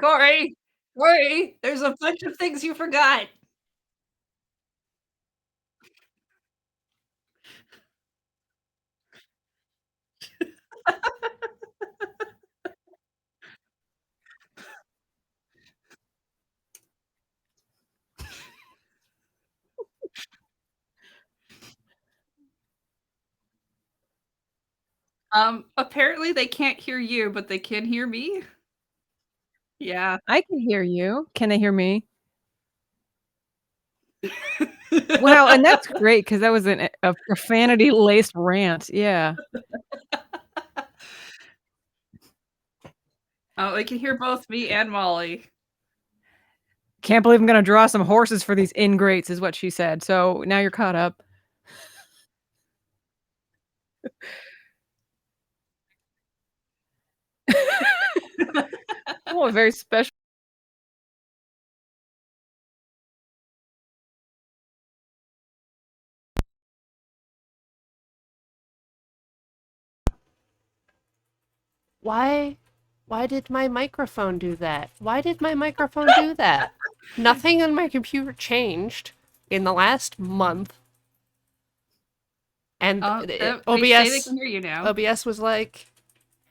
Corey, Corey, there's a bunch of things you forgot. Apparently they can't hear you, but they can hear me. Yeah. I can hear you. Can they hear me? Wow, and that's great because that was a profanity-laced rant, yeah. Oh, they can hear both me and Molly. "Can't believe I'm gonna draw some horses for these ingrates," is what she said, so now you're caught up. Oh, a very special. Why why did my microphone do that? Why did my microphone do that? Nothing on my computer changed in the last month. And They say they can hear you now. OBS was like,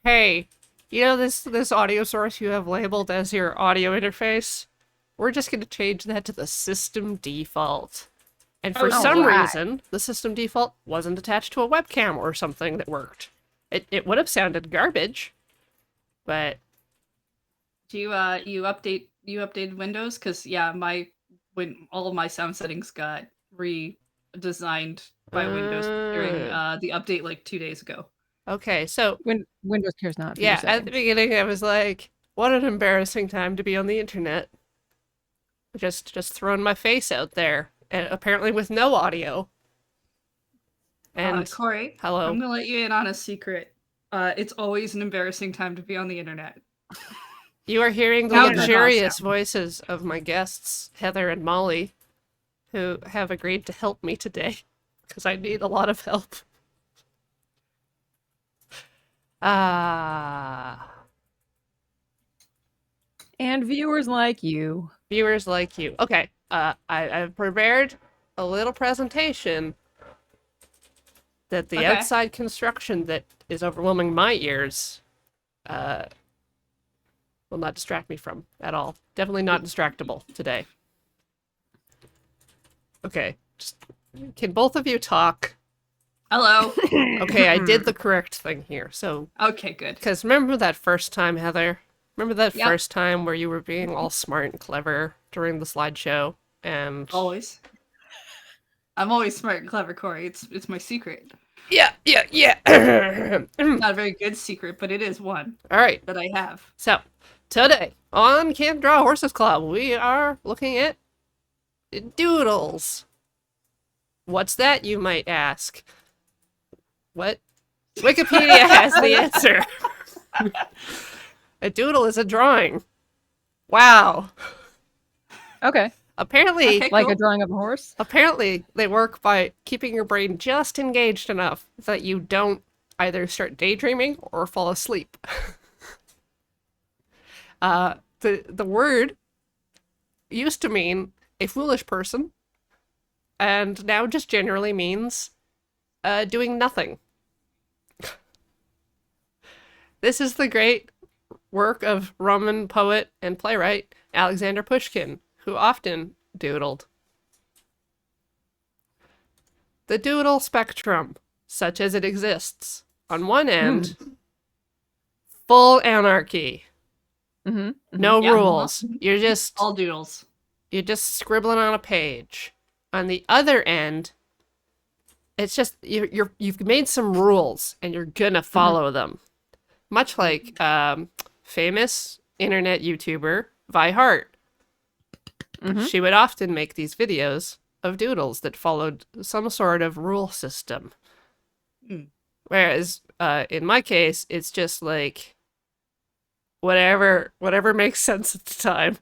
"Hey, you know this audio source you have labeled as your audio interface? We're just going to change that to the system default." And for some reason, the system default wasn't attached to a webcam or something that worked. It would have sounded garbage, but Do you you updated Windows? Because yeah, when all of my sound settings got redesigned by Windows during the update like 2 days ago. okay, so Windows cares not for your yeah, at the settings. beginning I was like, what an embarrassing time to be on the internet. Just throwing my face out there, and apparently with no audio. And Corey, hello. I'm gonna let you in on a secret. It's always an embarrassing time to be on the internet. You are hearing the Now luxurious voices of my guests, Heather and Molly, who have agreed to help me today, because I need a lot of help. And viewers like you. Viewers like you. Okay, I've prepared a little presentation that the outside construction that is overwhelming my ears will not distract me from at all. Definitely not distractible today. Okay, can both of you talk? Hello. Okay, I did the correct thing here. So okay, good. Because remember that first time, Heather? Remember that first time where you were being all smart and clever during the slideshow? And always. I'm always smart and clever, Corey. It's my secret. Yeah. Not a very good secret, but it is one. All right. That I have. So, today on Can't Draw Horses Club, we are looking at doodles. What's that, you might ask? What? Wikipedia has the answer. A doodle is a drawing. Wow. Okay. Apparently, like a drawing of a horse? Apparently, they work by keeping your brain just engaged enough that you don't either start daydreaming or fall asleep. The word used to mean a foolish person, and now just generally means doing nothing. This is the great work of Roman poet and playwright Alexander Pushkin, who often doodled. The doodle spectrum, such as it exists, on one end, full anarchy. No rules. You're just all doodles. You're just scribbling on a page. On the other end, it's just you've made some rules and you're gonna follow them. Much like famous internet YouTuber Vi Hart. She would often make these videos of doodles that followed some sort of rule system. Whereas in my case, it's just like whatever makes sense at the time.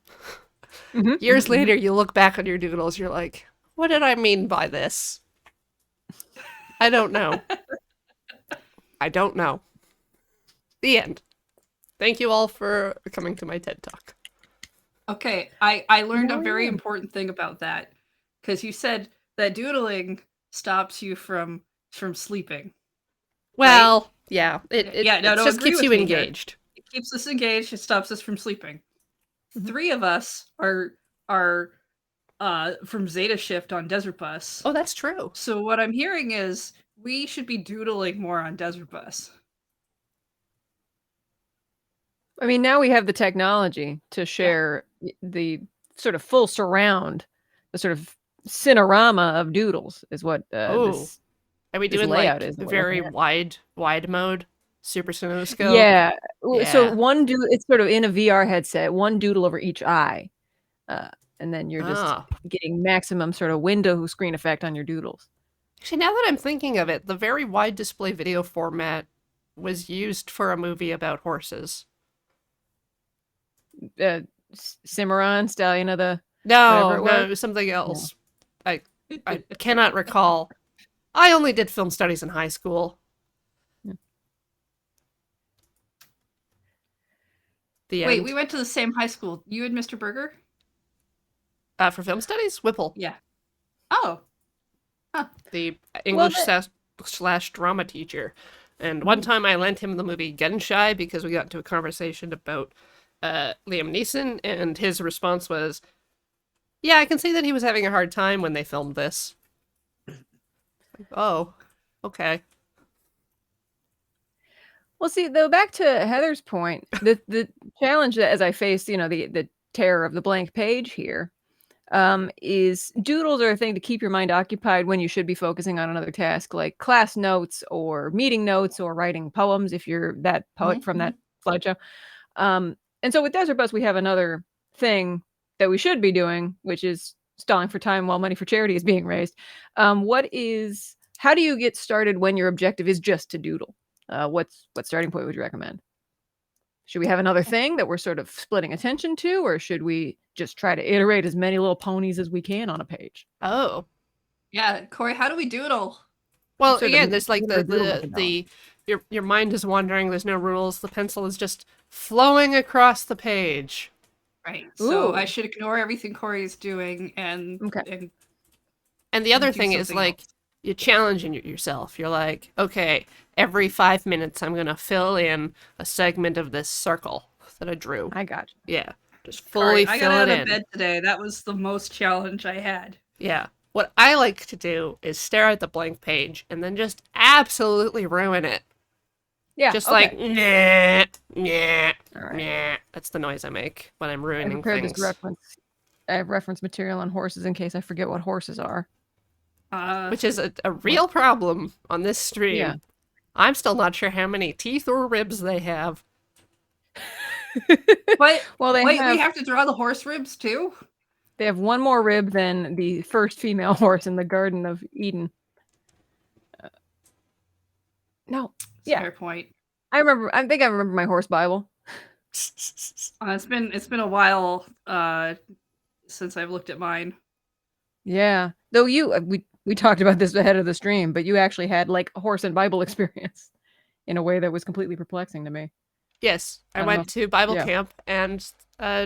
Years later, you look back on your doodles, you're like, what did I mean by this? I don't know. I don't know. The end. Thank you all for coming to my TED Talk. Okay, I learned a Now we very know. important thing about that because you said that doodling stops you from sleeping, right? Well, yeah, Yeah, no, it no, just agree keeps with you me here. engaged. It keeps us engaged. It stops us from sleeping. Mhm. 3 of us are from Zeta Shift on Desert Bus. Oh, that's true. So what I'm hearing is we should be doodling more on Desert Bus. I mean, now we have the technology to Yeah. share the sort of full surround, the sort of cinerama of Doodles is what Oh, are we this doing layout like is that we're very looking at. wide mode, super cinemascope? Yeah. So Yeah. one it's sort of in a VR headset, one doodle over each eye, uh, and then you're just Ah. getting maximum sort of window screen effect on your doodles. Actually, now that I'm thinking of it, the very wide display video format was used for a movie about horses. Uh, Cimarron, Stallion of the whatever No, it no, was. it was something No. else. I I cannot recall. I only did film studies in high school. Yeah. The Wait, we end. went to the same high school. You and Mr. Berger? For film studies, Whipple, Yeah. Oh. Huh. the Well, English slash drama teacher. And one Mhm. time I lent him the movie Genshai because we got into a conversation about Liam Neeson, and his response was, "Yeah, I can see that he was having a hard time when they filmed this." Oh, okay. Well, see, though, back to Heather's point, the challenge that as I face, the terror of the blank page here, is doodles are a thing to keep your mind occupied when you should be focusing on another task, like class notes or meeting notes or writing poems if you're that poet Mhm, from that mhm. slideshow. And so with Desert Bus, we have another thing that we should be doing, which is stalling for time while money for charity is being raised. How do you get started when your objective is just to doodle? What starting point would you recommend? Should we have another thing that we're sort of splitting attention to, or should we just try to iterate as many little ponies as we can on a page? Oh. Yeah, Corey, how do we doodle? Well, Sort of again, there's like what our doodle methodology. your mind is wandering, there's no rules, the pencil is just flowing across the page. Right. So I Ooh, should ignore everything Corey is doing and okay. and And the and other do thing is something like else. you're challenging yourself. You're like, okay, every 5 minutes I'm gonna fill in a segment of this circle that I drew. I got you. Yeah, just All right, fully I got fill it out of in. bed today. That was the most challenge I had. Yeah. What I like to do is stare at the blank page and then just absolutely ruin it. Yeah, Just like, okay. nah, nah, All right. nah. That's the noise I make when I'm I ruining prepared this things. reference. I have reference material on horses in case I forget what horses are. Uh, Which is a What? real problem on this Yeah. stream. I'm still not sure how many teeth or ribs they have. but Well, wait, we have to draw the horse ribs too? they have one more rib than the first female horse in the Garden of Eden. No, It's a yeah, fair point. I remember. I think I remember my horse Bible. It's been a while since I've looked at mine. Yeah, though we talked about this ahead of the stream, but you actually had like a horse and Bible experience in a way that was completely perplexing to me. Yes, I I don't know. went to Bible Yeah. camp, and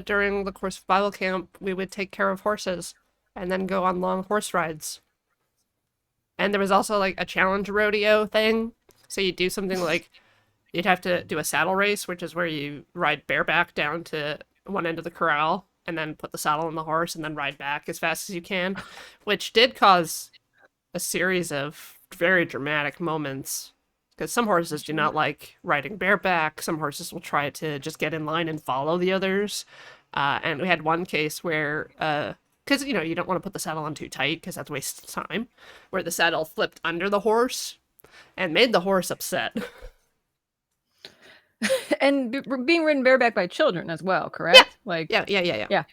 during the course of Bible camp, we would take care of horses and then go on long horse rides. And there was also like a challenge rodeo thing. So you do something like you'd have to do a saddle race, which is where you ride bareback down to one end of the corral and then put the saddle on the horse and then ride back as fast as you can, which did cause a series of very dramatic moments. Because some horses do not like riding bareback. Some horses will try to just get in line and follow the others. And we had one case where, because you don't want to put the saddle on too tight because that's a waste of time, where the saddle flipped under the horse and made the horse upset. And being ridden bareback by children as well, Yeah, correct? Like, yeah. yeah,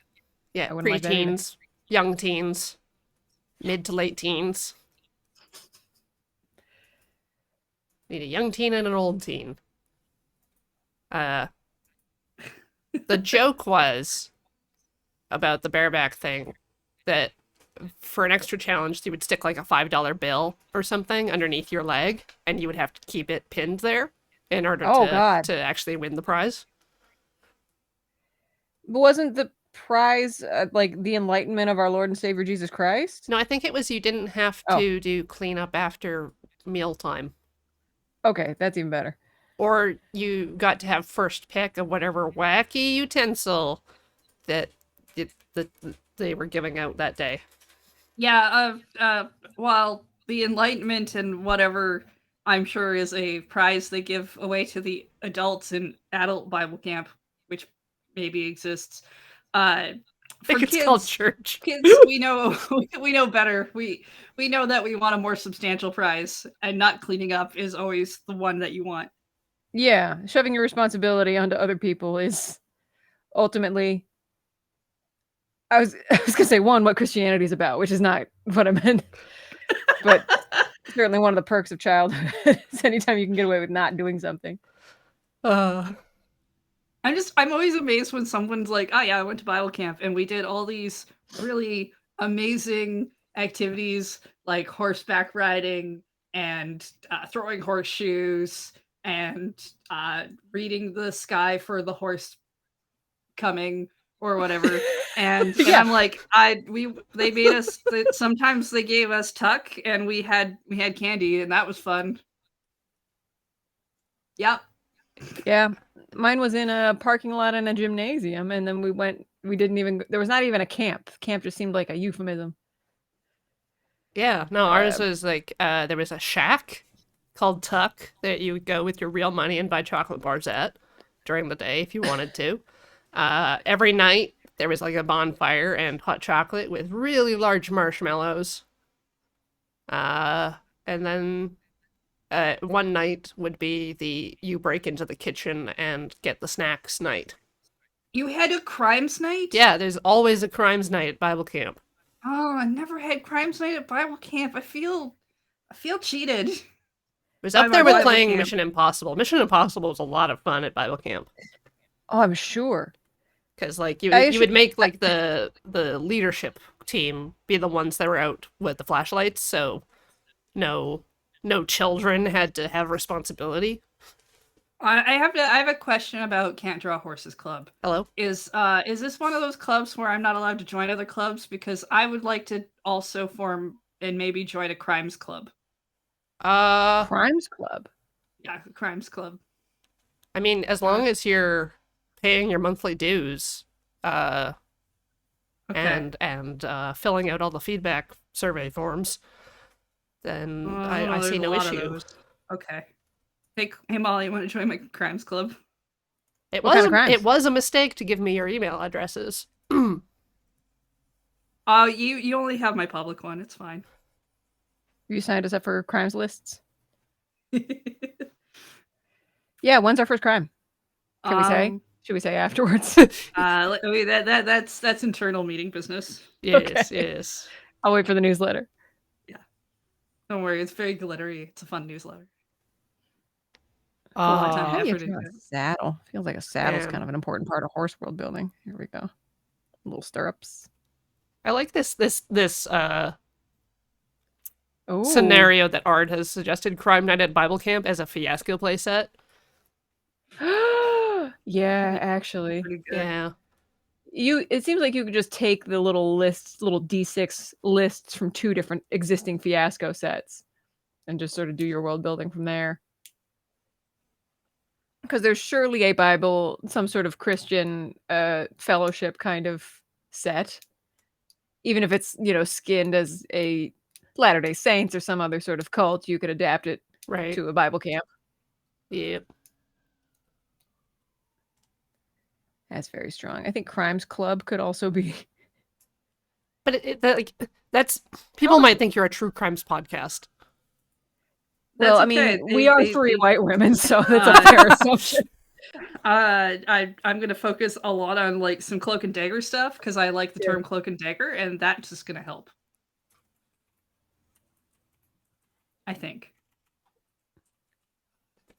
Yeah, I wouldn't like that either. preteens, young teens, mid to late teens. Need a young teen and an old teen. Uh, the joke was about the bareback thing that for an extra challenge, you would stick like a $5 bill or something underneath your leg, and you would have to keep it pinned there in order Oh to God, to actually win the prize. but wasn't the prize like the enlightenment of our Lord and Savior Jesus Christ? No, I think it was you didn't have Oh. to do cleanup after mealtime. Okay, that's even better. Or you got to have first pick of whatever wacky utensil that they were giving out that day. Yeah, well, the Enlightenment and whatever I'm sure is a prize they give away to the adults in adult Bible camp, which maybe exists. I For think it's called kids, church. we know we know better. We know that we want a more substantial prize, and not cleaning up is always the one that you want. Yeah, shoving your responsibility onto other people is ultimately I was gonna say what Christianity is about, which is not what I meant. But certainly one of the perks of childhood is anytime you can get away with not doing something. Uh, I'm always amazed when someone's like, "Oh yeah, I went to Bible camp and we did all these really amazing activities like horseback riding and throwing horseshoes and reading the sky for the horse coming or whatever." And Yeah. I'm like, they made us. Sometimes they gave us tuck and we had candy and that was fun. Yep. Yeah. Mine was in a parking lot in a gymnasium, and then we didn't even there was not even a camp. Camp just seemed like a euphemism. yeah, no, ours was like there was a shack called Tuck that you would go with your real money and buy chocolate bars at during the day if you wanted to. Every night there was like a bonfire and hot chocolate with really large marshmallows. And then one night would be you break into the kitchen and get the snacks night. You had a crimes night? Yeah, there's always a crimes night at Bible camp. Oh, I never had crimes night at Bible camp. I feel cheated. It was By up there my with Bible playing camp. Mission Impossible. Mission Impossible was a lot of fun at Bible camp. Oh, I'm sure. Because like you I would make like the leadership team be the ones that were out with the flashlights, so no children had to have responsibility. I have a question about Can't Draw Horses Club. Hello? Is this one of those clubs where I'm not allowed to join other clubs? Because I would like to also form and maybe join a crimes club. Crimes Club. Yeah, a crimes club. I mean, as long as you're paying your monthly dues, Okay. and filling out all the feedback survey forms, then I there's see a no lot of issue. those. Okay. Hey Molly, you want to join my crimes club? It What kind was of crimes? it was a mistake to give me your email addresses. You only have my public one. It's fine. You signed us up for crimes lists? Yeah, when's our first crime? Can we say? Should we say afterwards? That's internal meeting business. Yes, Okay. yes. I'll wait for the newsletter. Don't worry, it's very glittery. It's a fun newsletter. Put a lot of time and How do you effort draw into a it. saddle? Feels like a saddle's Man. kind of an important part of horse world building. Here we go. Little stirrups. I like this Oh, scenario that Art has suggested: Crime Night at Bible Camp as a fiasco playset. Yeah, actually. Pretty good. Yeah. It seems like you could just take the little lists, little D6 lists from two different existing fiasco sets and just sort of do your world building from there. Because there's surely a Bible, some sort of Christian fellowship kind of set. Even if it's, skinned as a Latter-day Saints or some other sort of cult, you could adapt it Right. to a Bible camp. Yep. That's very strong. I think Crimes Club could also be. But that's people might think you're a true crimes podcast. Well, That's I mean, okay. we are three white women, so that's a fair assumption. I'm gonna focus a lot on like some cloak and dagger stuff because I like the Yeah. term cloak and dagger, and that's just gonna help. I think.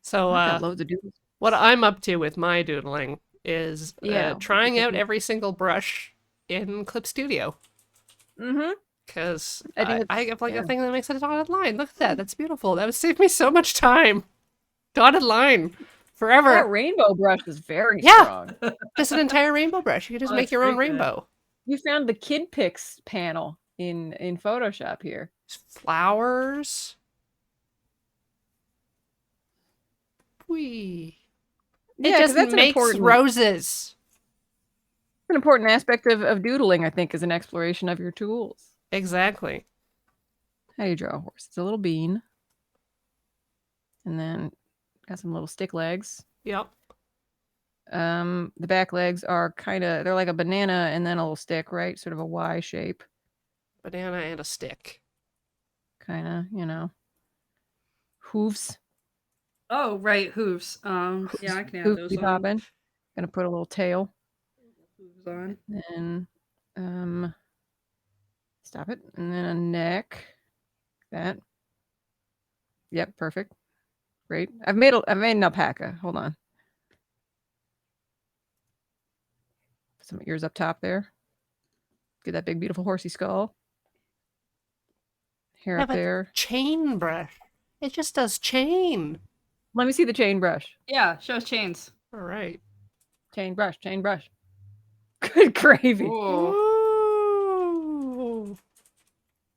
So I've got loads of doodles. what I'm up to with my doodling is Yeah, trying what's out your every single brush in Clip Studio. Mm-hmm. Because I think I it's- have like yeah. a thing that makes it a dotted line. Look at that. That's beautiful. That would save me so much time. Dotted line. Forever. That rainbow brush is very Yeah. strong. Just an entire rainbow brush. You can just Oh, make that's your own pretty good. rainbow. You found the Kid Pics panel in Photoshop here. Flowers. Whee. It Yeah, because just that's makes roses. an important aspect of doodling, I think, is an exploration of your tools. Exactly. How do you draw a horse? It's a little bean. And then got some little stick legs. Yep. The back legs are they're like a banana and then a little stick, right? Sort of a Y shape. Banana and a stick. Kind of, hooves. Oh, right, hooves. Yeah, I can add Hooves those be on. popping. Gonna put a little tail. Hooves on. And stop it. And then a neck. That. Yep, perfect. Great. I've made an alpaca. Hold on. Put some ears up top there. Get that big, beautiful horsey skull. Hair up there. Chain brush. It just does chain. Let me see the chain brush. Yeah, show us chains. All right. Chain brush. Good gravy. Ooh. Ooh.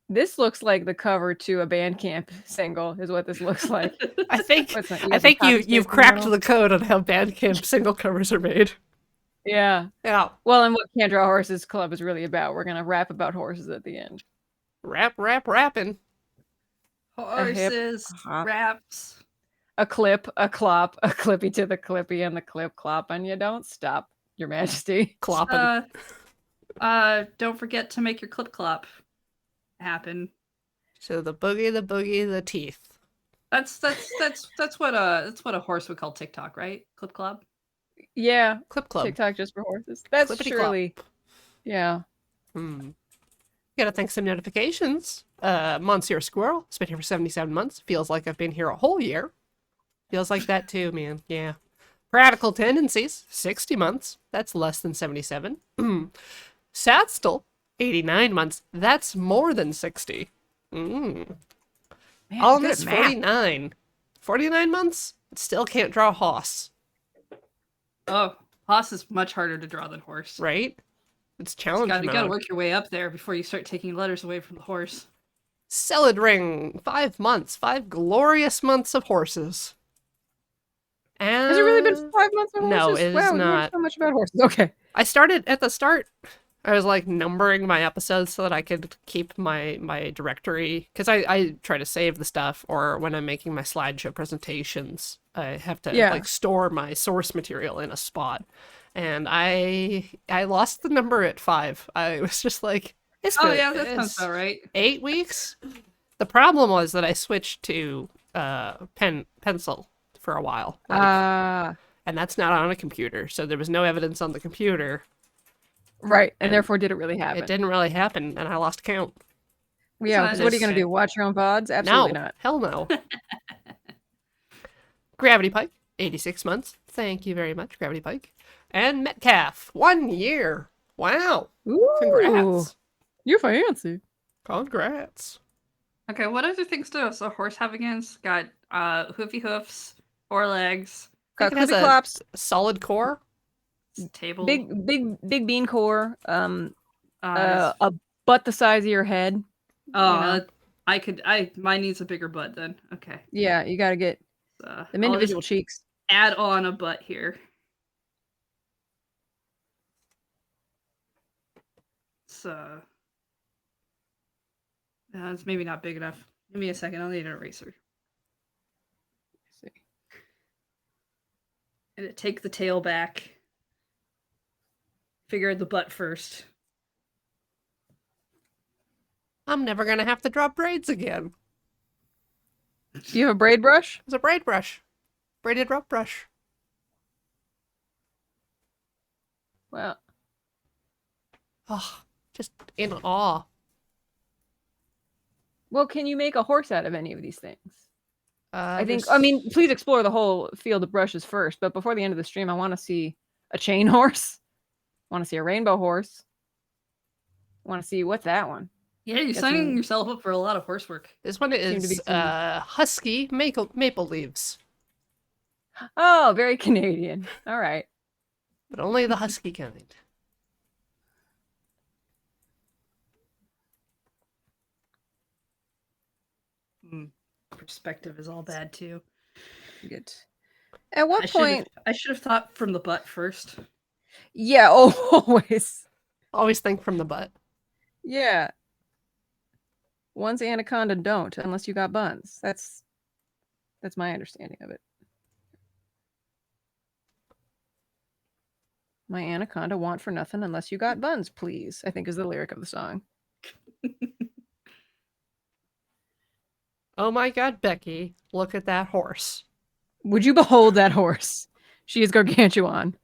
This looks like the cover to a Bandcamp single, is what this looks like. I think What's that? I think copy you've paste in the cracked middle? the code on how Bandcamp single covers are made. Yeah. Yeah. Well, and what Can't Draw Horses Club is really about. We're gonna rap about horses at the end. Rapping. Horses, hop. raps. A clip, a clop, a clippy to the clippy, and the clip clop, and you don't stop, Your Majesty. Clopping. Don't forget to make your clip clop happen. So the boogie, the teeth. That's what a horse would call TikTok, right? Clip clop. Yeah. Clip club. TikTok just for horses. That's Clippity surely. clop. Yeah. Gotta thank some notifications. Monsieur Squirrel has been here for 77 months. Feels like I've been here a whole year. Feels like that too, man. Yeah. Practical Tendencies, 60 months. That's less than 77. Satstel, 89 months. That's more than 60. Man, Almost good at math. 49. 49 months? Still can't draw Hoss, Oh, Hoss is much harder to draw than horse. right? It's challenge You gotta mode. work your way up there before you start taking letters away from the horse. Celid Ring, 5 months. 5 glorious months of horses. And Has it really been 5 months of horses? No, it is wow, we learned not. so much about horses. Okay. I started at the start. I was like numbering my episodes so that I could keep my directory, because I try to save the stuff, or when I'm making my slideshow presentations, I have to like store my source material in a spot. And I lost the number at 5. I was just like, it's Oh good. yeah, that sounds about right. 8 weeks. The problem was that I switched to pencil for a while. And that's not on a computer, so there was no evidence on the computer. Right, and therefore did it really happen? It didn't really happen, and I lost count. Yeah, because what are you going to do? Watch your own VODs? Absolutely not. Hell no. Gravity Pike, 86 months. Thank you very much, Gravity Pike. And Metcalf, 1 year. Wow. Ooh, Congrats. you're fancy. Congrats. Okay, what other things does a horse have again? It's got hoofy hoofs, 4 legs, Got It has clippy a clops, solid core. table. big bean core, uh, a butt the size of your head. oh, mine needs a bigger butt then. Okay. Yeah, you got to get I'll them just individual cheeks. add on a butt here. So it's maybe not big enough. Give me a second. I'll need an eraser. See. And take the tail back. Figure the butt first. I'm never going to have to draw braids again. Do you have a braid brush? It's a braid brush. Braided rope brush. Well, Oh, just in awe. well, can you make a horse out of any of these things? I There's- mean, please explore the whole field of brushes first, but before the end of the stream, I want to see a chain horse. I want to see a rainbow horse. I want to see what's that one? Yeah, you're Got signing some- yourself up for a lot of horsework. This one Seem to be is some- husky maple leaves. Oh, very Canadian. All right. But only the husky kind. Perspective is all bad too. Good. At what point? I should have thought from the butt first. Yeah, always. Always think from the butt. Yeah. One's anaconda don't, unless you got buns. That's my understanding of it. My anaconda want for nothing unless you got buns, please, I think is the lyric of the song. Oh my god, Becky, look at that horse. Would you behold that horse? She is gargantuan.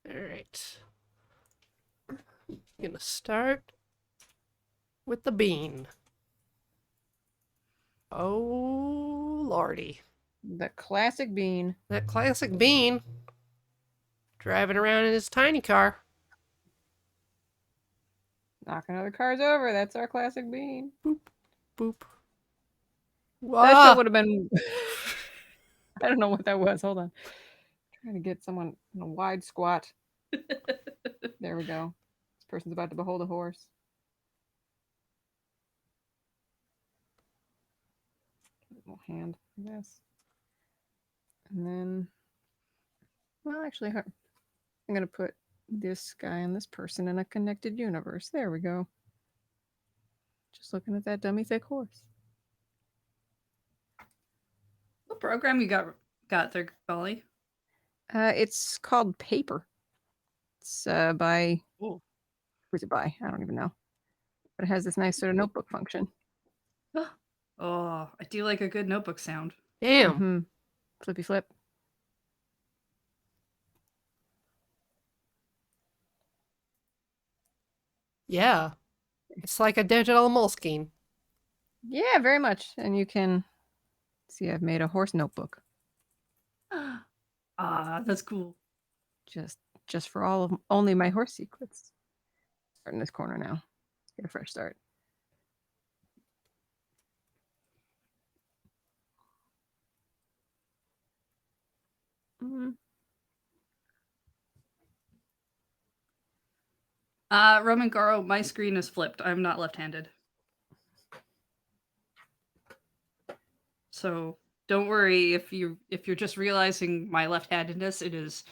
Alright. I'm gonna start with the bean. Oh, lordy. The classic bean. That classic bean. Driving around in his tiny car. Knocking other cars over. That's our classic bean. Boop, boop. That shot Ah! would have been... I don't know what that was. Hold on. Trying to get someone in a wide squat. There we go. This person's about to behold a horse. Little hand, I guess. And then, well, actually, I'm going to put this guy and this person in a connected universe. There we go. Just looking at that dummy thick horse. What program you got there, Golly? It's called Paper. It's by... Ooh. Who's it by? I don't even know. But it has this nice sort of notebook function. Oh, I do like a good notebook sound. Damn. Mm-hmm. Flippy flip. Yeah. It's like a digital Moleskine. Yeah, very much. And you can see I've made a horse notebook. Ah, that's cool. Just for all of only my horse secrets. Start in this corner now. Get a fresh start. Mm-hmm. Roman Garo, my screen is flipped. I'm not left-handed. So don't worry if you're just realizing my left-handedness, it is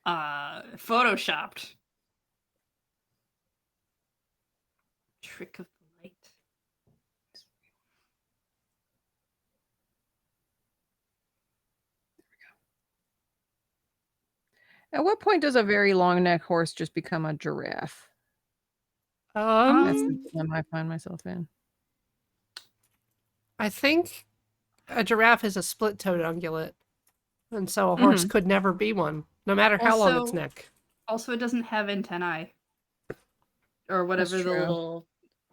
photoshopped. Trick of the light. At what point does a very long neck horse just become a giraffe? That's the dilemma I find myself in. I think a giraffe is a split-toed ungulate, and so a horse could never be one, no matter how long its neck. Also, it doesn't have antennae. Or whatever the little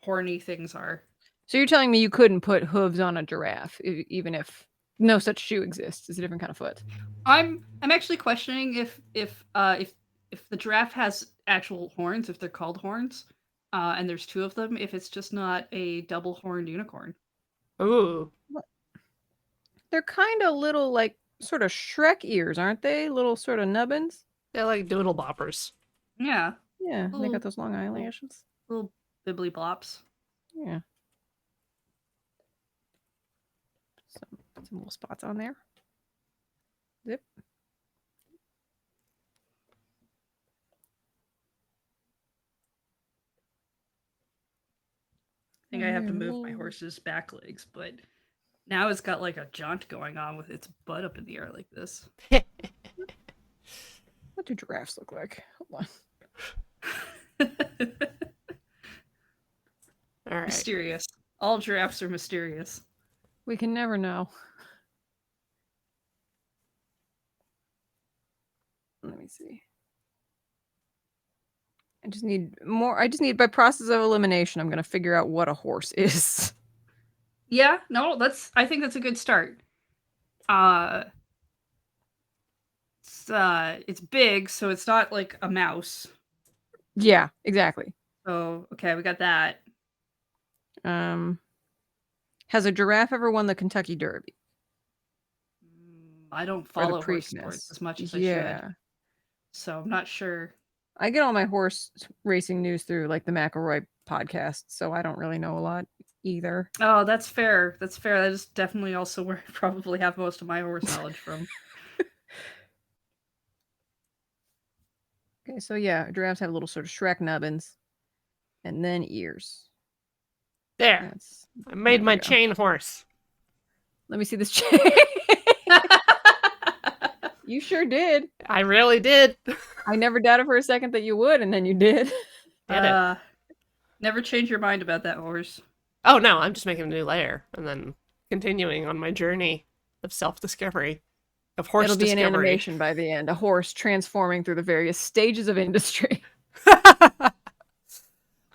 horny things are. So you're telling me you couldn't put hooves on a giraffe, even if no such shoe exists? It's a different kind of foot. I'm actually questioning if the giraffe has actual horns, if they're called horns, and there's two of them, if it's just not a double-horned unicorn. Ooh. They're kind of little, like, sort of Shrek ears, aren't they? Little sort of nubbins. They're like doodle boppers. Yeah. Yeah, they got those long eyelashes. Little bibbly blops. Yeah. Put some little spots on there. Zip. I think I have to move my horse's back legs, but now it's got like a jaunt going on with its butt up in the air like this. What do giraffes look like? Hold on. All right. Mysterious. All giraffes are mysterious. We can never know. Let me see. I just need, by process of elimination, I'm going to figure out what a horse is. Yeah, no, I think that's a good start. It's big, so it's not like a mouse, Yeah, exactly. So, okay, we got that. Has a giraffe ever won the Kentucky Derby I don't or the follow horse sports Preakness? as much as I should, Yeah. so I'm not sure. I get all my horse racing news through like the McElroy podcast, so I don't really know a lot either. Oh, that's fair. That's fair. That is definitely also where I probably have most of my horse knowledge from. Okay, so yeah, giraffes have little sort of Shrek nubbins and then ears. There. That's I made there my we go. chain horse. Let me see this chain. You sure did. I really did. I never doubted for a second that you would, and then you did. Did it. Never change your mind about that horse. Oh no, I'm just making a new layer and then continuing on my journey of self-discovery, of horse It'll be discovery. an animation by the end, a horse transforming through the various stages of industry. I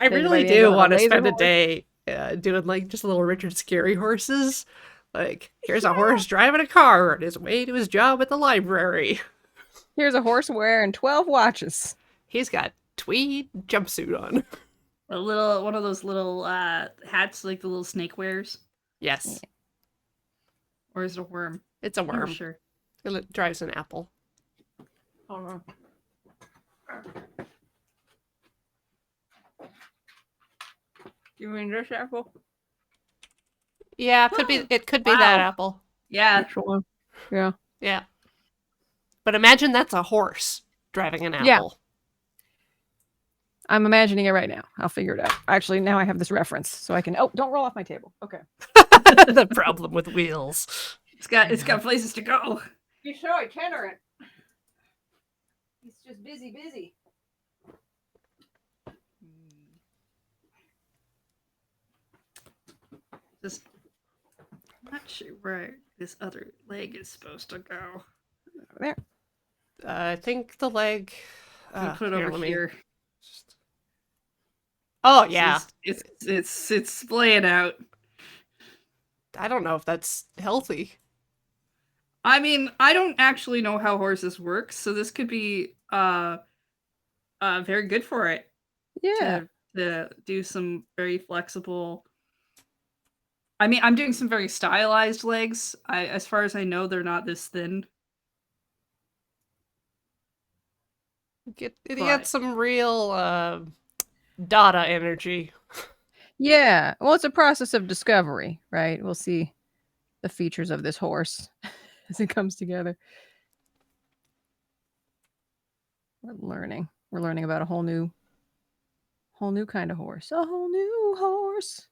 Maybe by really the end do you'll have want a to spend a laser day doing like just little Richard Scary horses. Like, here's a horse driving a car on his way to his job at the library. Here's a horse wearing 12 watches. He's got tweed jumpsuit on. One of those little hats like the little snake wears. Yes, Or is it a worm? it's a I'm not worm. sure. It drives an apple. Oh no. You mean this apple? Yeah, it could be. It could be Wow. that apple. Yeah. Sure. Yeah. Yeah, but imagine that's a horse driving an Yeah. apple. I'm imagining it right now. I'll figure it out. Actually, now I have this reference, so I can. Oh, don't roll off my table. Okay. The problem with wheels. It's got places to go. You show itinerant. He's just busy. Just I'm not sure where this other leg is supposed to go. There. I think the leg. I'm gonna put it over let me- here. Oh yeah. It's splaying out. I don't know if that's healthy. I mean, I don't actually know how horses work, so this could be very good for it. Yeah. To do some very flexible. I mean, I'm doing some very stylized legs. As far as I know, they're not this thin. Get But- some real data energy. Yeah. Well, it's a process of discovery, right? We'll see the features of this horse as it comes together. We're learning. We're learning about a whole new kind of horse. A whole new horse.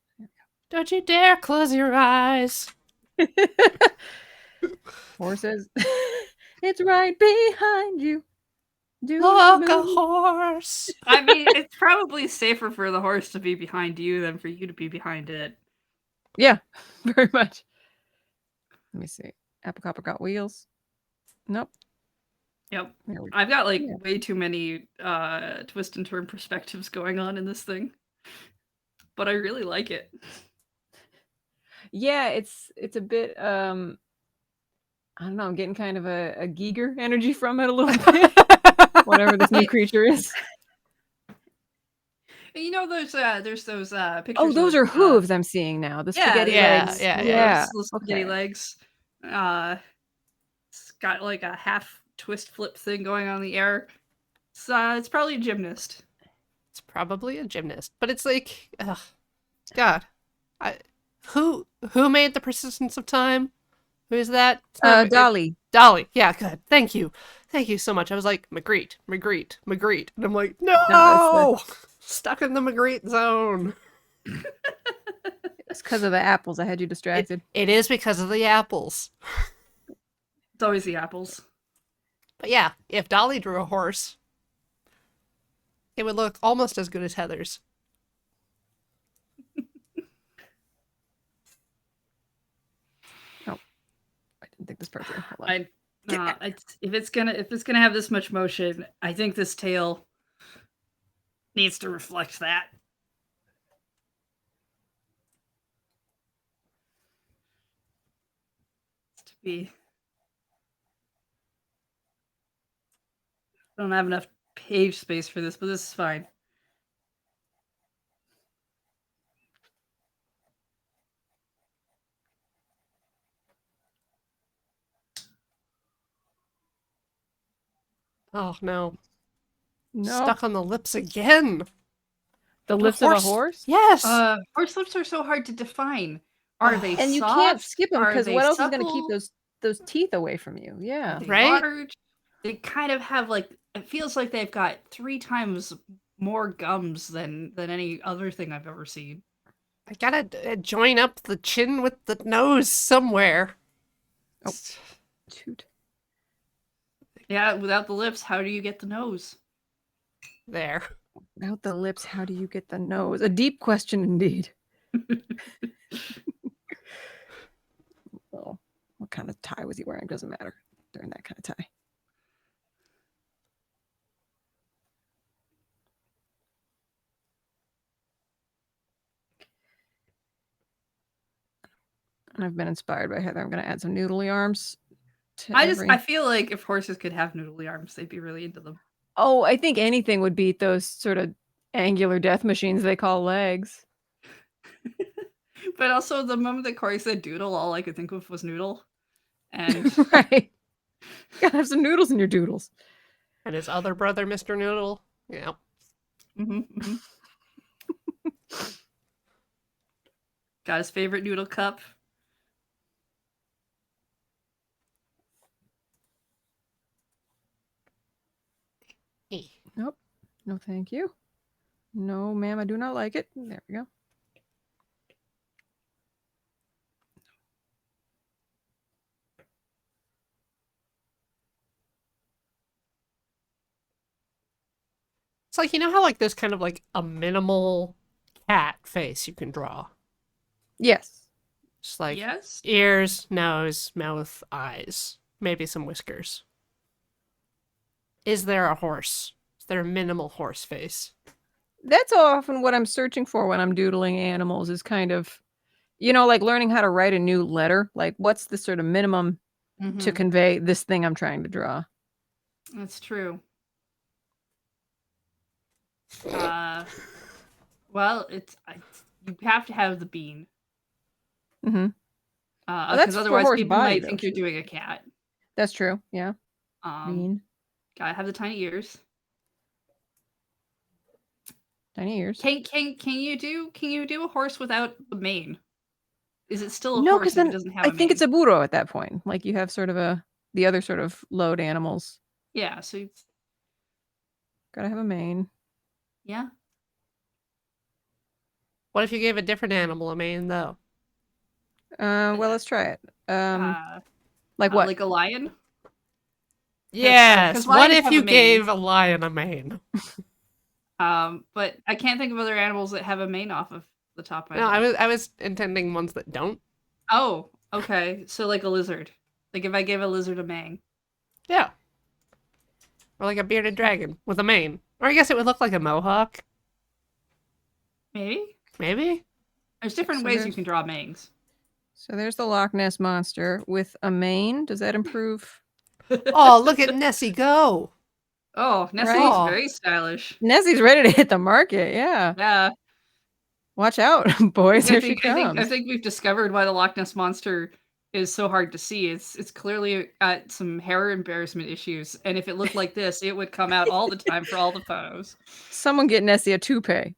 Don't you dare close your eyes. Horses. It's right behind you. Do Look the a move. horse. I mean, it's probably safer for the horse to be behind you than for you to be behind it. Yeah, very much. Let me see. Apple Copper got wheels. Nope. Yep. There we go. I've got like Yeah. way too many twist and turn perspectives going on in this thing. But I really like it. Yeah, it's a bit I don't know, I'm getting kind of a Giger energy from it a little bit. Whatever this new creature is. You know, there's those pictures. Oh, those of, are hooves I'm seeing now. The spaghetti yeah, legs. yeah. Those spaghetti Okay. legs. It's got like a half twist flip thing going on in the air. It's probably a gymnast. It's probably a gymnast, but it's like, ugh, God, who made the persistence of time? Who is that? It's not Dolly. Dolly. Yeah, good. Thank you so much. I was like Magritte, and I'm like, no, stuck in the Magritte zone. It's because of the apples. I had you distracted. It is because of the apples. It's always the apples. But yeah, if Dolly drew a horse, it would look almost as good as Heather's. I didn't think this part through. Hold on. If it's gonna have this much motion, I think this tail needs to reflect that. To be, I don't have enough page space for this, but this is fine. Oh no. No. Stuck on the lips again. The But lips of a horse? Yes. Horse lips are so hard to define. Are they And you can't soft? skip them Are because they what else is going to keep supple? those teeth away from you? Are Yeah. they Right? large? They kind of have like it feels like they've got 3 times more gums than any other thing I've ever seen. I gotta join up the chin with the nose somewhere. Oh. Shoot. Yeah, without the lips, how do you get the nose? There. Without the lips, how do you get the nose? A deep question indeed. Oh, what kind of tie was he wearing? Doesn't matter. During that kind of tie. And I've been inspired by Heather. I'm going to add some noodly arms to I feel like if horses could have noodly arms, they'd be really into them. Oh, I think anything would beat those sort of angular death machines they call legs. But also, the moment that Corey said doodle, all I could think of was noodle. And Right. Gotta have some noodles in your doodles. And his other brother, Mr. Noodle. Yeah. Got his favorite noodle cup. Nope. No, thank you. No, ma'am, I do not like it. There we go. It's like, you know how like there's kind of like a minimal cat face you can draw? Yes. Just like Yes. ears, nose, mouth, eyes, maybe some whiskers. Is there a horse? Is there a minimal horse face? That's often what I'm searching for when I'm doodling animals is kind of, like learning how to write a new letter. Like, what's the sort of minimum to convey this thing I'm trying to draw? That's true. Well, you have to have the bean. Mm-hmm. Because otherwise horse people body, might though, think you're too. doing a cat. That's true. Yeah. Bean. Gotta have the tiny ears. Tiny ears. Can you do a horse without the mane? Is it still a No, horse because if it then doesn't have I a think mane? it's a burro at that point. Like you have sort of the other sort of load animals. Yeah, so it's, Gotta have a mane. yeah. What if you gave a different animal a mane, though? Well, let's try it. Like what? Like a lion? Yes. 'cause What lions if have you a mane. gave a lion a mane? But I can't think of other animals that have a mane off of the top of my No, head. I was intending ones that don't. Oh, okay. So like a lizard. Like if I gave a lizard a mane. Yeah. Or like a bearded dragon with a mane. Or I guess it would look like a mohawk. Maybe? Maybe? There's different ways you can draw manes. So there's the Loch Ness Monster with a mane. Does that improve? Oh, look at Nessie go. Oh, Nessie Right? looks Oh. very stylish. Nessie's ready to hit the market. Yeah. Yeah. Watch out, boys. Here she I comes. think we've discovered why the Loch Ness Monster is so hard to see. It's clearly got some hair embarrassment issues, and if it looked like this, it would come out all the time for all the photos. Someone get Nessie a toupee.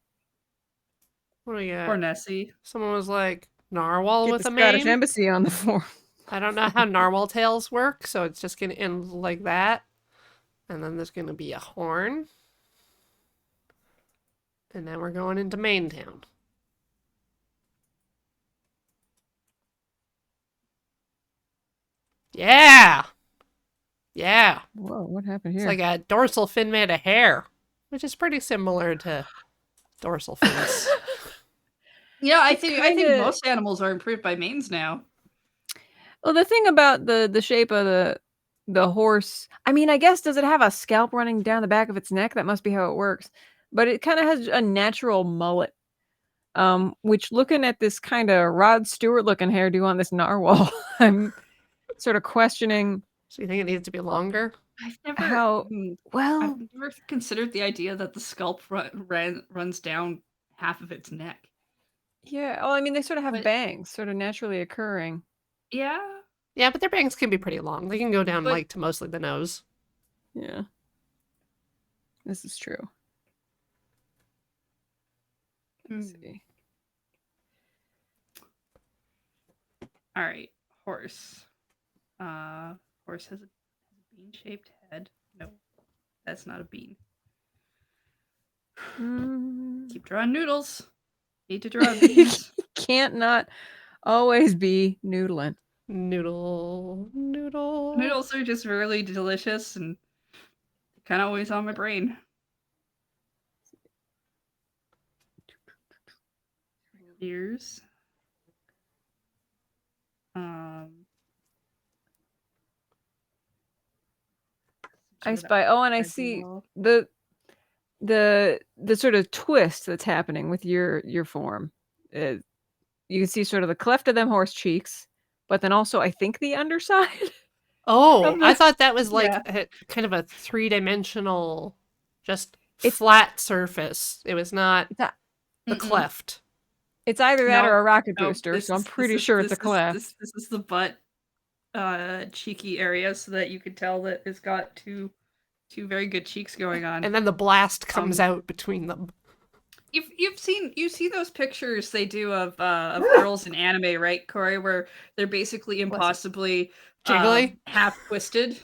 What do we got? Poor Nessie. Someone was like, narwhal Get with the a Scottish mane? Embassy on the floor. I don't know how narwhal tails work, so it's just gonna end like that. And then there's gonna be a horn. And then we're going into Maintown. Yeah! Yeah. Whoa, what happened here? It's like a dorsal fin made of hair, which is pretty similar to dorsal fins. Yeah, I It's think kinda- most animals are improved by manes now. Well, the thing about the shape of the horse, I mean, I guess, does it have a scalp running down the back of its neck? That must be how it works. But it kind of has a natural mullet. Which looking at this kind of Rod Stewart looking hairdo on this narwhal, I'm sort of questioning So you think it needs to be longer? I've never how well. I've never considered the idea that the scalp runs down half of its neck. Yeah. Oh, I mean, they sort of have But- bangs, sort of naturally occurring. Yeah. Yeah, but their bangs can be pretty long. They can go down But- like to mostly the nose. Yeah. This is true. Let's see. All right, horse. Horse has a bean-shaped head. No, that's not a bean. Keep drawing noodles. Need to draw beans. Can't not always be noodling. Noodle. Noodles are just really delicious and kind of always on my brain. Ears. I spy. Oh, and I see the sort of twist that's happening with your form. You can see sort of the cleft of them horse cheeks, but then also I think the underside. Oh, I this. thought that was like Yeah. kind of a 3-dimensional, just flat surface. It was not the cleft. It's either that or a rocket Nope, booster, so I'm pretty sure it's a cleft. This is the butt cheeky area so that you could tell that it's got two very good cheeks going on. And then the blast comes out between them. You've seen those pictures they do of girls in anime, right, Corey, where they're basically impossibly jiggly, half twisted.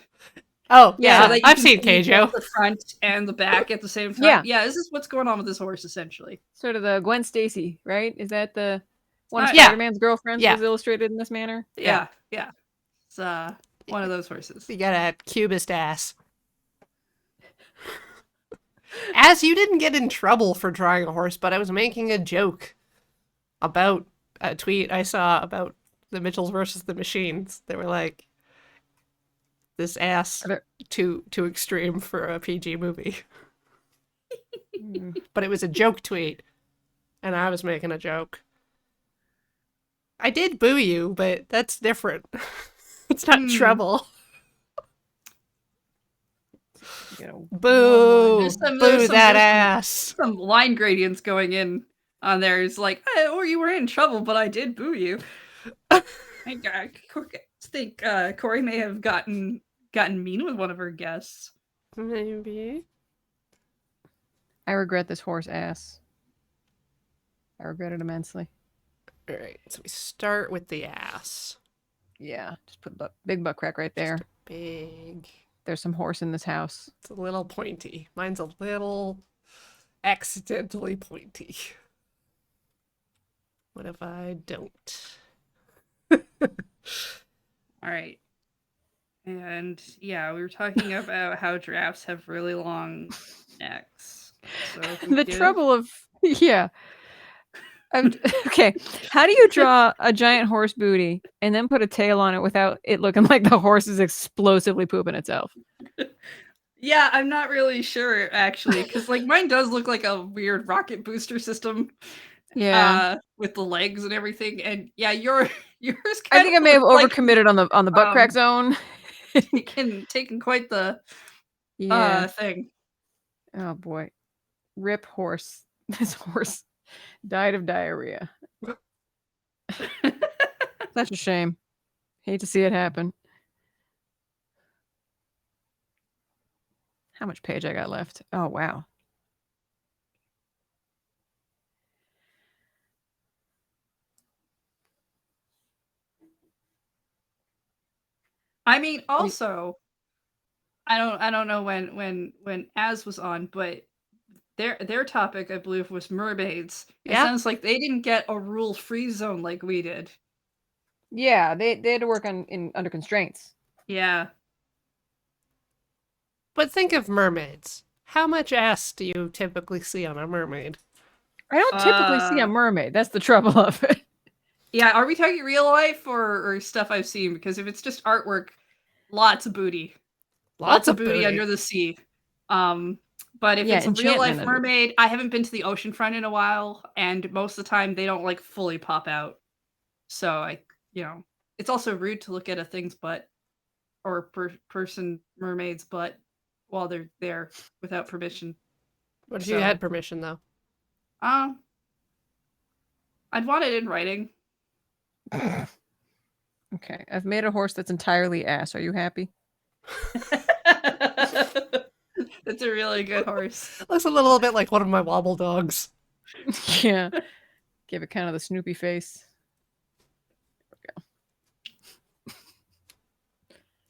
Oh yeah, so I've seen Keijo. The front and the back at the same time. Yeah, this is what's going on with this horse essentially. Sort of the Gwen Stacy, right? Is that the one of yeah. Spider-Man's girlfriends was illustrated in this manner? Yeah. It's one of those horses. You got a cubist ass. As you didn't get in trouble for drawing a horse, but I was making a joke about a tweet I saw about the Mitchells versus the Machines. They were like, this ass too extreme for a PG movie. But it was a joke tweet, and I was making a joke. I did boo you, but that's different. It's not trouble. Boo! There's Boo that ass! Some line gradients going in on there. It's like, oh, you were in trouble, but I did boo you. I think Corey may have gotten mean with one of her guests. Maybe. I regret this horse ass. I regret it immensely. All right, so we start with the ass. Yeah, just put big butt crack right there. Big. There's some horse in this house. It's a little pointy. Mine's a little accidentally pointy. What if I don't? All right. And yeah, we were talking about how giraffes have really long necks. So the trouble of okay. How do you draw a giant horse booty and then put a tail on it without it looking like the horse is explosively pooping itself? Yeah, I'm not really sure actually, because like mine does look like a weird rocket booster system. Yeah, with the legs and everything, and yeah, yours. I think I may have overcommitted on the butt crack zone. taken quite the thing. Oh boy, rip horse. This horse died of diarrhea. Such a shame. Hate to see it happen. How much page I got left? Oh wow. I mean, also, I don't know when Az was on, but their topic, I believe, was mermaids. It sounds like they didn't get a rule-free zone like we did. Yeah, they had to work under constraints. Yeah. But think of mermaids. How much ass do you typically see on a mermaid? I don't typically see a mermaid. That's the trouble of it. Yeah, are we talking real life or stuff I've seen? Because if it's just artwork, lots of booty. Lots of booty under the sea. But if it's a real life mermaid, I haven't been to the ocean front in a while, and most of the time they don't like fully pop out. So it's also rude to look at a thing's butt or person mermaid's butt while they're there without permission. What if you had permission though? I'd want it in writing. Okay, I've made a horse that's entirely ass. Are you happy? It's a really good horse. Looks a little bit like one of my wobble dogs. Yeah. Give it kind of the Snoopy face.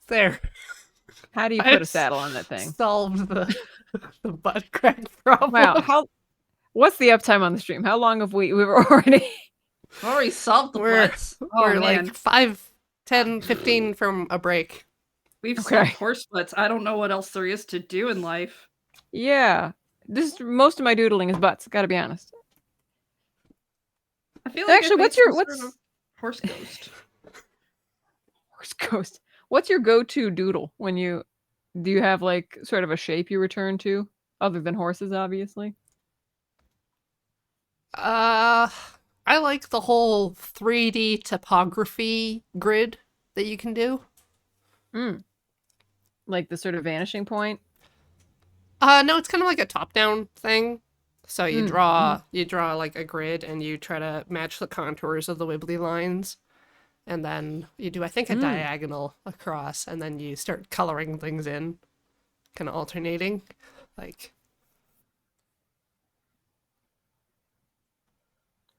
There. How do you put a I've saddle on that thing? Solved the butt crack problem. Wow. What's the uptime on the stream? How long have we've already? Already solved the We're butts. Oh, we're man. like 5, 10, 15 from a break. We've Okay. solved horse butts. I don't know what else there is to do in life. Yeah. Most of my doodling is butts. Got to be honest. I feel like Actually, I've made what's your some sort of horse ghost. horse ghost? What's your go-to doodle when you do you have like sort of a shape you return to other than horses, obviously? I like the whole 3D topography grid that you can do. Mm. Like the sort of vanishing point. No, it's kind of like a top-down thing. So you Mm, draw like a grid and you try to match the contours of the wibbly lines. And then you do, I think, a diagonal across, and then you start coloring things in, kind of alternating.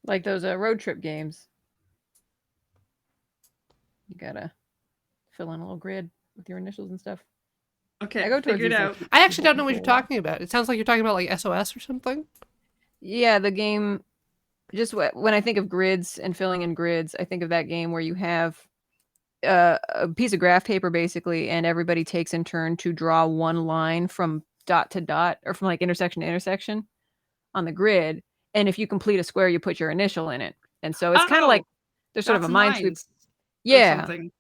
Like those road trip games. You gotta fill in a little grid with your initials and stuff. Okay, I go towards figured these, out. like, I actually people don't know what you're control. talking about. It sounds like you're talking about like SOS or something. Yeah, the game. Just when I think of grids and filling in grids, I think of that game where you have a piece of graph paper basically, and everybody takes in turn to draw one line from dot to dot or from like intersection to intersection on the grid. And if you complete a square, you put your initial in it. And so it's kind of like Oh, there's sort of dots a and minesweep. lines or Yeah, something.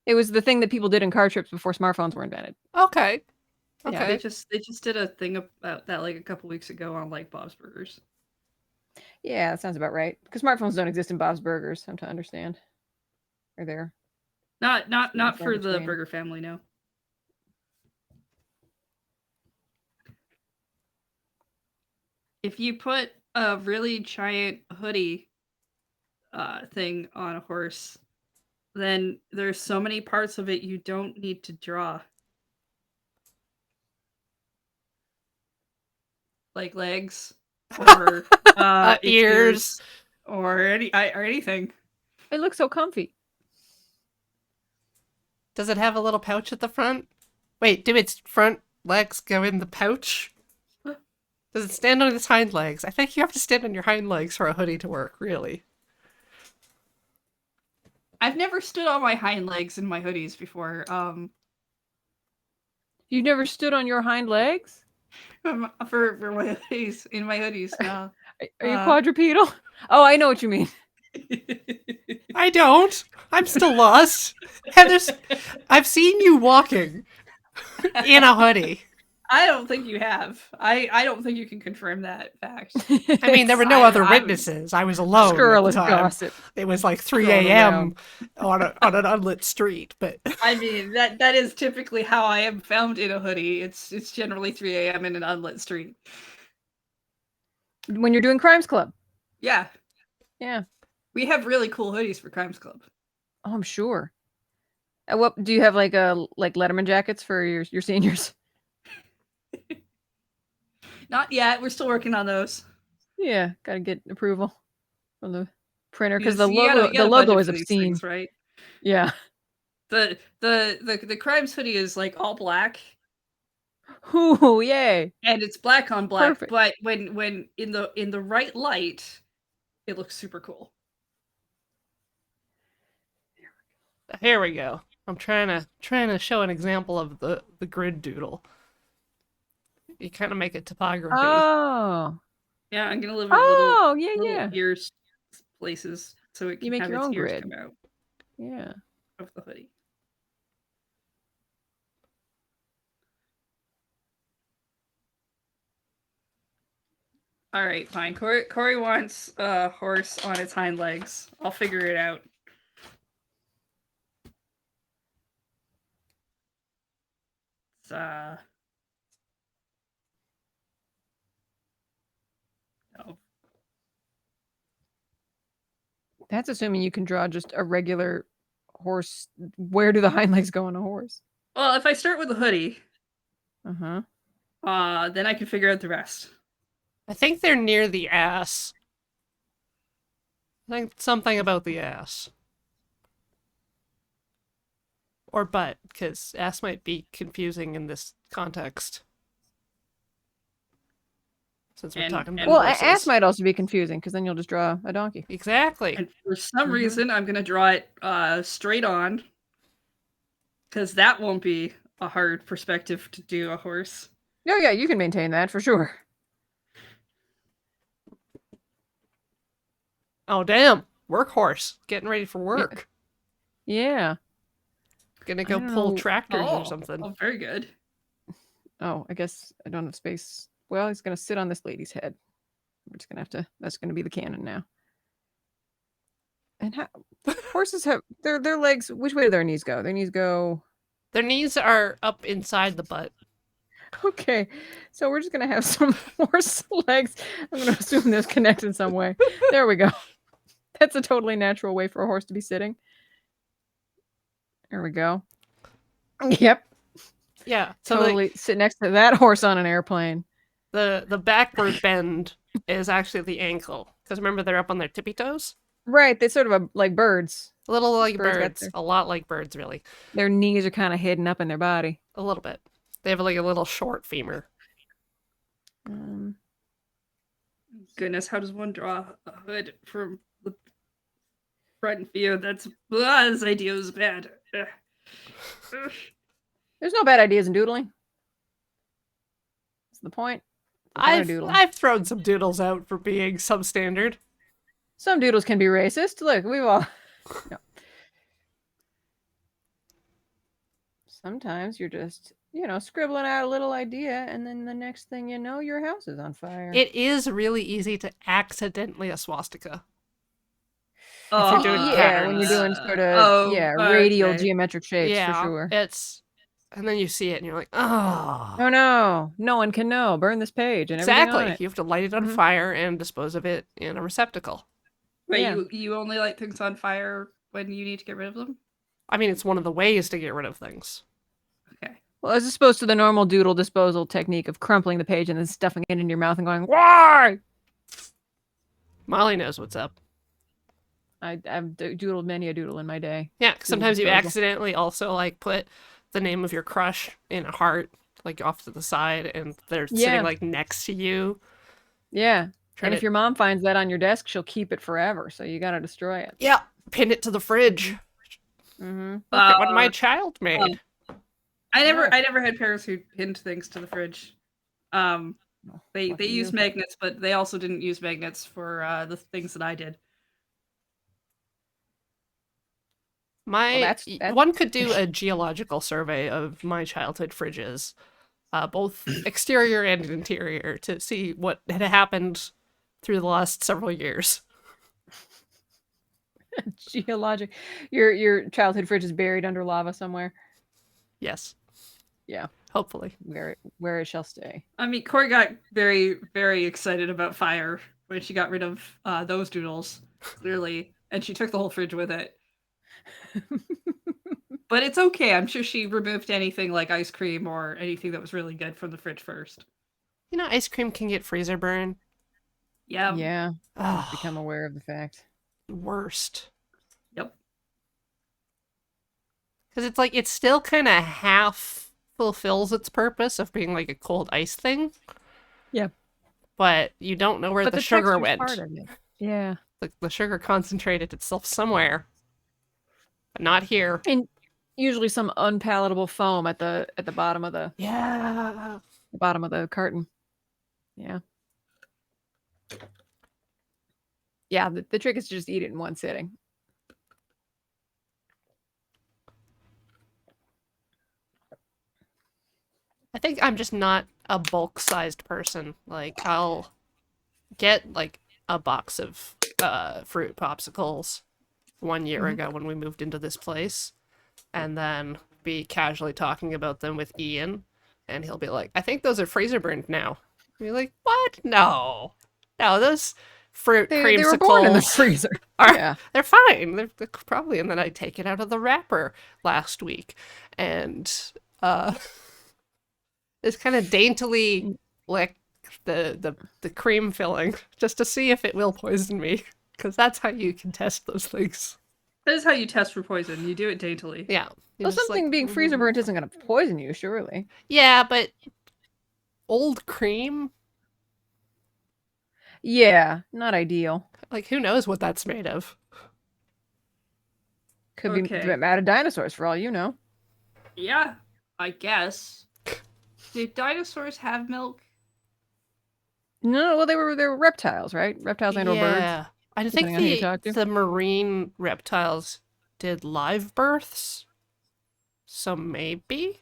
it was the thing that people did in car trips before smartphones were invented. Okay. Yeah. They Okay. just did a thing about that like a couple weeks ago on like Bob's Burgers. Yeah, that sounds about right. Because smartphones don't exist in Bob's Burgers. I'm to understand. Or they're Not far for the between. burger family, no. If you put a really giant hoodie thing on a horse, then there's so many parts of it you don't need to draw. Like legs or its Ears. ears or anything. It looks so comfy. Does it have a little pouch at the front? Wait, do its front legs go in the pouch? Does it stand on its hind legs? I think you have to stand on your hind legs for a hoodie to work, really. I've never stood on my hind legs in my hoodies before. You've never stood on your hind legs? For my hoodies in my hoodies now. Are you quadrupedal? Oh, I know what you mean. I don't. I'm still lost. Heather's. I've seen you walking in a hoodie. I don't think you have. I don't think you can confirm that fact. I mean, there were no I- other I'm- witnesses. I was alone at the Scurrilous time. gossip. It was like 3 Going a.m. on an unlit street, but I mean that is typically how I am found in a hoodie. It's generally 3 a.m. in an unlit street. When you're doing Crimes Club. Yeah, Yeah. we have really cool hoodies for Crimes Club. Oh, I'm sure. What do you have like Letterman jackets for your seniors? Not yet. We're still working on those. Yeah, gotta get approval from the printer because You gotta the logo budget is for these obscene. things, right? Yeah. The Crimes hoodie is like all black. Ooh, yay. And it's black on black, Perfect. but when in the right light, it looks super cool. here we go. I'm trying to show an example of the grid doodle. You kind of make it topography. Oh. Yeah, I'm gonna live Oh, little yeah. ears places so it You can make have your its own ears grid. come out Yeah. of the hoodie. All right, fine. Corey wants a horse on its hind legs. I'll figure it out. It's, no. That's assuming you can draw just a regular horse. Where do the hind legs go on a horse? Well, if I start with a hoodie, Uh-huh. Then I can figure out the rest. I think they're near the ass. I think something about the ass. Or butt, because ass might be confusing in this context. Since we're And talking about and Well, horses. ass might also be confusing because then you'll just draw a donkey. Exactly. and for some Mhm. reason, I'm gonna draw it straight on, because that won't be a hard perspective to do a horse. Oh yeah, you can maintain that for sure. Oh, damn. Workhorse. Getting ready for work. Yeah. Gonna I go don't pull know. tractors or Oh, something. oh, very good. Oh, I guess I don't have space. Well, he's gonna sit on this lady's head. We're just gonna have to. That's gonna be the canon now. And how horses have their legs? Which way do their knees go? Their knees go. Their knees are up inside the butt. Okay, so we're just gonna have some horse legs. I'm gonna assume those connect in some way. There we go. That's a totally natural way for a horse to be sitting. There we go. Yep, Yeah. So totally sit next to that horse on an airplane. the backward bend is actually the ankle. Because remember, they're up on their tippy toes? Right, they sort of like birds. A little like Birds got birds. their- A lot like birds, really. Their knees are kind of hidden up in their body. A little bit. They have like a little short femur. Um, Goodness, how does one draw a hood from the front view? This idea is bad. Ugh. Ugh. there's no bad ideas in doodling. That's the point. It's the point of doodling. I've thrown some doodles out for being substandard. Some doodles can be racist. Look, we've all. No. Sometimes you're just, scribbling out a little idea, and then the next thing you know, your house is on fire. It is really easy to accidentally a swastika. Oh, you're doing yeah, when you're doing sort of radial okay. geometric shapes Yeah, for sure. and then you see it and you're like, oh. Oh no, no one can know. Burn this page and everything on Exactly. it. You have to light it on Mhm. fire and dispose of it in a receptacle. But Yeah. you only light things on fire when you need to get rid of them? I mean, it's one of the ways to get rid of things. Okay. Well, as opposed to the normal doodle disposal technique of crumpling the page and then stuffing it into your mouth and going, "Why?" Molly knows what's up. I've doodled many a doodle in my day. Yeah, 'cause sometimes you disposal. accidentally also like put the name of your crush in a heart, like off to the side, and they're Yeah. sitting like next to you. Yeah. Try And to- if your mom finds that on your desk, she'll keep it forever. So you gotta destroy it. Yeah, pin it to the fridge. Mm-hmm. Look at what my child made. I Yeah. never had parents who pinned things to the fridge. They lucky used you. magnets, but they also didn't use magnets for the things that I did. that's- One could do a geological survey of my childhood fridges, both exterior and interior, to see what had happened through the last several years. Geologic. Your childhood fridge is buried under lava somewhere. Yes. Yeah. Hopefully. Where it shall stay. I mean, Corey got very, very excited about fire when she got rid of those doodles, clearly, and she took the whole fridge with it. But it's okay. I'm sure she removed anything like ice cream or anything that was really good from the fridge first. You know, ice cream can get freezer burn. Yeah. Yeah. Oh, Become aware of the fact. worst. Yep. Because it's like, it still kind of half fulfills its purpose of being like a cold ice thing. Yeah. But you don't know where But the sugar texture's went. part of it. Yeah. The sugar concentrated itself somewhere. But not here. And usually some unpalatable foam at the bottom of the Yeah. carton. Yeah. Yeah, the trick is to just eat it in one sitting. I think I'm just not a bulk-sized person. Like, I'll get, like, a box of fruit popsicles 1 year ago when we moved into this place, and then be casually talking about them with Ian, and he'll be like, I think those are freezer burned now. And you're like, what? No. No, those fruit creamsicles They were born in the freezer. are Yeah. they're fine. They're probably, and then I take it out of the wrapper last week, and Just kind of daintily lick the cream filling just to see if it will poison me, because that's how you can test those things. That is how you test for poison. You do it daintily. Yeah. You Well, just something like, being freezer burnt isn't going to poison you, surely. yeah, but old cream, Yeah, not ideal. like who knows what that's made of? Could Okay. be mad at dinosaurs for all you know. Yeah, I guess. Did dinosaurs have milk? No, well, they were reptiles, right? Reptiles and or birds, Yeah. I think depending on who you talk to. the marine reptiles did live births. So maybe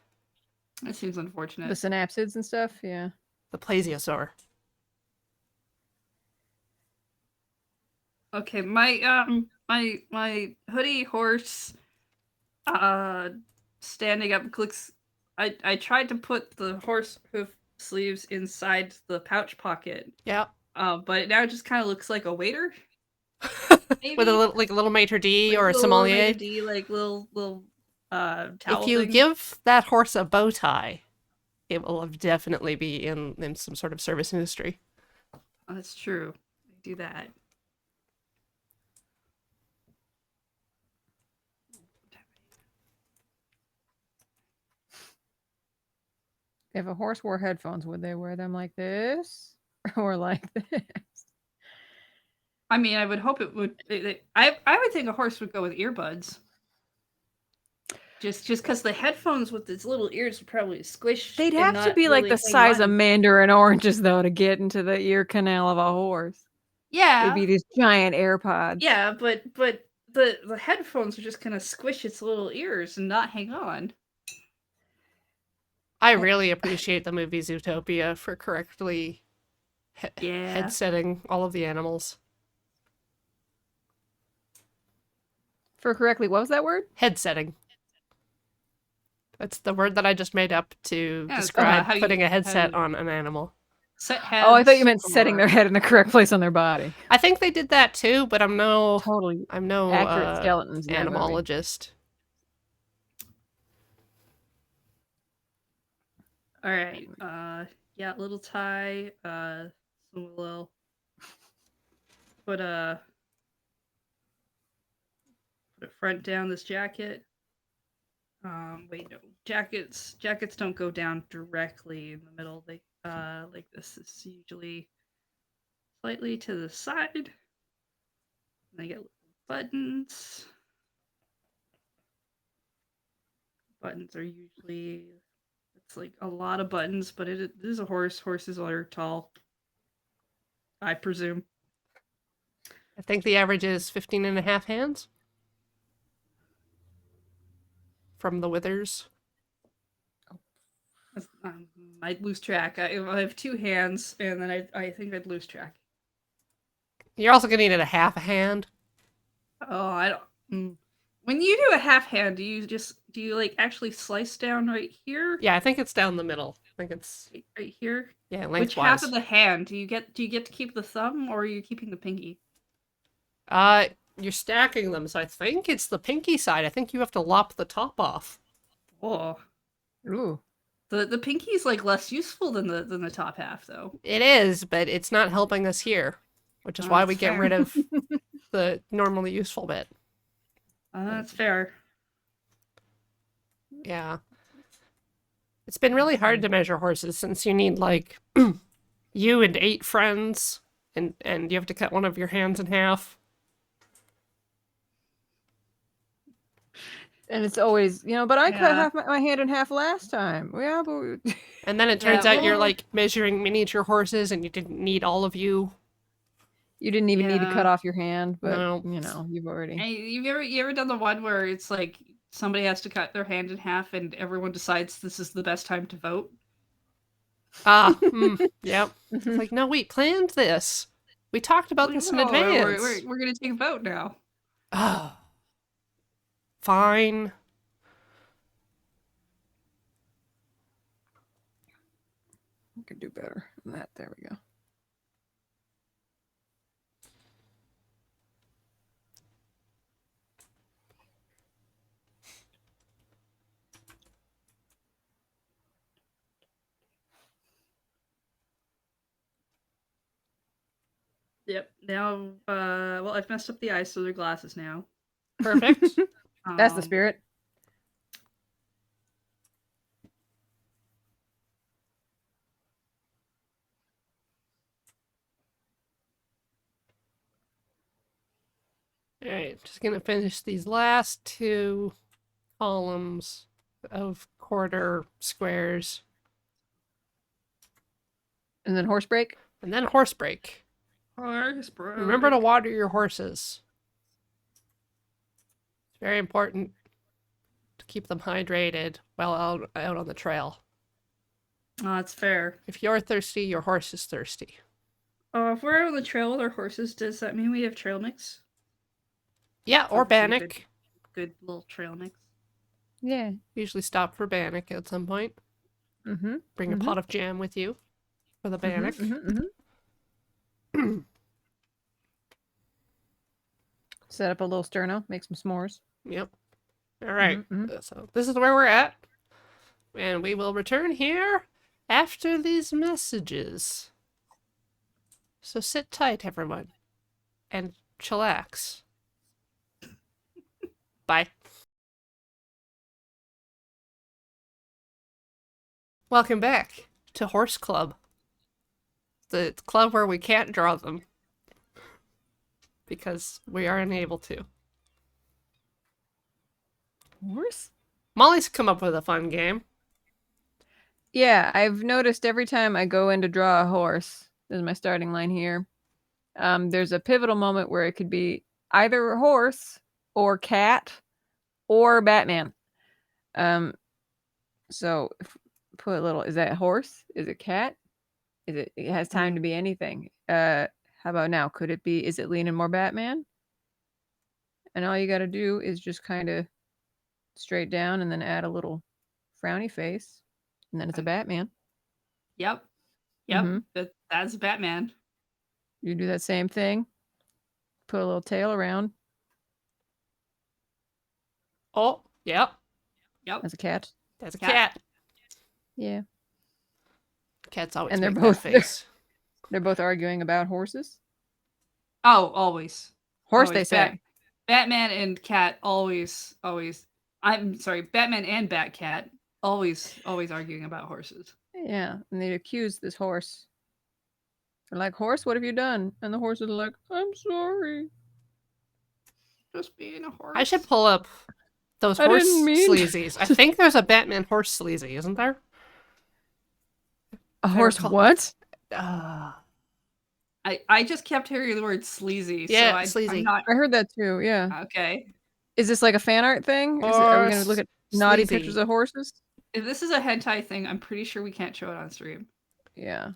That seems The unfortunate. synapsids and stuff, yeah. the plesiosaur. Okay, my hoodie horse standing up clicks. I tried to put the horse hoof sleeves inside the pouch pocket. Yeah. But now it just kind of looks like a waiter, With a maybe little, like a little maitre d like or a little sommelier. D, like little If towel you thing. give that horse a bow tie, it will definitely be in some sort of service industry. Oh, that's true. I do that. If a horse wore headphones, would they wear them like this? Or like this? I mean, I would hope it would. I would think a horse would go with earbuds. Just because the headphones with its little ears would probably squish. They'd and have to not be like really the hang size of on. mandarin oranges, though, to get into the ear canal of a horse. They'd Yeah, be these giant AirPods. yeah, but the headphones are just gonna squish its little ears and not hang on. I really appreciate the movie Zootopia for correctly Yeah. head setting all of the animals. For correctly, what was that word? Head setting. That's the word that I just made up to Yeah, it's describe how you- putting a how headset you- on an animal. Set heads. Oh, I thought you meant setting or- their head in the correct place on their body. I think they did that too, but I'm no Totally accurate accurate skeletons in that movie. animalologist. All right. Yeah, little tie. Some little. Put a front down this jacket. Wait, no. Jackets don't go down directly in the middle. They like this is usually slightly to the side. They get buttons. Buttons are usually it's like a lot of buttons, but it is a horse. Horses are tall, I presume. I think the average is 15 and a half hands from the withers. I'd lose track. I have two hands, and then I think I'd lose track. You're also going to need a half a hand. Oh, I don't. When you do a half hand, do you like actually slice down right here? Yeah, I think it's down the middle. I think it's Right here. yeah, Which half lengthwise. of the hand do you get? Do you get to keep the thumb, or are you keeping the pinky? You're stacking them, so I think it's the pinky side. I think you have to lop the top off. Oh, Ooh. the pinky's like less useful than the top half, though. It is, but it's not helping us here, which is why we That's get fair. rid of the normally useful bit. That's fair. Yeah. It's been really hard to measure horses since you need like you and 8 friends and you have to cut one of your hands in half. And it's always, but I cut Yeah. half my hand in half last time. Yeah, but And then it turns Yeah, out you're well- like measuring miniature horses and you didn't need all of you. you didn't even need to Yeah. cut off your hand, but No. you've already. Hey, you ever done the one where it's like somebody has to cut their hand in half, and everyone decides this is the best time to vote? Yep. It's like, no, we planned this. We talked about this in No, advance. We're gonna take a vote now. Oh. Fine. I could do better than that. There we go. Yep. Now, well, I've messed up the eyes, so they're glasses now. Perfect. That's the spirit. All right, just gonna finish these last two columns of quarter squares. And then horse break. And then horse break. Remember to water your horses. It's very important to keep them hydrated while out on the trail. Oh, that's fair. If you're thirsty, your horse is thirsty. If we're out on the trail with our horses, does that mean we have trail mix? Yeah, or bannock. Good little trail mix. Yeah. Usually stop for bannock at some point. Mm-hmm. Bring a pot of jam with you for the bannock. Set up a little sterno, make some s'mores. Yep. All right. So this is where we're at. And we will return here after these messages. So sit tight, everyone. And chillax. Bye. Welcome back to Horse Club. The club where we can't draw them. Because we are unable to. Horse? Molly's come up with a fun game. Yeah, I've noticed every time I go in to draw a horse, this is my starting line here, there's a pivotal moment where it could be either a horse or cat or Batman. So put a little, is that a horse? Is it cat? It has time to be anything. How about now? Could it be, is it leaning more Batman? And all you got to do is just kind of straight down and then add a little frowny face. And then it's a Batman. Yep. That's Batman. You do that same thing. Put a little tail around. Oh, yep. That's a cat. That's a cat. Yeah. Cats always And they're make both that face. They're both arguing about horses. Oh, always. Horse, always. they say. Batman and cat always. I'm sorry, Batman and Batcat always arguing about horses. Yeah, and they accuse this horse. They're like, horse, what have you done? And the horse is like, I'm sorry. Just being a horse. I should pull up those horse sleazies. I think there's a Batman horse sleazy, isn't there? A horse what? I just kept hearing the word sleazy. Yeah, so sleazy. I heard that too, yeah. Okay. Is this like a fan art thing? Are we going to look at naughty pictures of horses? If this is a hentai thing, I'm pretty sure we can't show it on stream. Yeah.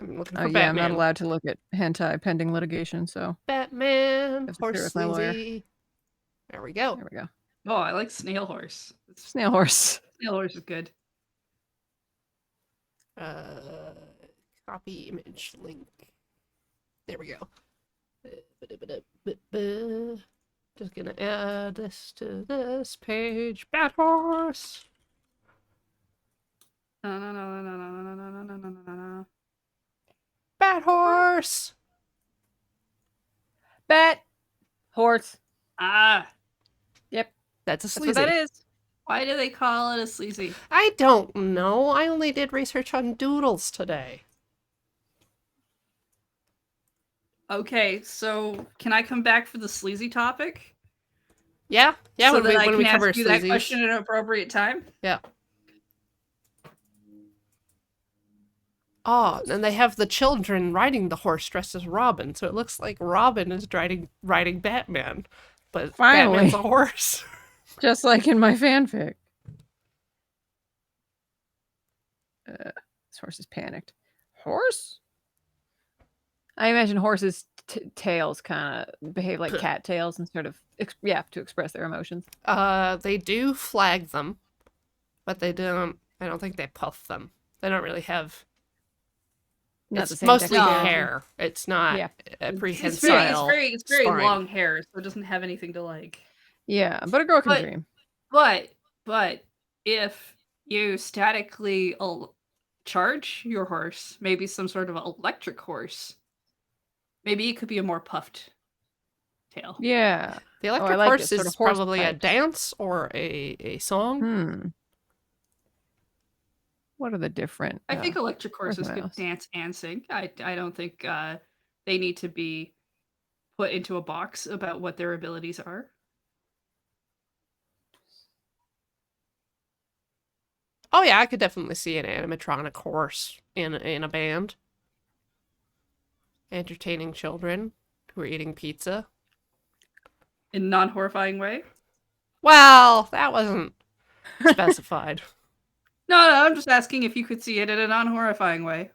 I'm looking for Batman. Yeah, I'm not allowed to look at hentai pending litigation, so. Batman, horse sleazy. There we go. There we go. Oh, I like snail horse. Snail horse. Snail horse is good. Copy image link. There we go. Just gonna add this to this page. Bat horse. Bat horse. Bat horse. Yep. That's a sleazy. That's what that is. Why do they call it a sleazy? I don't know. I only did research on Doodles today. Okay, so can I come back for the sleazy topic? Yeah, yeah. So when we cover ask you that question at an appropriate time. Yeah. Oh, and they have the children riding the horse dressed as Robin, so it looks like Robin is riding Batman, but finally, Batman's a horse. Just like in my fanfic. This horse is panicked. Horse? I imagine horses' tails kind of behave like cat tails and sort of, to express their emotions. They do flag them, but they don't. I don't think they puff them. They don't really have. It's mostly hair. It's not a prehensile. It's very long hair, so it doesn't have anything to like. Yeah, but a girl can dream. But if you statically charge your horse. Maybe some sort of electric horse. Maybe it could be a more puffed tail. Yeah. The Oh, I electric like horse this sort is of horse probably a types. dance or a song. What are the different? I think electric where's horses my could mouse? dance and sing. I don't think they need to be put into a box about what their abilities are. Oh yeah, I could definitely see an animatronic horse in a band, entertaining children who are eating pizza. In a non-horrifying way. Well, that wasn't specified. No, I'm just asking if you could see it in a non-horrifying way.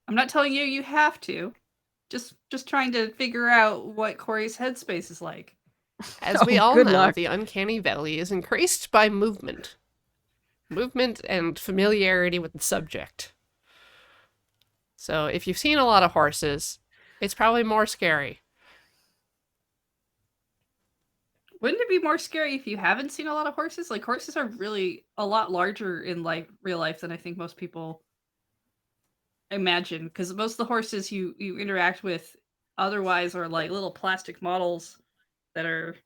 I'm not telling you have to. Just trying to figure out what Corey's headspace is like. As we all good know, luck. the uncanny valley is increased by movement. Movement and familiarity with the subject. So if you've seen a lot of horses, it's probably more scary. Wouldn't it be more scary if you haven't seen a lot of horses? Like horses are really a lot larger in like real life than I think most people imagine. Because most of the horses you interact with otherwise are like little plastic models that are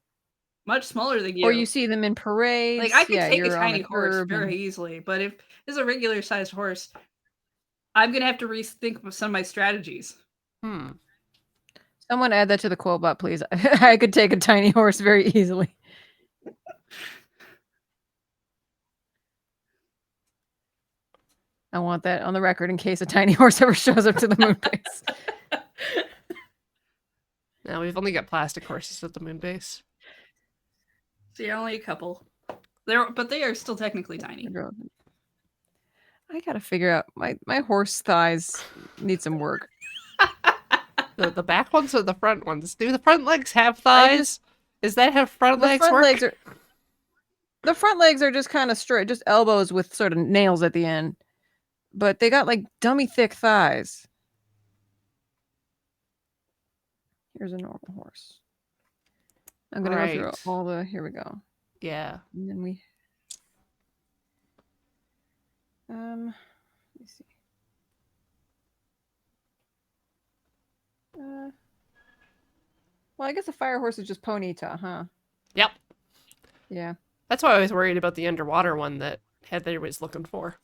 much smaller than Or you. you see them in parades. Like I could take a you're on tiny the horse curb. very easily, but if it's a regular sized horse, I'm gonna have to rethink some of my strategies. Someone add that to the quote bot, please. I could take a tiny horse very easily. I want that on the record in case a tiny horse ever shows up to the moon base. Now we've only got plastic horses at the moon base. So yeah, only a couple. But they are still technically tiny. I gotta figure out my horse thighs need some work. The back ones or the front ones? Do the front legs have thighs? Is that how front legs work? The front legs are just kind of straight, just elbows with sort of nails at the end. But they got like dummy thick thighs. Here's a normal horse. I'm gonna go through all the. Here we go. Yeah. And then we. Let me see. Well, I guess a fire horse is just Ponyta, huh? Yep. Yeah. That's why I was worried about the underwater one that Heather was looking for.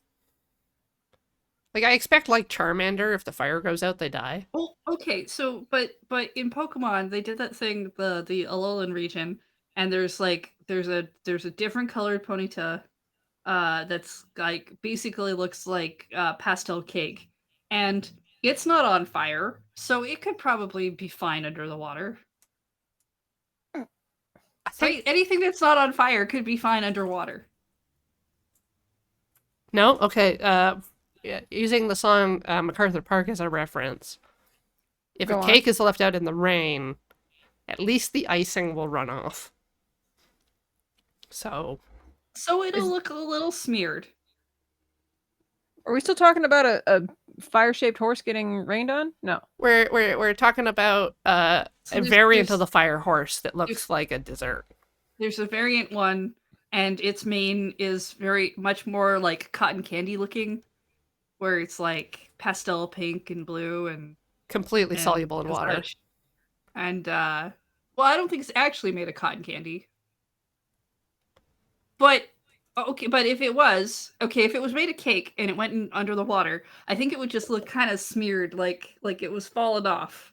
Like, I expect, like, Charmander, if the fire goes out, they die. Well, okay, so, but in Pokemon, they did that thing, the Alolan region, and there's a different colored Ponyta, that's, like, basically looks like, pastel cake, and it's not on fire, so it could probably be fine under the water. I think... Right? Anything that's not on fire could be fine underwater. No? Okay, yeah, using the song MacArthur Park as a reference. If a cake is left out in the rain, at least the icing will run off. So It'll look a little smeared. Are we still talking about a fire-shaped horse getting rained on? No. We're talking about a variant of the fire horse that looks like a dessert. There's a variant one, and its mane is very much more like cotton candy looking, where it's like pastel pink and blue and completely soluble in water. And well, I don't think it's actually made of cotton candy. But okay, but if it was made of cake and it went in under the water, I think it would just look kind of smeared, like it was fallen off.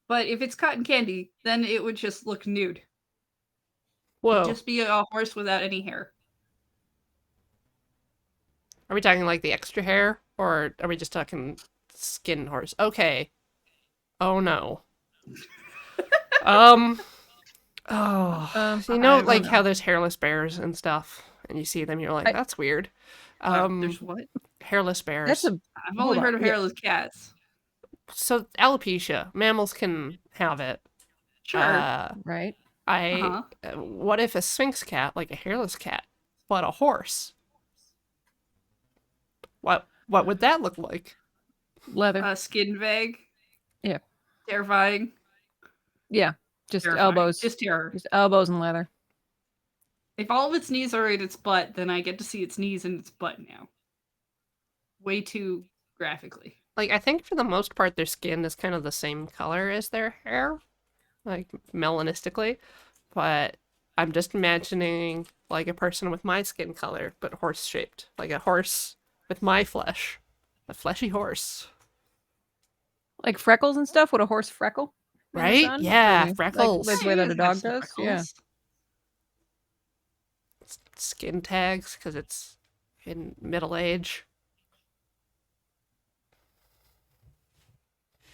But if it's cotton candy, then it would just look nude. Whoa. It'd just be a horse without any hair. Are we talking like the extra hair, or are we just talking skin horse? Okay. Oh no. You know, like how there's hairless bears and stuff, and you see them, you're like, that's weird. There's what? Hairless bears. I've only heard of hairless cats. So alopecia, mammals can have it. Sure. Right. What if a sphinx cat, like a hairless cat, but a horse? What would that look like? Leather. Skin vague. Yeah. Terrifying. Yeah. Just elbows. Just terror. Just elbows and leather. If all of its knees are in its butt, then I get to see its knees and its butt now. way too graphically. Like, I think for the most part, their skin is kind of the same color as their hair, like melanistically. But I'm just imagining like a person with my skin color, but horse shaped, like a horse with my flesh, a fleshy horse. Like freckles and stuff. Would a horse freckle in the Right? sun? Yeah, Maybe. freckles. Like the Yeah, way you that a guys have dog some does. Yeah. freckles. Skin tags because it's in middle age.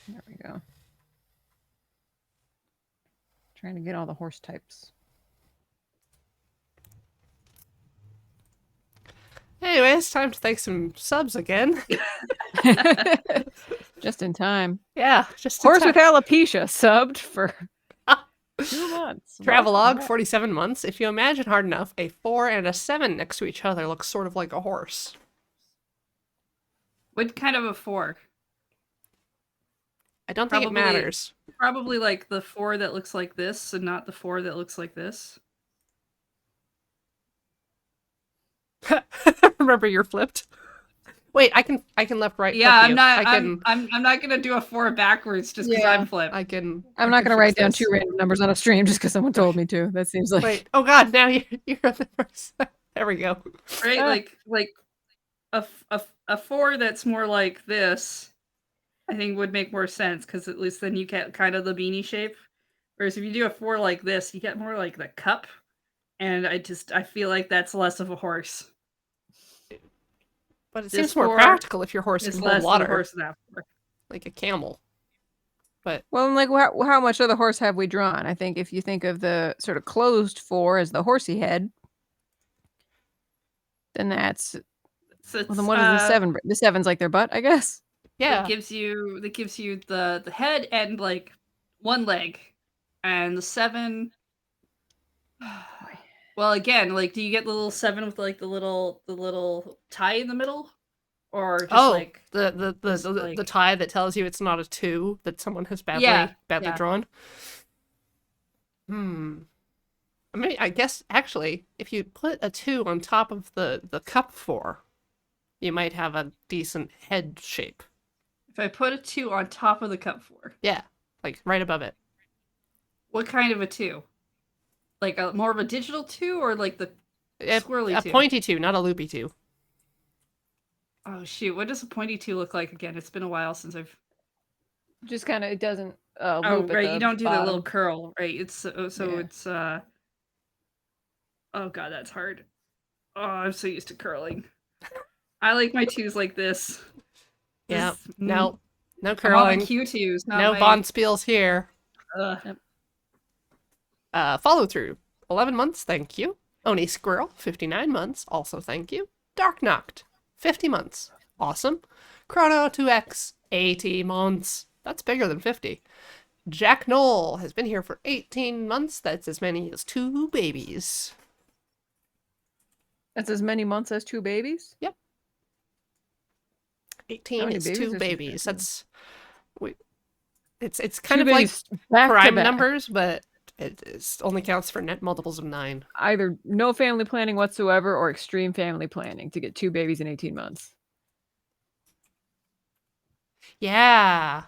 There we go. Trying to get all the horse types. Anyway, it's time to thank some subs again. Just in time. Yeah, just in Horse time. with alopecia subbed for 2 months. Travelogue, Welcome. 47 months. If you imagine hard enough, a 4 and a 7 next to each other looks sort of like a horse. What kind of a 4? I don't think it Probably- matters. Probably like the 4 that looks like this and not the 4 that looks like this. Remember, you're flipped. Wait, I can left right. Yeah, flip I'm you. not. I can. I'm not gonna do a 4 backwards just because Yeah. I'm flipped. I can. I'm I not can going to write fix down this. 2 random numbers on a stream just because someone told me to. That seems like. Wait. Oh God! Now you're the first. There we go. Right? Ah. Like a 4 that's more like this, I think would make more sense because at least then you get kind of the beanie shape. Whereas if you do a 4 like this, you get more like the cup, and I feel like that's less of a horse. But it This seems more 4 practical if your horse It's can less hold of a water, horse than that 4. like a camel. Well, like, how much of the horse have we drawn? I think if you think of the sort of closed 4 as the horsey head, then that's. So Well, then what is the 7? The 7's like their butt, I guess. Yeah. That gives you the head and like one leg, and the 7. Well, again, like, do you get the little 7 with like the little tie in the middle, or just like the tie that tells you it's not a 2 that someone has badly Yeah. drawn. I mean, I guess actually, if you put a 2 on top of the cup 4, you might have a decent head shape. If I put a 2 on top of the cup 4, Yeah, like right above it. what kind of a 2? Like more of a digital 2 or like the squirrely A 2? pointy 2, not a loopy 2. Oh shoot, what does a pointy 2 look like again? It's been a while since I've. Just kind of, it doesn't. Oh loop at right, the you don't do the bottom. little curl, right? It's so Yeah. it's Oh god, that's hard. Oh, I'm so used to curling. I like my 2s like this. Yeah, This- no I want my curling, Q2s, not no my. Von Spiels here. Ugh. Follow through, 11 months, thank you. Oni Squirrel, 59 months, also thank you. Dark Noct, 50 months, awesome. Chrono 2X, 80 months, that's bigger than 50. Jack Knoll has been here for 18 months, that's as many as 2 babies. That's as many months as 2 babies? 18 many is babies 2 is it? babies, that's... It's kind 2 of like babies back to prime back. numbers, but it only counts for net multiples of 9. Either no family planning whatsoever or extreme family planning to get 2 babies in 18 months. Yeah.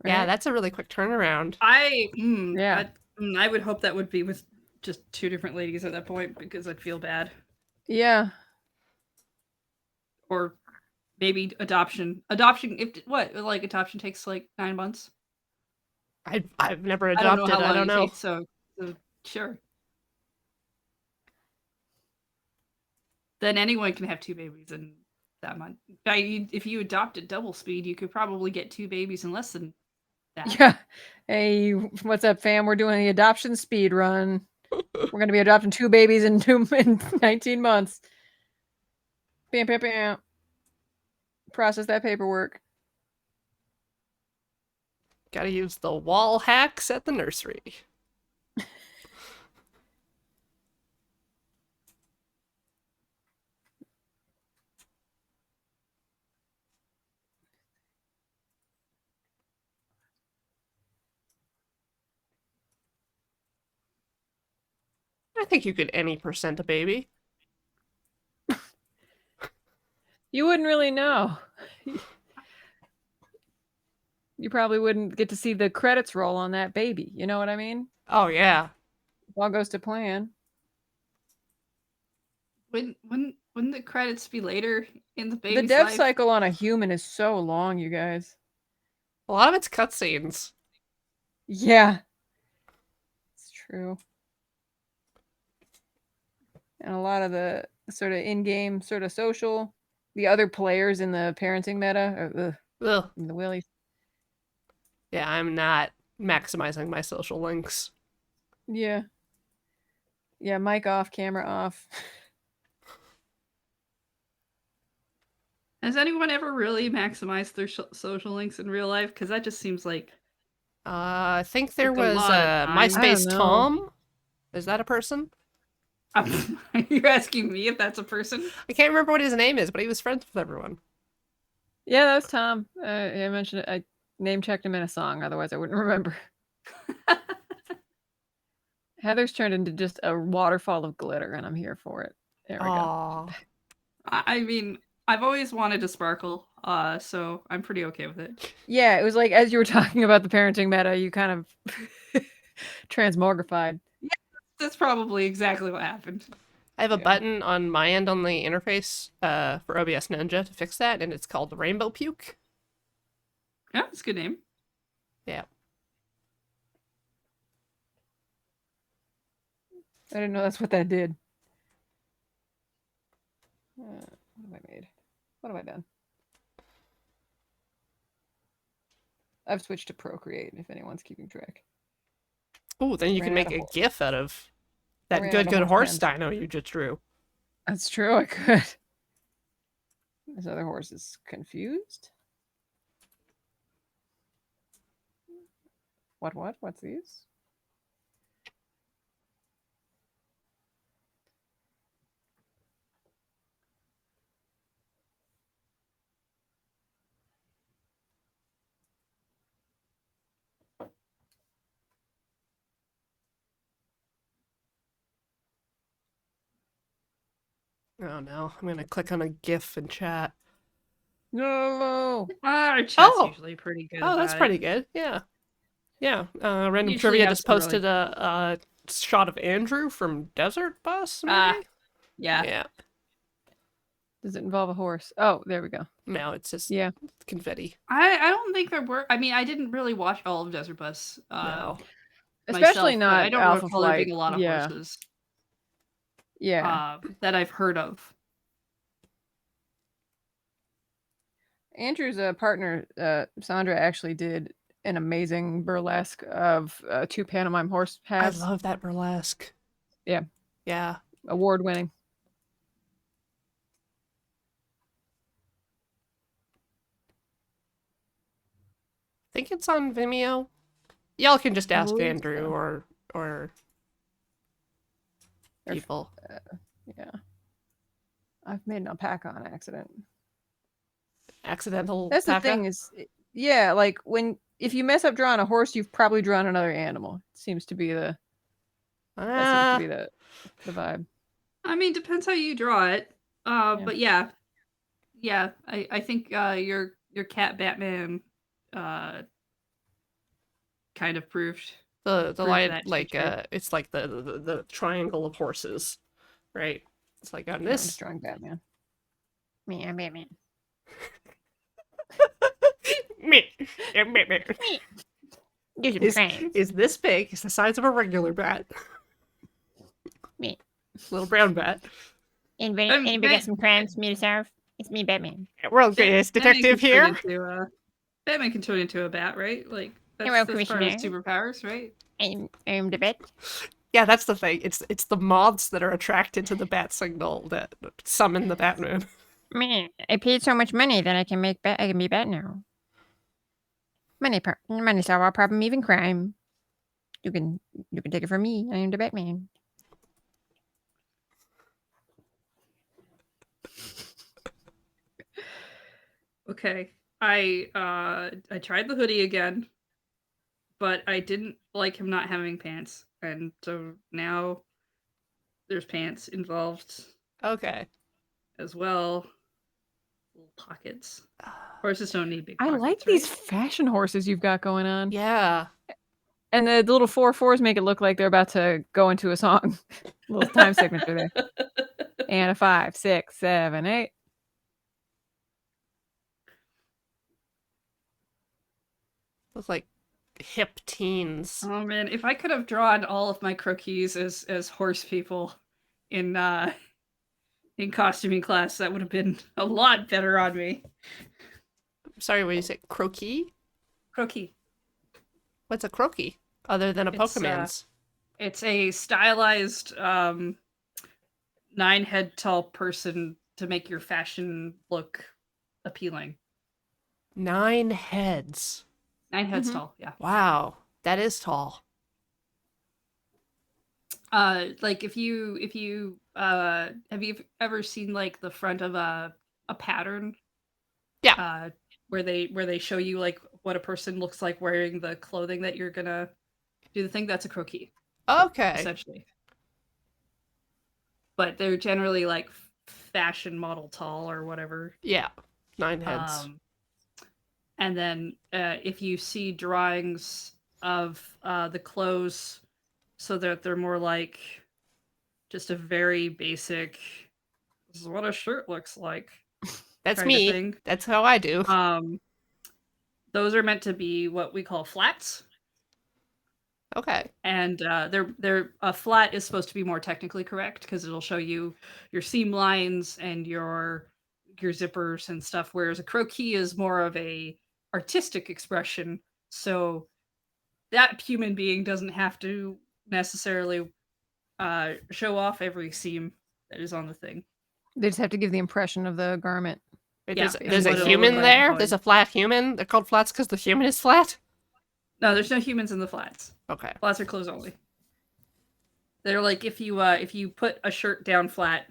Yeah, Right? that's a really quick turnaround. Yeah. I would hope that would be with just 2 different ladies at that point because I'd feel bad. Yeah. Or maybe adoption. Adoption, like adoption takes like 9 months. I've never I don't know adopted, how long I don't it know. takes, so sure. Then anyone can have 2 babies in that month. If you adopted double speed, you could probably get 2 babies in less than that. Yeah. Hey, what's up, fam? We're doing the adoption speed run. We're going to be adopting 2 babies in 19 months. Bam, bam, bam. Process that paperwork. Gotta use the wall hacks at the nursery. I think you could any percent a baby. You wouldn't really know. You probably wouldn't get to see the credits roll on that baby. You know what I mean? Oh yeah. If all goes to plan. Wouldn't the credits be later in the The baby's dev life? cycle on a human is so long, you guys. A lot of it's cutscenes. Yeah, it's true. And a lot of the sort of in-game, sort of social, the other players in the parenting meta, Ugh. the willies. Yeah, I'm not maximizing my social links. Yeah. Yeah, mic off, camera off. Has anyone ever really maximized their social links in real life? Because that just seems I think there like a was lot of time. I don't MySpace know. Tom. Is that a person? You're asking me if that's a person? I can't remember what his name is, but he was friends with everyone. Yeah, that was Tom. I mentioned it. I name checked him in a song, otherwise I wouldn't remember. Heather's turned into just a waterfall of glitter, and I'm here for it. There we go. Aww. I mean, I've always wanted to sparkle, so I'm pretty okay with it. Yeah, it was like as you were talking about the parenting meta, you kind of transmogrified. That's probably exactly what happened. I have a Yeah. button on my end on the interface for OBS Ninja to fix that, and it's called Rainbow Puke. Yeah, it's a good name. Yeah. I didn't know that's what that did. What have I made? What have I done? I've switched to Procreate, if anyone's keeping track. Oh, then you can Ran out make of a horse. GIF out of that Ran good, out of good horse pens. dino you just drew. That's true, I could. This other horse is confused. What? What's these? Oh no, I'm gonna click on a GIF in chat. No. Our chat's Oh! usually pretty good Oh, that's about pretty it. good. Yeah. Yeah. Random Usually Trivia have just some really posted a shot of Andrew from Desert Bus, maybe? yeah. Yeah. Does it involve a horse? Oh, there we go. No, it's just Yeah. confetti. I don't think there were. I mean, I didn't really watch all of Desert Bus No. Especially myself, but I not don't Alpha recall there Flight. being a lot of Yeah. horses Yeah. that I've heard of. Andrew's partner, Sandra, actually did an amazing burlesque of two pantomime horse I hats. love that burlesque. Yeah. Yeah. Award winning. I think it's on Vimeo. Y'all can just I ask believe Andrew so. or Or people. yeah. I've made an alpaca on accident. Accidental That's the Taka? thing is, yeah, like if you mess up drawing a horse, you've probably drawn another animal. It seems to be the the vibe. I mean, depends how you draw it. Yeah. But yeah, I think your cat Batman kind of proved the proved light that to be like true. it's like the triangle of horses, right? It's like on Yeah, I'm just this. drawing Batman. Me, I'm Batman. Me. Do some Is, crimes. is this big? It's the size of a regular bat. Me. Little brown bat. Anybody got some crimes for me to solve? It's me, Batman. World greatest detective here. Batman can turn into a bat, right? Like Hello, that's part of his Commissioner. superpowers, right? I'm the bat. Yeah, that's the thing. It's the moths that are attracted to the bat signal that summon the Batman. Man, I paid so much money that I can be bat now. Money solve all problem, even crime. You can take it from me. I am the Batman. Okay. I tried the hoodie again, but I didn't like him not having pants. And so now there's pants involved Okay. as well. little pockets. Horses don't need big I pockets, like these fashion horses you've got going on. Yeah. And the little 4/4s make it look like they're about to go into a song. Little time signature there. And a 5, 6, 7, 8. Look like hip teens. Oh man, if I could have drawn all of my croquis as horse people in costuming class, that would have been a lot better on me. Sorry, what you say? Croquis? Croquis. What's a croquis? Other than a It's, Pokemon's. It's a stylized 9-head tall person to make your fashion look appealing. 9 heads. 9 heads tall, yeah. Wow. That is tall. Like if you have you ever seen like the front of a pattern? Yeah. Where they show you like what a person looks like wearing the clothing that you're gonna do the thing. That's a croquis, Okay. essentially. But they're generally like fashion model tall or whatever. Yeah. 9 heads. And then if you see drawings of the clothes so that they're more like just a very basic, this is what a shirt looks like. That's kind of me. thing. That's how I do. Those are meant to be what we call flats. Okay. And they're a flat is supposed to be more technically correct because it'll show you your seam lines and your zippers and stuff, whereas a croquis is more of a artistic expression. So that human being doesn't have to necessarily show off every seam that is on the thing. They just have to give the impression of the garment. Wait, Yeah, there's and a what it'll human look like there? going. There's a flat human? They're called flats because the human is flat? No, there's no humans in the flats. Okay. Flats are clothes only. They're like if you put a shirt down flat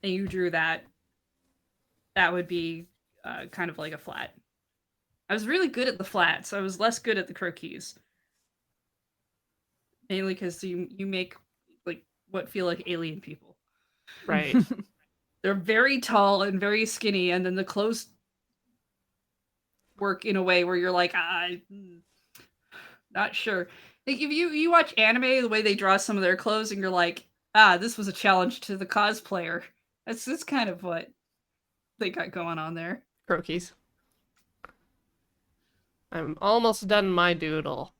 and you drew that, that would be kind of like a flat. I was really good at the flats. I was less good at the croquis. Mainly because you make like what feel like alien people. Right. They're very tall and very skinny, and then the clothes work in a way where you're like, not sure. Like if you watch anime, the way they draw some of their clothes, and you're like, this was a challenge to the cosplayer. That's kind of what they got going on there. Croquis. I'm almost done my doodle.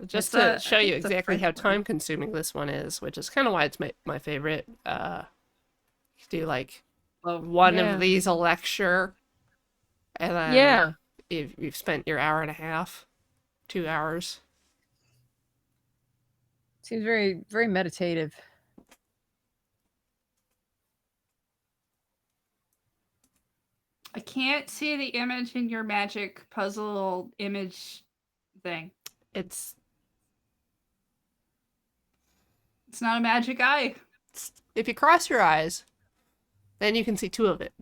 Just to show you exactly how time consuming this one is, which is kind of why it's my favorite. Do like one of these a lecture, and then you've spent your hour and a half, 2 hours. Seems very, very meditative. I can't see the image in your magic puzzle image thing. It's not a magic eye. If you cross your eyes, then you can see 2 of it.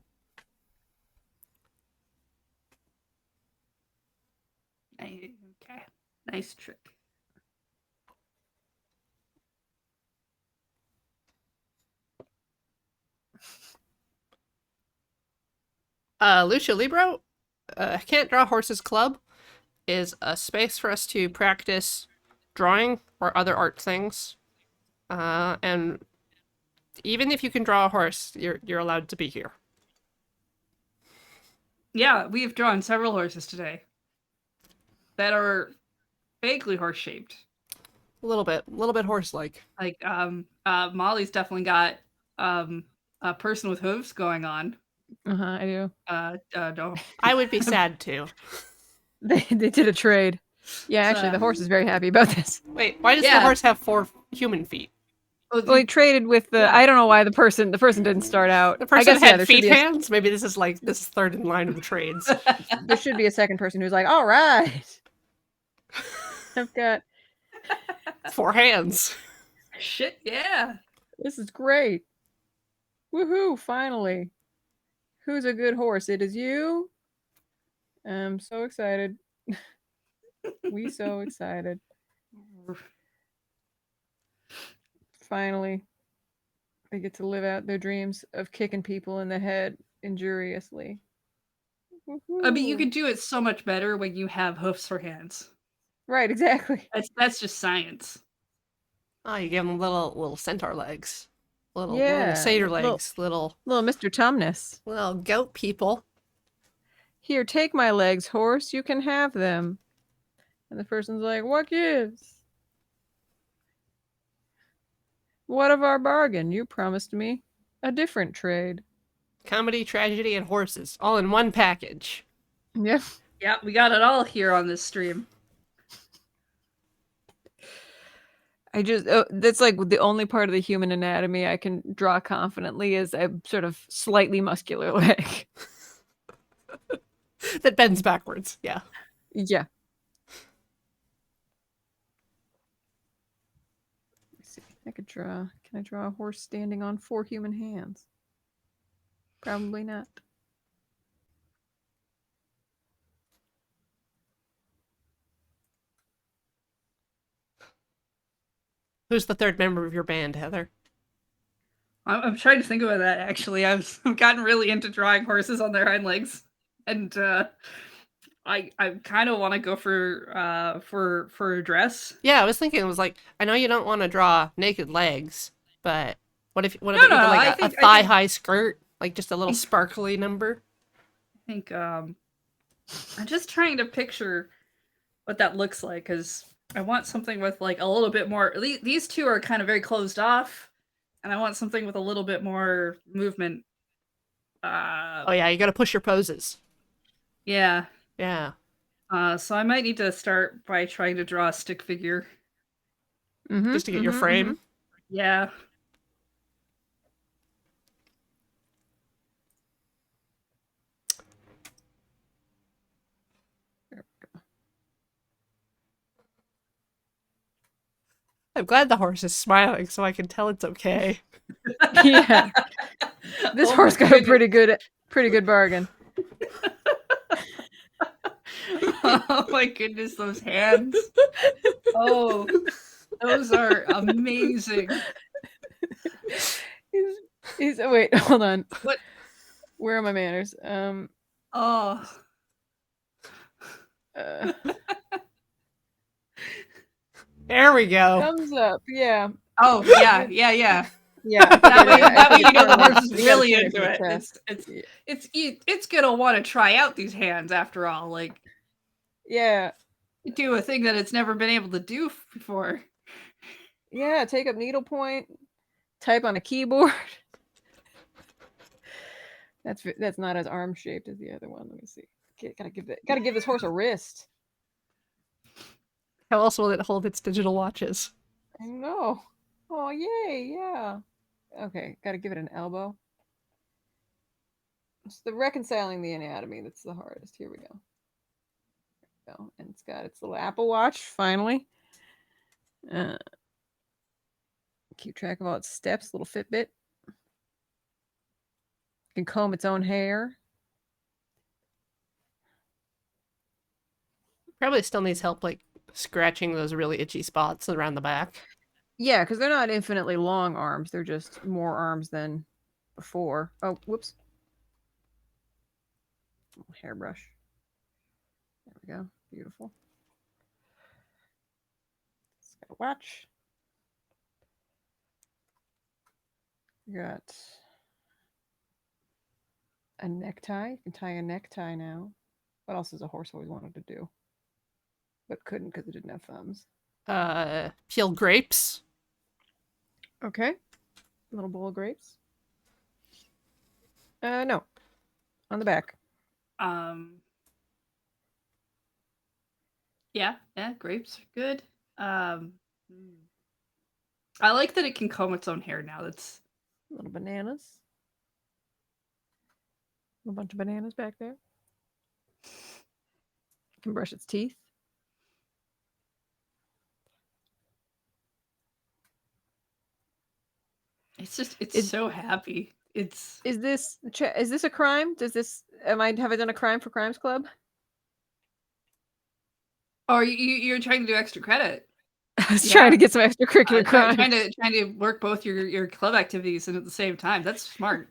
Okay, nice trick. Lucia Libro, Can't Draw Horses Club is a space for us to practice drawing or other art things. And even if you can draw a horse, you're allowed to be here. Yeah, we have drawn several horses today that are vaguely horse-shaped. A little bit horse-like. Like, Molly's definitely got a person with hooves going on. I do. No. I would be sad too. They did a trade. Yeah, actually, the horse is very happy about this. Wait, why does the horse have 4 human feet? Well, he traded with the. I don't know why the person didn't start out. The person I guess, had feet hands. Maybe this is third in line of the trades. There should be a second person who's like, all right, I've got 4 hands. Shit, yeah. This is great. Woohoo! Finally, who's a good horse? It is you. I'm so excited. We so excited. Finally, they get to live out their dreams of kicking people in the head injuriously. I mean, you Woohoo. can do it so much better when you have hoofs for hands. Right, exactly. That's just science. Oh, you give them little centaur legs, little Yeah, satyr little legs, little Mr. Tumnus. goat people. Here, take my legs, horse. You can have them. And the person's like, what gives? What of our bargain? You promised me a different trade. Comedy, tragedy, and horses, all in one package. Yeah. Yeah, we got it all here on this stream. That's like the only part of the human anatomy I can draw confidently is a sort of slightly muscular leg. That bends backwards. Yeah. Yeah. Let's see. Can I draw a horse standing on 4 human hands? Probably not. Who's the third member of your band, Heather? I'm trying to think about that actually. I've gotten really into drawing horses on their hind legs, and I kind of want to go for a dress. Yeah, I was thinking it was like, I know you don't want to draw naked legs, but what if No, it no, did no. like a thigh high skirt, like just a little sparkly number? I think I'm just trying to picture what that looks like because I want something with like a little bit more. These two are kind of very closed off, and I want something with a little bit more movement. Oh yeah, you got to push your poses. Yeah. Yeah. So I might need to start by trying to draw a stick figure. Just to get your frame. Yeah. I'm glad the horse is smiling so I can tell it's okay. Yeah. This horse got a pretty good bargain. Oh my goodness, those hands. Oh, those are amazing. Wait, hold on. What? Where are my manners? Oh. There we go. Thumbs up. Yeah. Oh, yeah. Yeah. That way you know the horse is You gotta really finish into the it. test. It's gonna want to try out these hands after all. Like, Yeah. do a thing that it's never been able to do before. Yeah, take up needlepoint, type on a keyboard. That's not as arm shaped as the other one. Let me see. Gotta give this horse a wrist. How else will it hold its digital watches? I know. Oh yay, yeah. Okay, gotta give it an elbow. It's the reconciling the anatomy that's the hardest. Here we go. And it's got its little Apple Watch, finally. Keep track of all its steps, little Fitbit. Can comb its own hair. Probably still needs help, like scratching those really itchy spots around the back. Yeah, because they're not infinitely long arms. They're just more arms than before. Oh, whoops. Hairbrush. There we go. Beautiful. It's got a watch. You got a necktie. You can tie a necktie now. What else has a horse always wanted to do? But couldn't because it didn't have thumbs. Peel grapes. Okay. A little bowl of grapes. No. On the back. Yeah, grapes are good. I like that it can comb its own hair now. That's little bananas. A bunch of bananas back there. It can brush its teeth. it's so happy. Is this a crime? Have I done a crime for Crimes Club? Oh, you're trying to do extra credit. I was trying to get some extracurricular crimes. Trying to work both your club activities and at the same time. That's smart.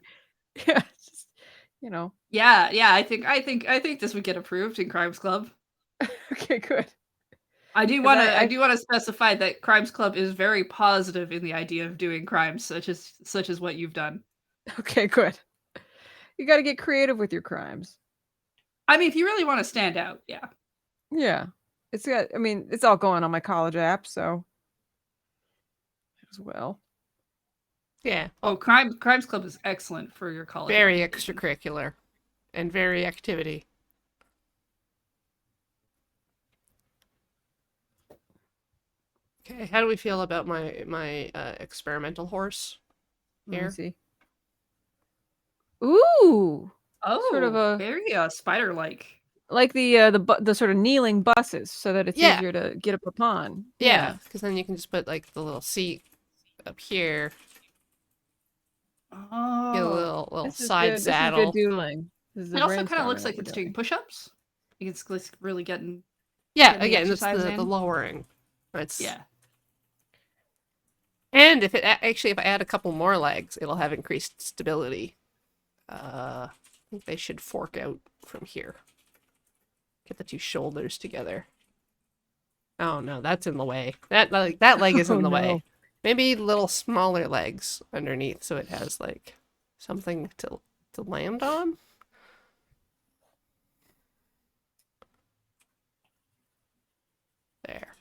Yeah. you know. Yeah, yeah, I think this would get approved in Crimes Club. Okay, good. I do 'Cause wanna I I do wanna specify that Crimes Club is very positive in the idea of doing crimes such as what you've done. okay, good. You gotta get creative with your crimes. I mean, if you really wanna stand out, yeah. Yeah. I mean, it's all going on my college app, so as well. Yeah. Oh, Crimes Club is excellent for your college Very application. extracurricular and very activity. Okay, how do we feel about my experimental horse Let me here? see. Ooh! Sort of Oh, a very, spider-like. like the sort of kneeling buses so that it's Yeah, easier to get up upon. yeah, Yeah. because then you can just put like the little seat up here, get a Oh. little This is side good. This is good saddle. doodling. This is the It also kinda brainstorming looks what like we're it's doing doing. push-ups. It's just really Yeah, getting the again, that's exercise the in. lowering. That's Yeah. and if it actually if I add a couple more legs, it'll have increased stability. I think they should fork out from here. Get the two shoulders together. Oh no, that's in the way. That leg is Oh, in the way. no. Maybe little smaller legs underneath so it has like something to land on. There.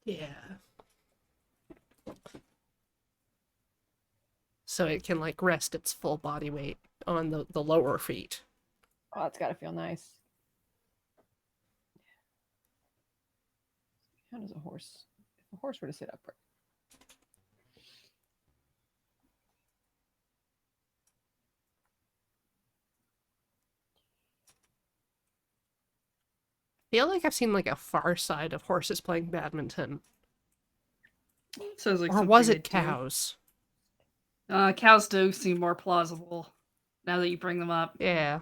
Yeah. So it can like rest its full body weight on the lower feet. Oh, it's gotta feel nice. How does a horse if a horse were to sit upright? I feel like I've seen like a far side of horses playing badminton. Sounds like Or was something it I'd do. cows? Cows do seem more plausible now that you bring them up. Yeah.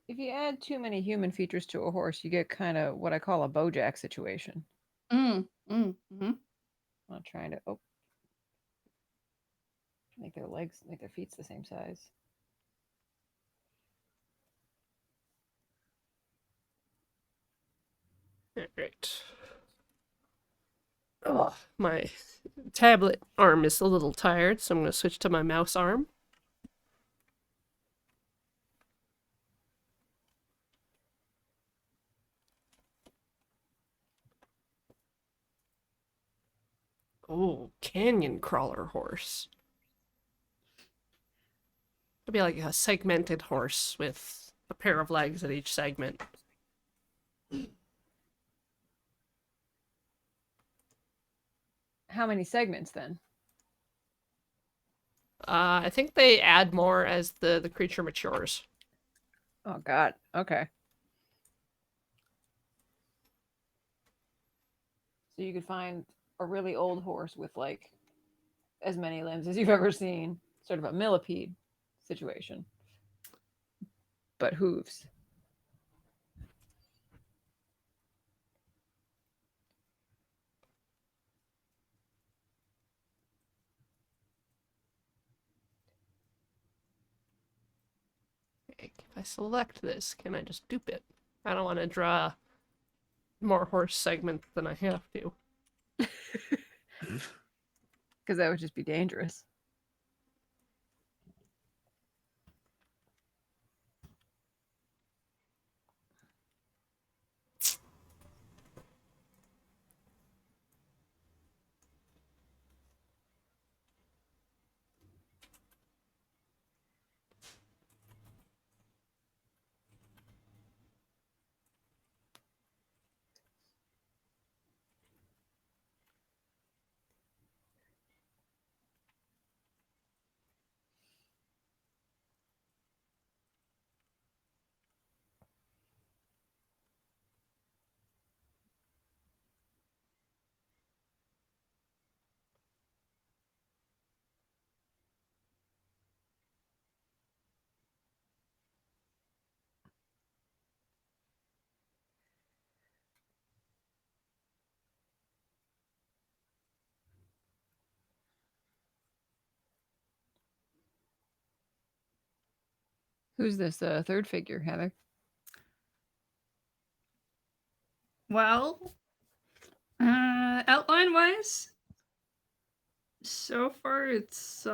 If you add too many human features to a horse, you get kind of what I call a Bojack situation. Mhm. I'm not trying to make their feet the same size. All right. Oh, my tablet arm is a little tired, so I'm going to switch to my mouse arm. Oh, canyon crawler horse. It'd be like a segmented horse with a pair of legs at each segment. How many segments then? I think they add more as the creature matures. Oh God. Okay. So you could find a really old horse with like as many limbs as you've ever seen, sort of a millipede situation, but hooves. Okay, if I select this, can I just dupe it? I don't want to draw more horse segments than I have to. Because that would just be dangerous. Who's this third figure, Heather? Well, outline wise, so far it's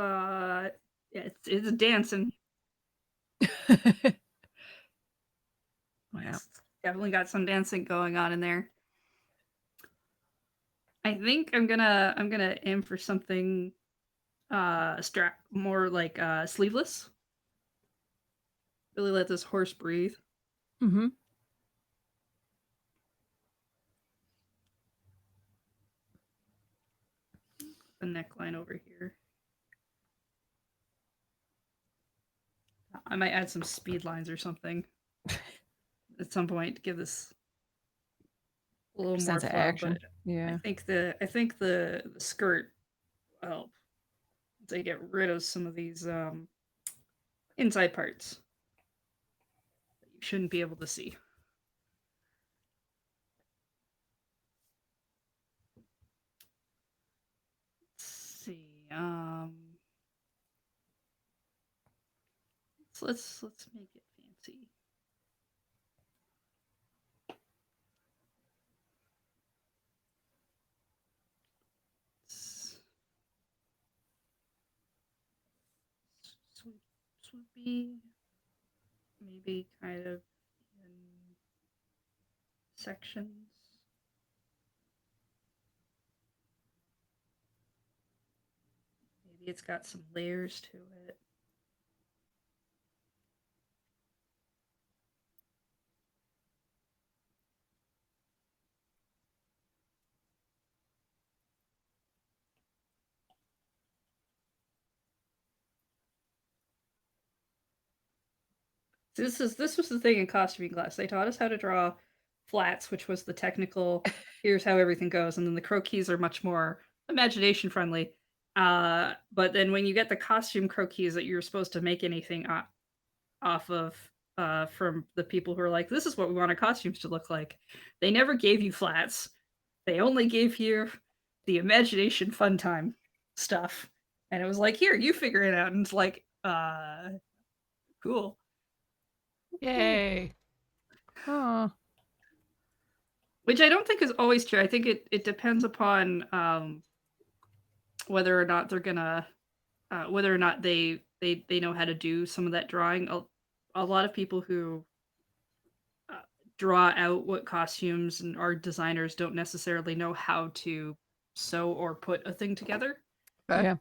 dancing. Wow. It's definitely got some dancing going on in there. I think I'm gonna aim for something strap more like sleeveless. Really let this horse breathe. Mm-hmm. The neckline over here. I might add some speed lines or something at some point to give this a little more Sense of flow. action. But Yeah. I think the skirt will help to get rid of some of these inside parts that you shouldn't be able to see. Let's see. Let's make it fancy. Swoop, swoopy, maybe kind of in sections. Maybe it's got some layers to it. This was the thing in costuming class. They taught us how to draw flats, which was the technical. Here's how everything goes, and then the croquis are much more imagination friendly. But then when you get the costume croquis that you're supposed to make anything off of from the people who are like, this is what we want our costumes to look like. They never gave you flats. They only gave you the imagination fun time stuff. And it was like, here, you figure it out. And it's like, cool. Yay. Oh. Which I don't think is always true. I think it depends upon whether or not they're gonna whether or not they know how to do some of that drawing. A lot of people who uh, draw out what costumes and art designers don't necessarily know how to sew or put a thing together. Okay. Yeah.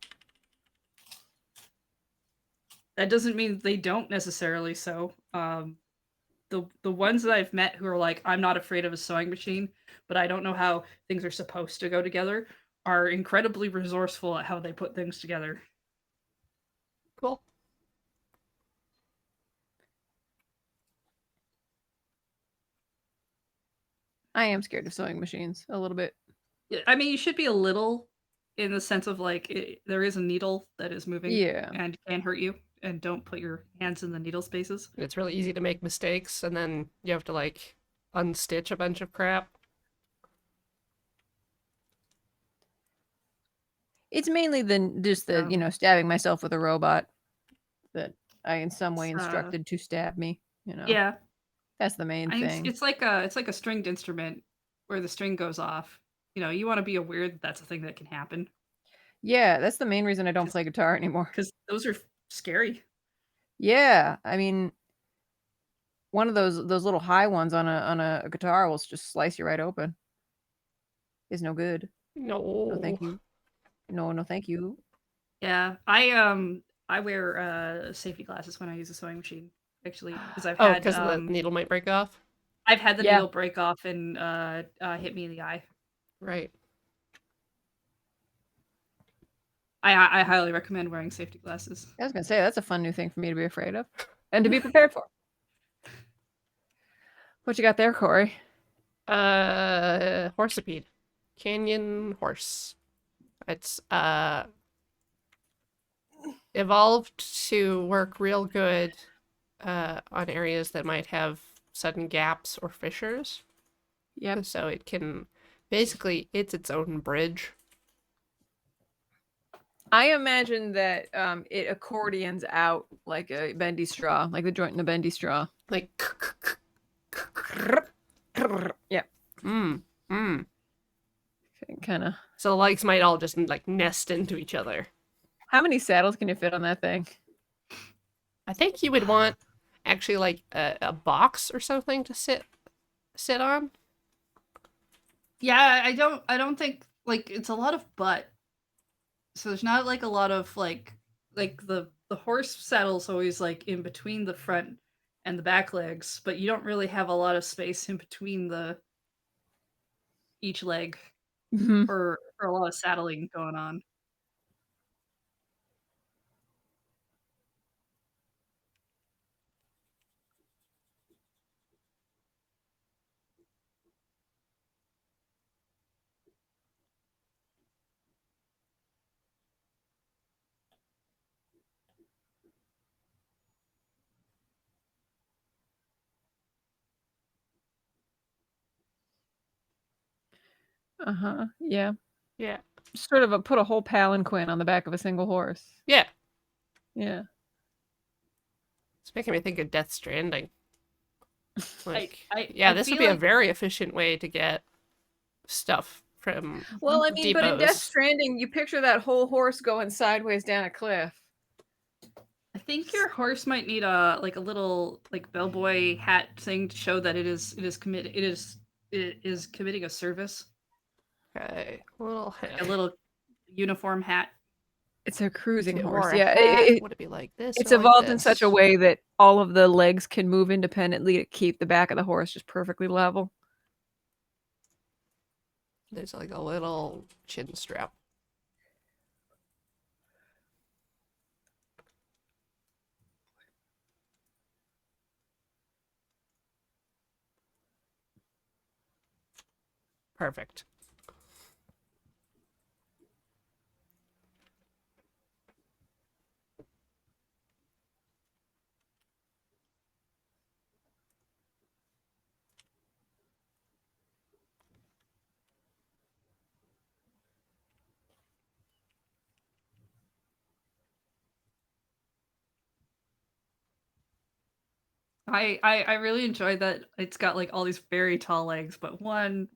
That doesn't mean they don't necessarily sew. The ones that I've met who are like, I'm not afraid of a sewing machine, but I don't know how things are supposed to go together, are incredibly resourceful at how they put things together. Cool. I am scared of sewing machines a little bit. I mean, you should be a little in the sense of like there is a needle that is moving Yeah. and can hurt you, and don't put your hands in the needle spaces. It's really easy to make mistakes, and then you have to like unstitch a bunch of crap. It's mainly just the, stabbing myself with a robot that I in some way It's, instructed to stab me, yeah, That's the main thing. it's like a stringed instrument where the string goes off. You want to be aware that that's a thing that can happen Yeah, that's the main reason I don't play guitar anymore. because those are scary. Yeah, I mean, one of those little high ones on a guitar will just slice you right open. Is no good. No, No. thank you. No, thank you. Yeah, I wear safety glasses when I use a sewing machine actually because Oh, because the needle might break off? I've had the Yeah. needle break off and hit me in the eye. Right. I highly recommend wearing safety glasses. I was gonna say that's a fun new thing for me to be afraid of and to be prepared for. What you got there, Corey? Horsipede. Canyon horse. It's evolved to work real good on areas that might have sudden gaps or fissures. Yep. So it can basically it's its own bridge. I imagine that it accordions out like a bendy straw, like the joint in the bendy straw. Like, Yeah, mm. kind of. So the legs might all just like nest into each other. How many saddles can you fit on that thing? I think you would want actually like a box or something to sit on. Yeah, I don't think like it's a lot of butt. So there's not like a lot of like the horse saddle's always like in between the front and the back legs, but you don't really have a lot of space in between the each leg Mhm. for a lot of saddling going on. Uh-huh. Yeah. Yeah. Sort of put a whole palanquin on the back of a single horse. Yeah. Yeah. It's making me think of Death Stranding. Like, yeah, I this would feel be a like very efficient way to get stuff from Well, I mean, but in Death depots. Stranding, you picture that whole horse going sideways down a cliff. I think your horse might need a like a little like bellboy hat thing to show that it is committing a service. Okay, a little Like a little uniform hat. It's a cruising or horse. a Yeah. hat. Would it be like this It's or like evolved in such a this? way that all of the legs can move independently to keep the back of the horse just perfectly level. There's like a little chin strap. Perfect. I really enjoyed that it's got like all these very tall legs, but one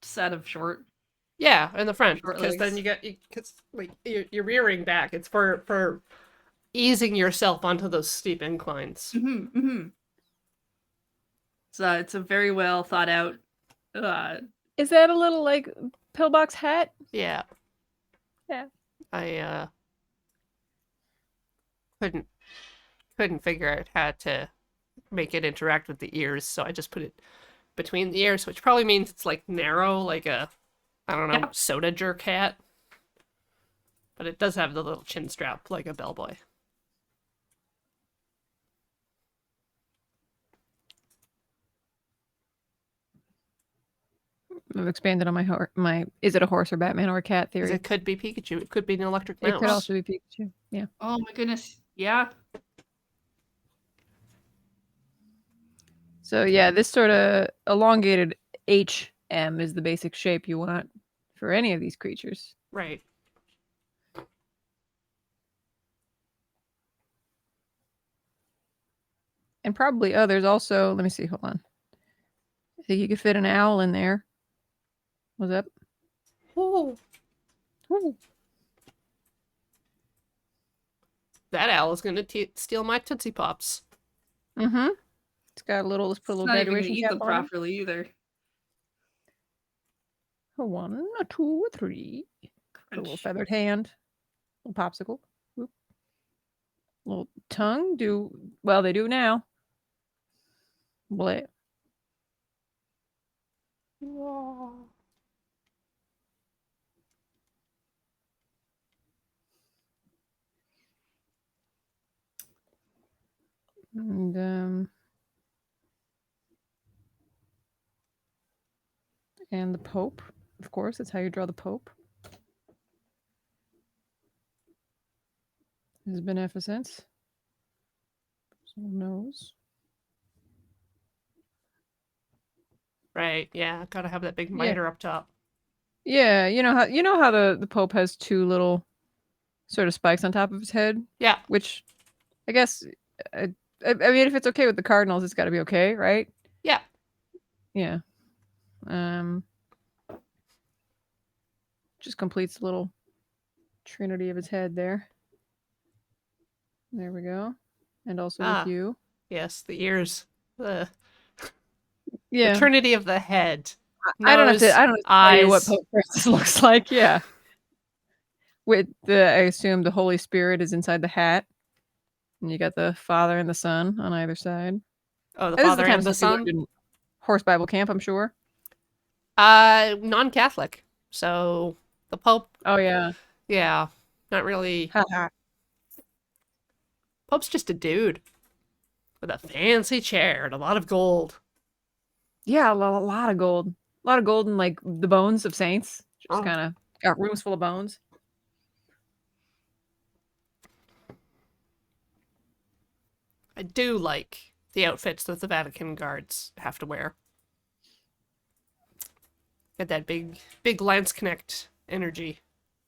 set of Yeah, in the front, short because then legs. you get because like you're rearing back. It's for easing yourself onto those steep inclines. Mm-hmm. So it's a very well thought out. Uh, Is that a little like pillbox hat? Yeah, Yeah. I couldn't couldn't figure out how to make it interact with the ears, so I just put it between the ears, which probably means it's like narrow, like a I don't know yeah. soda jerk hat. But it does have the little chin strap like a bellboy. I've expanded on my is it a horse or Batman or a cat Because theory. it could be Pikachu. It could be an electric It could mouse. also be Pikachu. Yeah. Oh my goodness. Yeah. So yeah, this sort of elongated HM is the basic shape you want for any of these creatures. Right. And probably others also. Let me see, hold on. I think you could fit an owl in there. What's up? Ooh. Ooh. That owl is going to steal my Tootsie Pops. Mm-hmm. It's got a little, let's put a It's little not even gonna graduation eat cap them on it. properly either. A 1, a 2, a 3. Put a little Crunch. feathered hand. A little popsicle. Whoop. Little tongue. Well, they do now. Bleh. And the Pope, of course. That's how you draw the Pope. His beneficence. Nose. Right. Yeah. Gotta have that big Yeah. miter up top. Yeah, you know how the Pope has two little sort of spikes on top of his head, Yeah. which I guess, uh, I mean, if it's okay with the Cardinals, it's got to be okay, right? Yeah. Yeah. Um, just completes the little trinity of his head there. There we go. And also with Ah, you. yes, the ears. The Yeah. trinity of the head. I don't have to. Nose, I don't have to tell you what eyes. Pope Francis looks like. Yeah. With the, I assume the Holy Spirit is inside the hat, and you got the Father and the Son on either side. Oh, the This is the Father kind of and the stuff you learned Son. in horse Bible camp, I'm sure. Non-Catholic. So the Pope, Oh yeah. yeah, not really. Haha. Pope's just a dude with a fancy chair and a lot of gold. Yeah, a lot of gold. A lot of gold in like the bones of saints. Just Oh, kind of got rooms full of bones. I do like the outfits that the Vatican guards have to wear. Get that big lance connect energy. How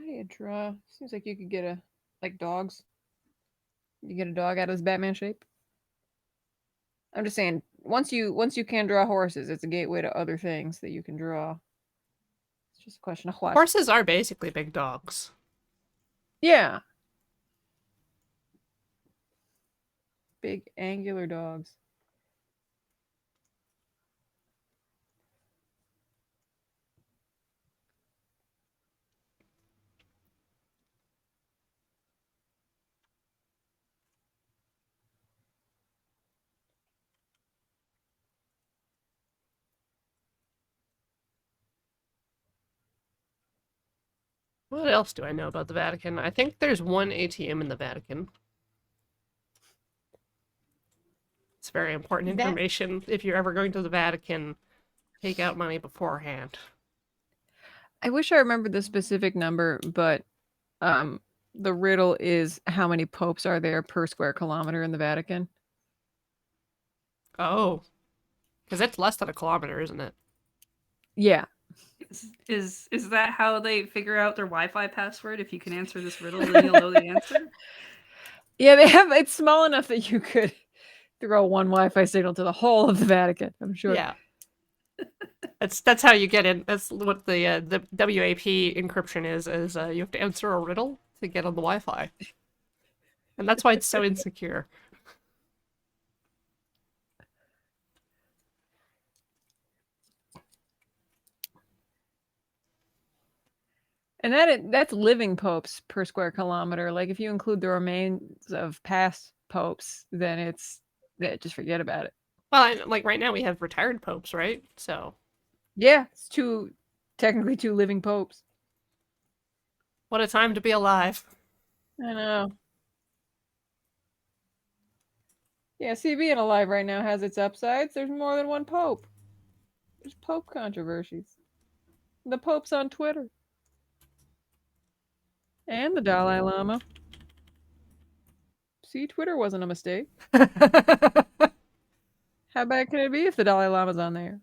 do you draw? Seems like you could get a like dogs. You get a dog out of his Batman shape. I'm just saying, once you can draw horses, it's a gateway to other things that you can draw. It's just a question of what. Horses are basically big dogs. Yeah, big angular dogs. What else do I know about the Vatican? I think there's one ATM in the Vatican. It's very important That information. If you're ever going to the Vatican, take out money beforehand. I wish I remembered the specific number, but um, the riddle is how many popes are there per square kilometer in the Vatican? Oh, because it's less than a kilometer, isn't it? Yeah. Is that how they figure out their Wi-Fi password? If you can answer this riddle, then you'll know the answer. Yeah, they have it's small enough that you could throw one Wi-Fi signal to the whole of the Vatican, I'm sure. Yeah. That's how you get in. That's what the WAP encryption is you have to answer a riddle to get on the Wi-Fi, and that's why it's so insecure. And that's living popes per square kilometer. Like if you include the remains of past popes, then it's yeah, just forget about it. Well, like right now we have retired popes, right? So Yeah, it's technically two living popes. what a time to be alive. I know. Yeah, see, being alive right now has its upsides. There's more than one pope. There's pope controversies. The pope's on Twitter. And the Dalai Lama. See, Twitter wasn't a mistake. How bad can it be if the Dalai Lama's on there?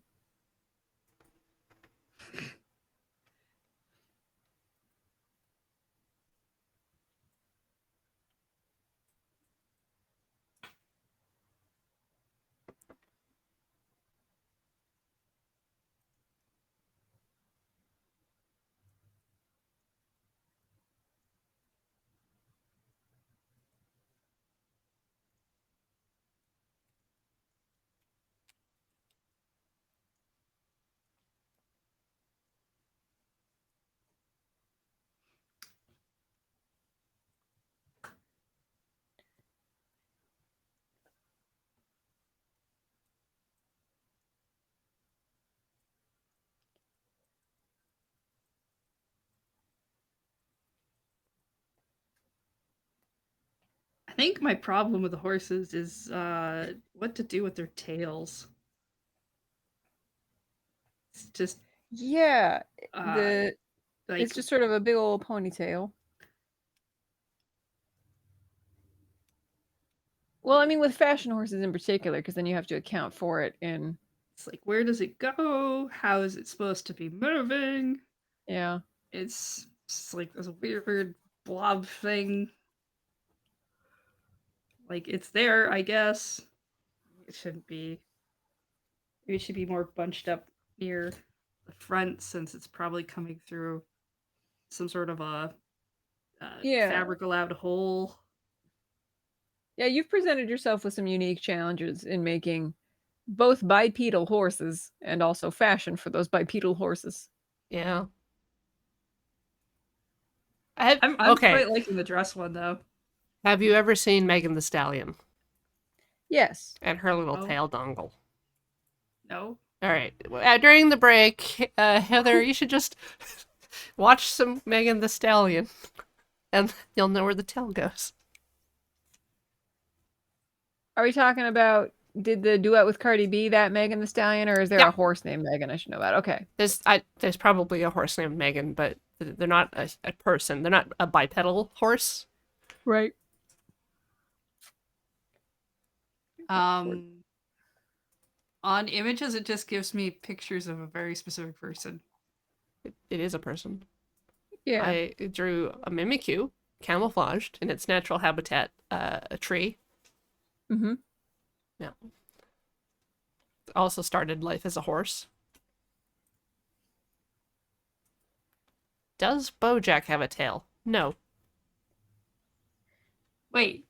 I think my problem with the horses is what to do with their tails. It's just Yeah, Uh, the like it's just sort of a big old ponytail. Well, I mean, with fashion horses in particular, because then you have to account for it in. it's like where does it go? How is it supposed to be moving? Yeah. It's like this weird blob thing. Like it's there, I guess. It shouldn't be. Maybe it should be more bunched up near the front since it's probably coming through some sort of a Yeah. fabric allowed hole. Yeah, you've presented yourself with some unique challenges in making both bipedal horses and also fashion for those bipedal horses. Yeah. I I'm okay. quite liking the dress one though. Have you ever seen Megan the Stallion Yes. and her little No, tail dongle? no. All right. During the break, Heather, you should just watch some Megan the Stallion, and you'll know where the tail goes. Are we talking about did the duet with Cardi B that Megan the Stallion, or is there Yeah. a horse named Megan I should know about? Okay. There's probably a horse named Megan, but they're not a person. They're not a bipedal horse. Right. Um, on images, it just gives me pictures of a very specific person. It is a person. Yeah. I drew a mimicue, camouflaged in its natural habitat, a tree. Mm-hmm. Yeah. Also started life as a horse. Does Bojack have a tail? No. Wait,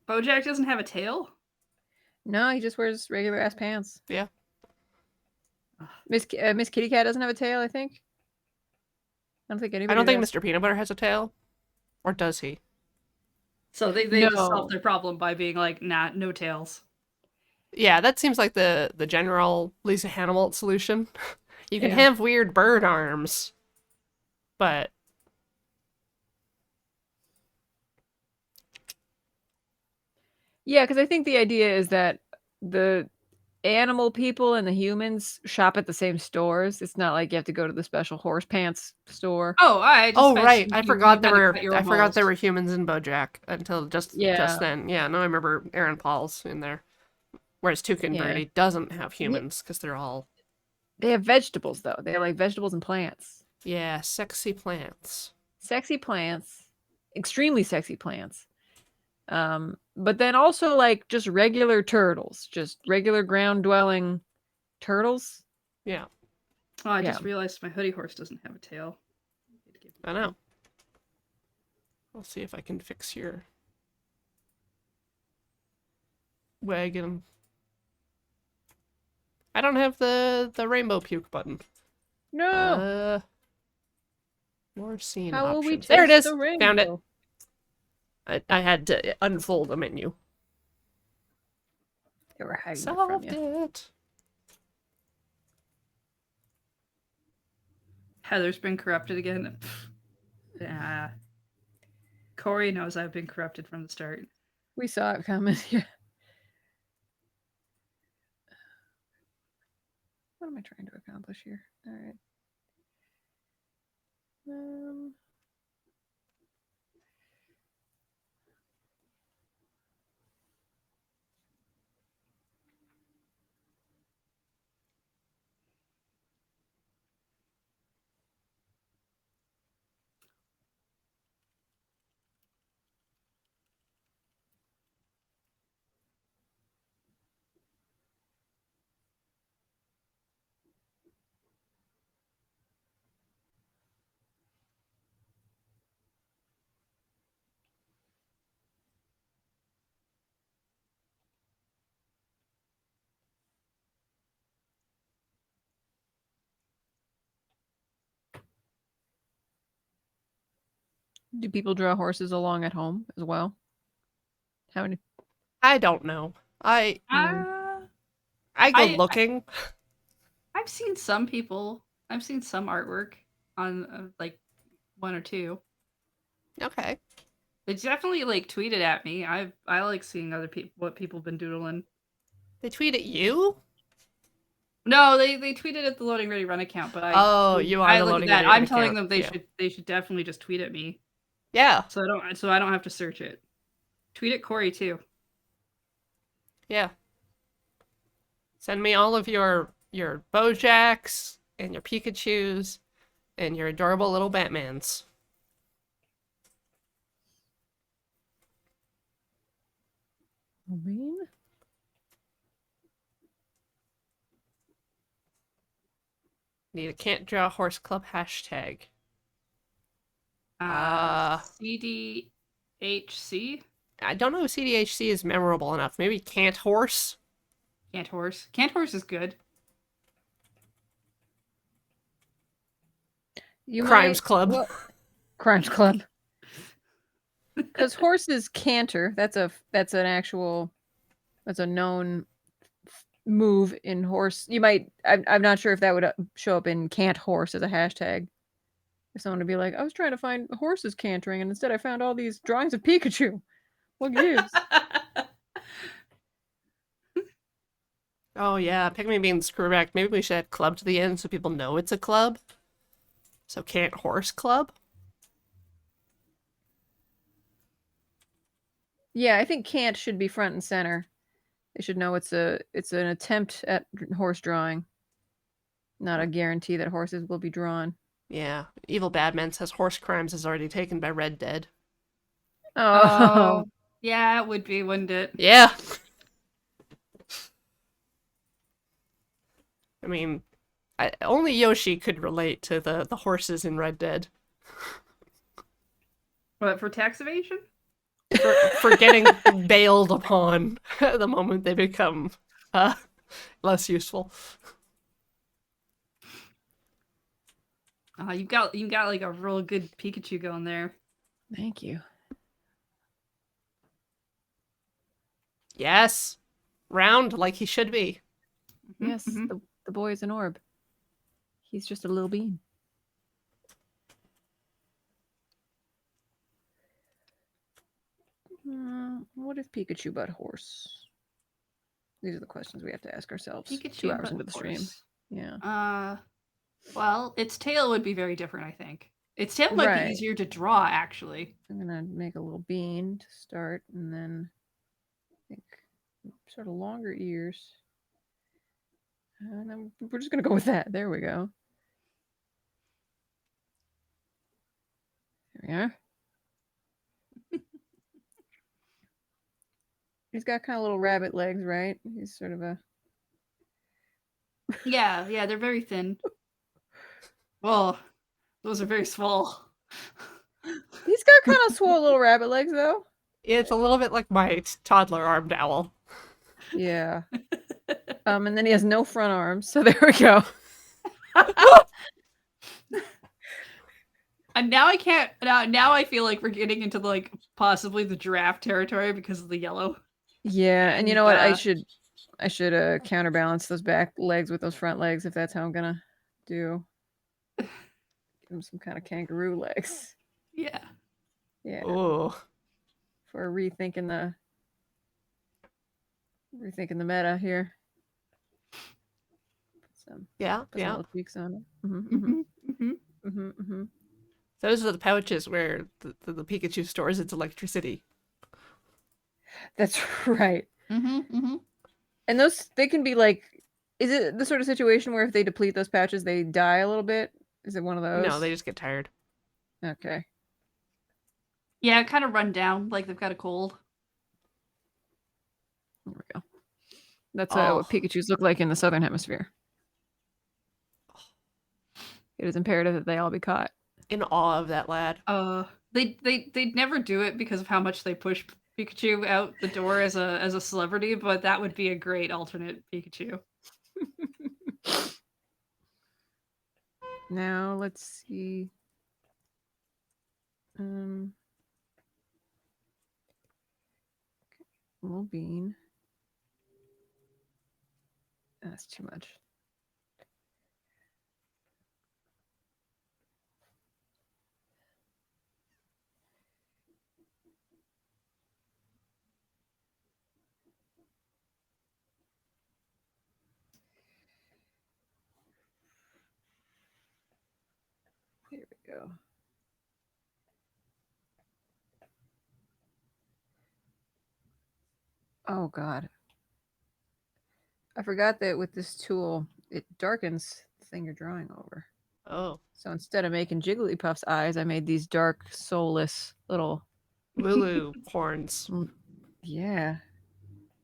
Bojack doesn't have a tail? No, he just wears regular ass pants. Yeah. Miss Kitty Cat doesn't have a tail, I think. I don't think I anybody don't think does. Mr. Peanut Butter has a tail. Or does he? So they just No. solved their problem by being like, nah, no tails. Yeah, that seems like the general Lisa Hannibal solution. You can Yeah. have weird bird arms, but Yeah, because I think the idea is that the animal people and the humans shop at the same stores. It's not like you have to go to the special horse pants store. Oh, I just oh meant right, you had to cut your I own forgot there holes. were humans in BoJack until just Yeah. then. Yeah, no, I remember Aaron Paul's in there. Whereas Toucan Yeah. Birdie doesn't have Yeah. humans because they're all They have vegetables though. They have like vegetables and plants. sexy plants. Sexy plants, extremely sexy plants. But then also like just regular turtles, just regular ground dwelling turtles. Yeah, Oh, I Yeah. just realized my hoodie horse doesn't have a tail. I know. I'll see if I can fix your wagon. I don't have the rainbow puke button. No. More scene How will we options. There it taste is. the Found it. rainbow? I had to unfold a menu. They were hiding it from Solved you. it. Heather's been corrupted again. Yeah. Corey knows I've been corrupted from the start. We saw it coming. Yeah. What am I trying to accomplish here? All right. Do people draw horses along at home as well? How many? I don't know. Uh, I go I looking. I've seen some people. I've seen some artwork on like one or two. Okay. They definitely like tweeted at me. I like seeing other people what people been doodling. They tweet at you? No, they tweeted at the Loading Ready Run account, but Oh, you are I the look at Loading that. Ready Run I'm telling account. them Yeah. they should definitely just tweet at me, Yeah. so I don't have to search it. Tweet at Corey too. Yeah. Send me all of your Bojacks and your Pikachus and your adorable little Batmans. Bean? Need a Can't Draw Horse Club hashtag. CDHC. I don't know if CDHC is memorable enough. Maybe Can't Horse? Can't horse. Can't horse is good. You Crimes might Club. well Crimes Club. Because horses canter. That's an actual. That's a known move in horse. You might. I'm not sure if that would show up in can't horse as a hashtag. If someone would be like, I was trying to find horses cantering, and instead I found all these drawings of Pikachu. What gives? Oh yeah, Pikmin beans correct. Maybe we should add club to the end so people know it's a club. So Can't Horse Club? Yeah, I think can't should be front and center. They should know it's an attempt at horse drawing, not a guarantee that horses will be drawn. Yeah. Evil Badman says horse crimes is already taken by Red Dead. Oh, Yeah, it would be, wouldn't it? Yeah. I mean, only Yoshi could relate to the horses in Red Dead. What, for tax evasion? For getting bailed upon the moment they become less useful. You got like a real good Pikachu going there. thank you. Yes. Round like he should be. Yes, the boy is an orb. He's just a little bean. What is Pikachu but horse? These are the questions we have to ask ourselves. Pikachu 2 hours but into the stream. horse. Yeah. Well, its tail would be very different, I think. Its tail might Right. be easier to draw, actually. I'm gonna make a little bean to start, and then I think sort of longer ears. And then we're just gonna go with that. There we go. There we are. He's got kind of little rabbit legs, right? He's sort of a. Yeah, they're very thin. Well, those are very small. He's got kind of swole little rabbit legs, though. It's a little bit like my toddler armed owl. Yeah. And then he has no front arms, so there we go. And now I can't. Now I feel like we're getting into like possibly the giraffe territory because of the yellow. Yeah, and you know what? I should counterbalance those back legs with those front legs if that's how I'm gonna do. Give him some kind of kangaroo legs. Yeah. Yeah. Ooh. For rethinking the meta here. Put Yeah. some little cheeks on it. Those are the pouches where the Pikachu stores its electricity. That's right. And those, they can be like, is it the sort of situation where if they deplete those pouches, they die a little bit? Is it one of those? No, they just get tired. Okay. Yeah, kind of run down, like they've got a cold. There we go. That's what Pikachus look like in the southern hemisphere. It is imperative that they all be caught. In awe of that lad. They'd never do it because of how much they push Pikachu out the door as a celebrity, but that would be a great alternate Pikachu. Now let's see. Little bean. That's too much. go. Oh God. I forgot that with this tool, it darkens the thing you're drawing over. Oh, So instead of making Jigglypuff's eyes, I made these dark, soulless little. Lulu horns. Yeah,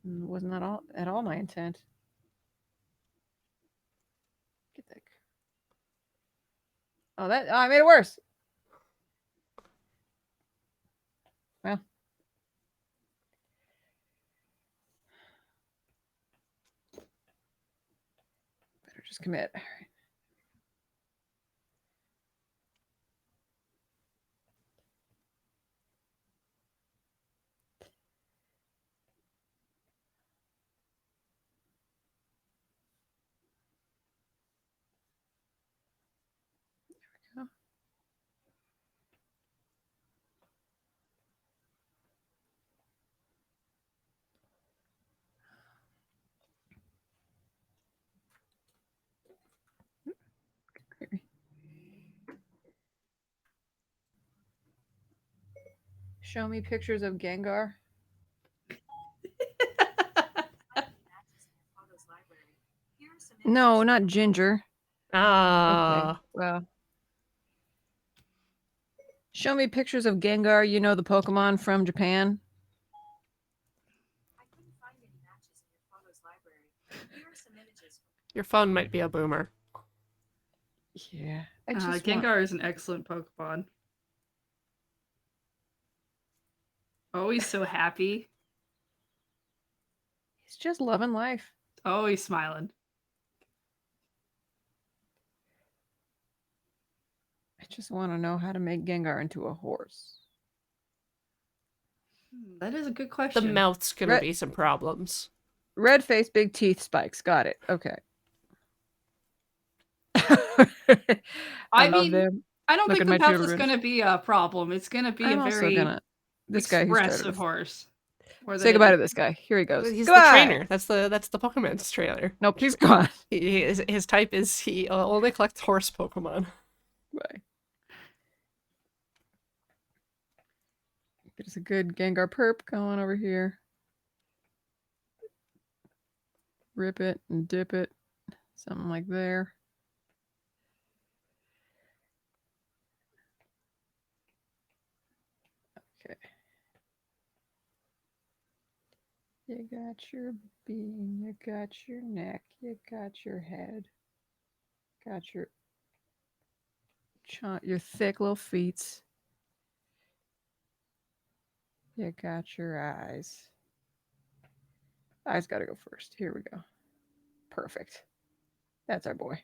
wasn't that all at all my intent? Get that. Oh, that I made it worse. Well, better just commit. All right. There we go. Show me pictures of Gengar. No, not Ginger. Okay, well. Show me pictures of Gengar, you know, the Pokemon from Japan. Your phone might be a boomer. Yeah. I just Gengar is an excellent Pokemon. Oh, he's so happy. He's just loving life. Oh, he's smiling. I just want to know how to make Gengar into a horse. That is a good The question. mouth's gonna be some problems. Red face, big teeth, spikes. Got it. Okay. I love mean, them. I don't Look think at the my mouth is children. going to be a problem. It's going to be I'm a also very gonna. This guy who started expressive with. horse. Say goodbye to this guy. Here he goes. He's Goodbye! the trainer. That's the Pokemon's trailer. Nope, he's gone. His type is he only collects horse Pokemon. Bye. There's a good Gengar perp going over here. Rip it and dip it. Something like there. Okay. You got your beam, you got your neck, you got your head, got your thick little feet. You got your eyes. Eyes gotta go first. Here we go. Perfect. That's our boy.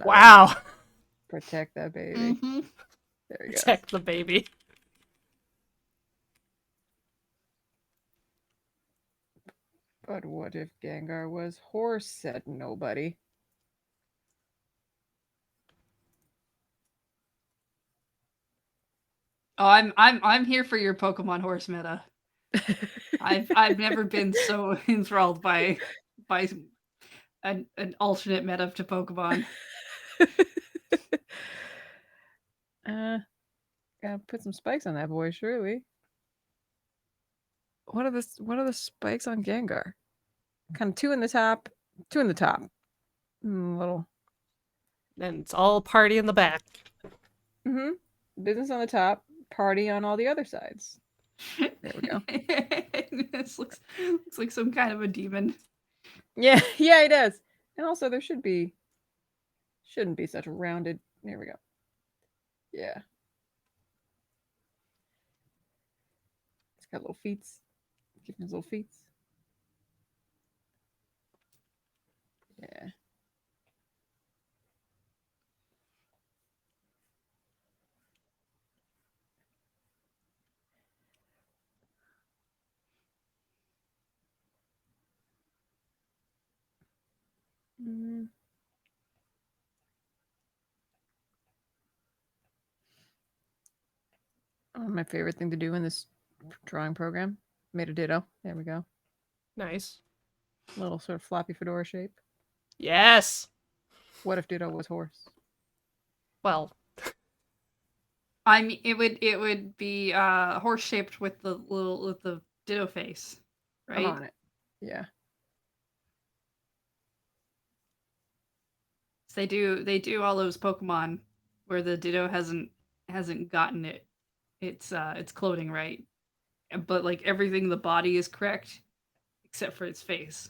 Wow. It. Protect that baby. Mm-hmm. There we go. Protect the baby. But what if Gengar was horse? Said nobody. Oh, I'm here for your Pokemon horse meta. I've never been so enthralled by an alternate meta to Pokemon. Gotta put some spikes on that boy, surely. What are the spikes on Gengar? Kind of two in the top, two in the top. Little. And it's all party in the back. Business on the top, party on all the other sides. There we go. This looks like some kind of a demon. Yeah, it does. And also there shouldn't be such a rounded. There we go. Yeah. It's got little feet. Give him his little feet. Yeah. My favorite thing to do in this drawing program. Made a ditto. There we go. Nice. Little sort of floppy fedora shape. Yes. What if ditto was horse? Well, I mean, it would be horse shaped with the ditto face, I'm right? on it. Yeah. So they do all those Pokemon where the ditto hasn't gotten its clothing right, but like everything the body is correct except for its face.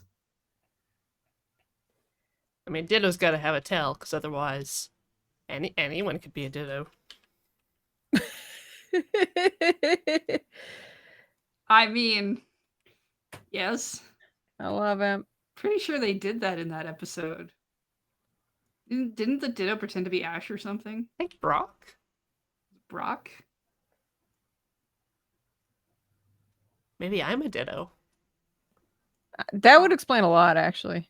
I mean, Ditto's got to have a tail, because otherwise, anyone could be a Ditto. I mean, yes, I love him. pretty sure they did that in that episode. Didn't the ditto pretend to be Ash or something? I think Brock. Brock? Maybe I'm a Ditto. That would explain a lot, actually.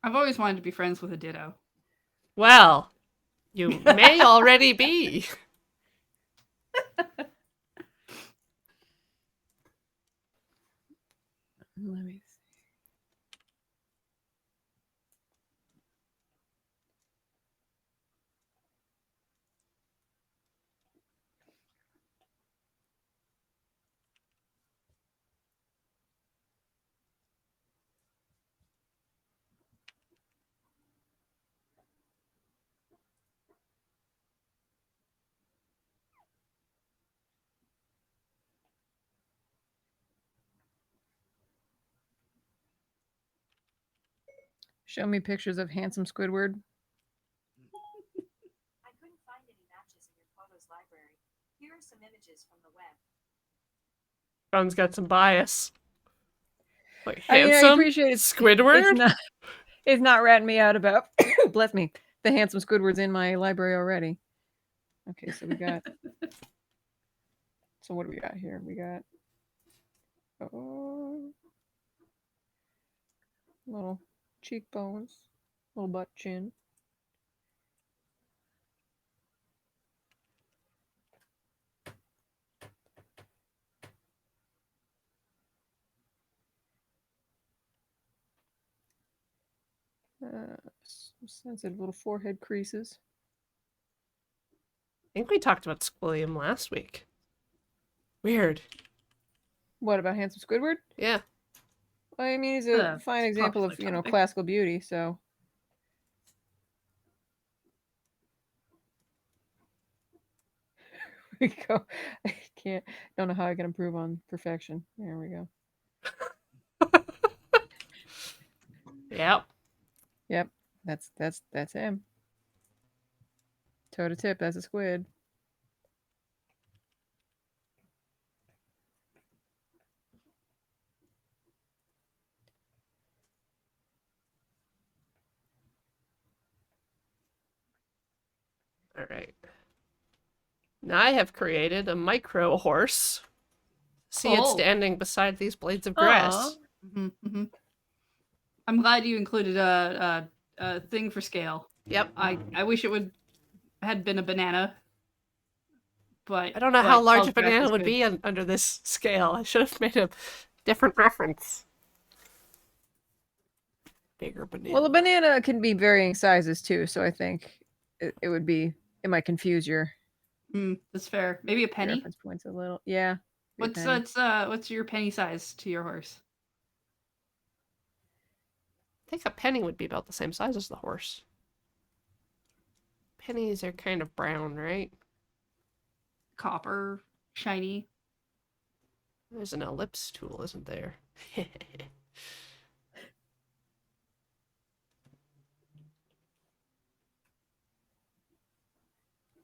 I've always wanted to be friends with a ditto. Well, you may already be. Let me see. Show me pictures of handsome Squidward. I couldn't find any matches in your photos library. Here are some images from the web. Ron's got some bias. Like I mean, I handsome appreciate it. Squidward. It's not ratting me out about, bless me, the handsome Squidward's in my library already. Okay, so we got. So what do we got here? We got. Oh, little cheekbones, little butt chin. Some sensitive little forehead creases. I think we talked about Squilliam last week. Weird. What about handsome Squidward? Yeah. Well, I mean, he's a fine example of popular topic. classical beauty. So we go. I can't. Don't know how I can improve on perfection. There we go. Yep. Yep, that's him. Toe to tip, that's a squid. All right. Now I have created a micro horse. See it standing beside these blades of grass. Mm-hmm, mm-hmm. I'm glad you included a thing for scale. Yep. I wish it had been a banana, but I don't know how large a grass banana is would good. be under this scale. I should have made a different reference. Bigger banana. Well, a banana can be varying sizes too, so I think it would be. It might confuse your That's fair. Maybe a penny. reference points a little. Yeah. be a penny. What's your penny size to your horse? I think a penny would be about the same size as the horse. Pennies are kind of brown, right? Copper, shiny. There's an ellipse tool, isn't there?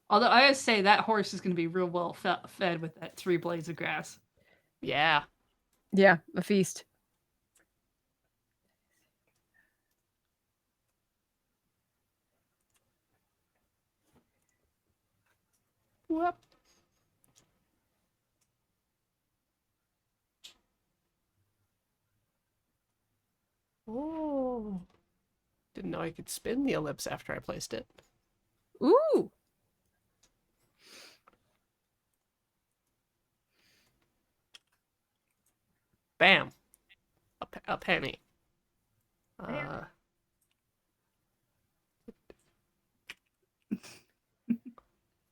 Although I gotta say that horse is gonna be real well fed with that 3 blades of grass. Yeah. Yeah, a feast. Whoop. Oh. Didn't know I could spin the ellipse after I placed it. Ooh. Bam. A penny.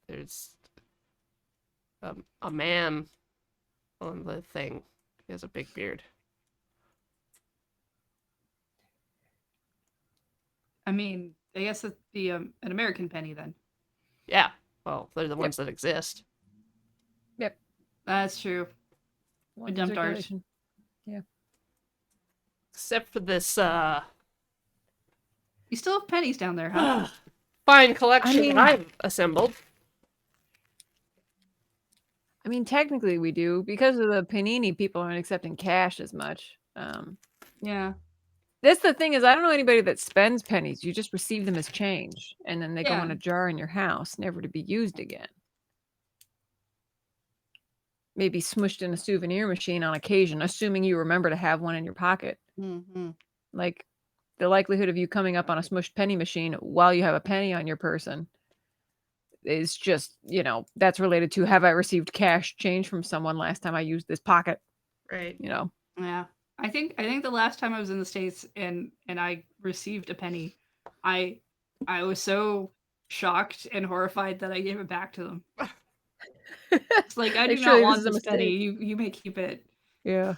There's a man on the thing. He has a big beard. I mean, I guess it'd be an American penny then. Yeah. Well, they're the ones that exist. Yep. That's true. One's in dumped ours. circulation. Yeah. Except for this You still have pennies down there, huh? fine collection I mean- I've assembled. I mean, technically we do. Because of the panini, people aren't accepting cash as much. Yeah. That's the thing is, I don't know anybody that spends pennies. You just receive them as change, and then they go in Yeah. a jar in your house, never to be used again. Maybe smushed in a souvenir machine on occasion, assuming you remember to have one in your pocket. Mm-hmm. Like, the likelihood of you coming up on a smushed penny machine while you have a penny on your person is just, that's related to, have I received cash change from someone last time I used this pocket? Right. Yeah. I think the last time I was in the States and I received a penny, I was so shocked and horrified that I gave it back to them. It's like, I do Like, not surely this want is a this penny. mistake. You may keep it. Yeah.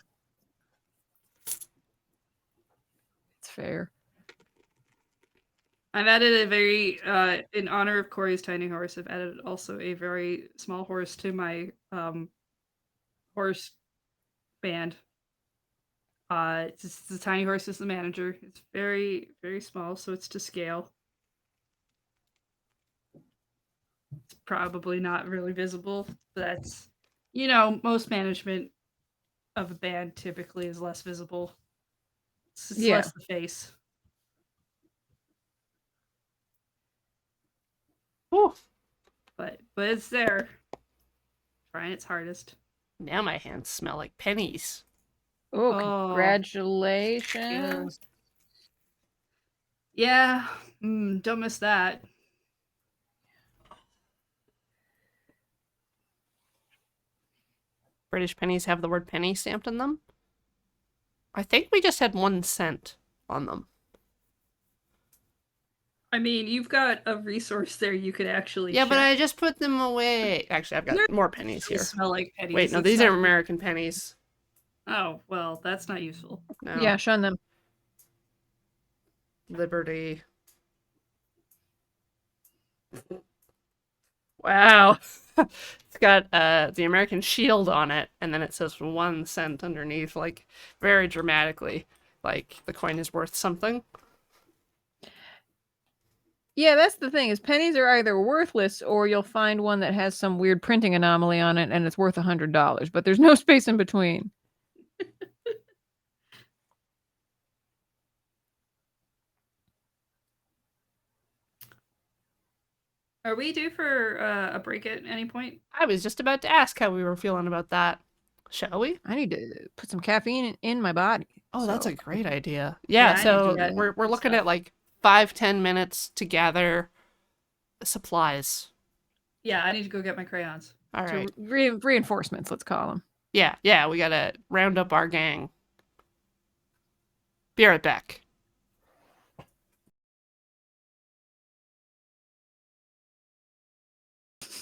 It's fair. I've added a very in honor of Corey's tiny horse, I've added also a very small horse to my horse band. It's the tiny horse is the manager. It's very, very small, so it's to scale. It's probably not really visible. That's most management of a band typically is less visible. It's Yeah. less the face. Whew. But it's there. Trying its hardest. Now my hands smell like pennies. Oh, Oh. congratulations. Yeah. Don't miss that. British pennies have the word penny stamped on them. I think we just had 1 cent on them. I mean, you've got a resource there you could actually Yeah, but check. I just put them away. Actually, I've got They're- more pennies They here. smell like pennies. Wait, no, It's these not- are American pennies. Oh, well, that's not useful. No. Yeah, shun them. Liberty. Wow. It's got the American shield on it, and then it says 1 cent underneath, like, very dramatically. Like, the coin is worth something. Yeah, that's the thing is pennies are either worthless or you'll find one that has some weird printing anomaly on it and it's worth $100, but there's no space in between. Are we due for a break at any point? I was just about to ask how we were feeling about that. Shall we? I need to put some caffeine in my body. Oh, that's so- a great idea. Yeah, Yeah, I need to so do that we're looking stuff. at like 5-10 minutes to gather supplies. Yeah, I need to go get my crayons. All so right. reinforcements, let's call them. Yeah, we gotta round up our gang. Be right back.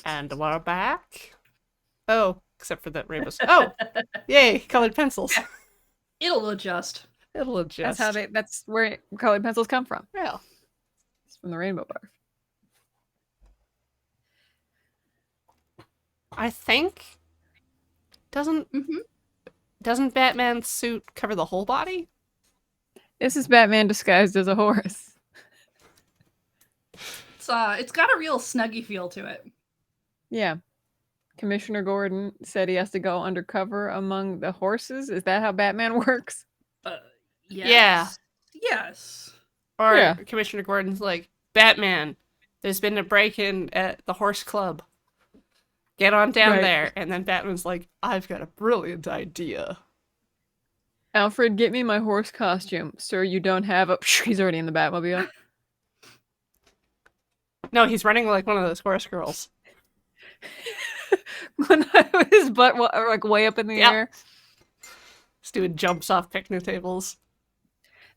And we're back. Oh, except for that rainbow. Oh, yay, colored pencils. It'll adjust. It'll adjust. That's where colored pencils come from. Yeah. It's from the rainbow bar. I think doesn't Mhm. doesn't Batman's suit cover the whole body? This is Batman disguised as a horse. It's got a real snuggy feel to it. Yeah. Commissioner Gordon said he has to go undercover among the horses. Is that how Batman works? Yes. Yes. Or Yeah. Commissioner Gordon's like, Batman, there's been a break-in at the horse club. Get on down Right. there. And then Batman's like, I've got a brilliant idea. Alfred, get me my horse costume. Sir, you don't have a... He's already in the Batmobile. No, he's running like one of those horse girls. His butt like way up in the Yep. air. He's doing jumps off picnic tables.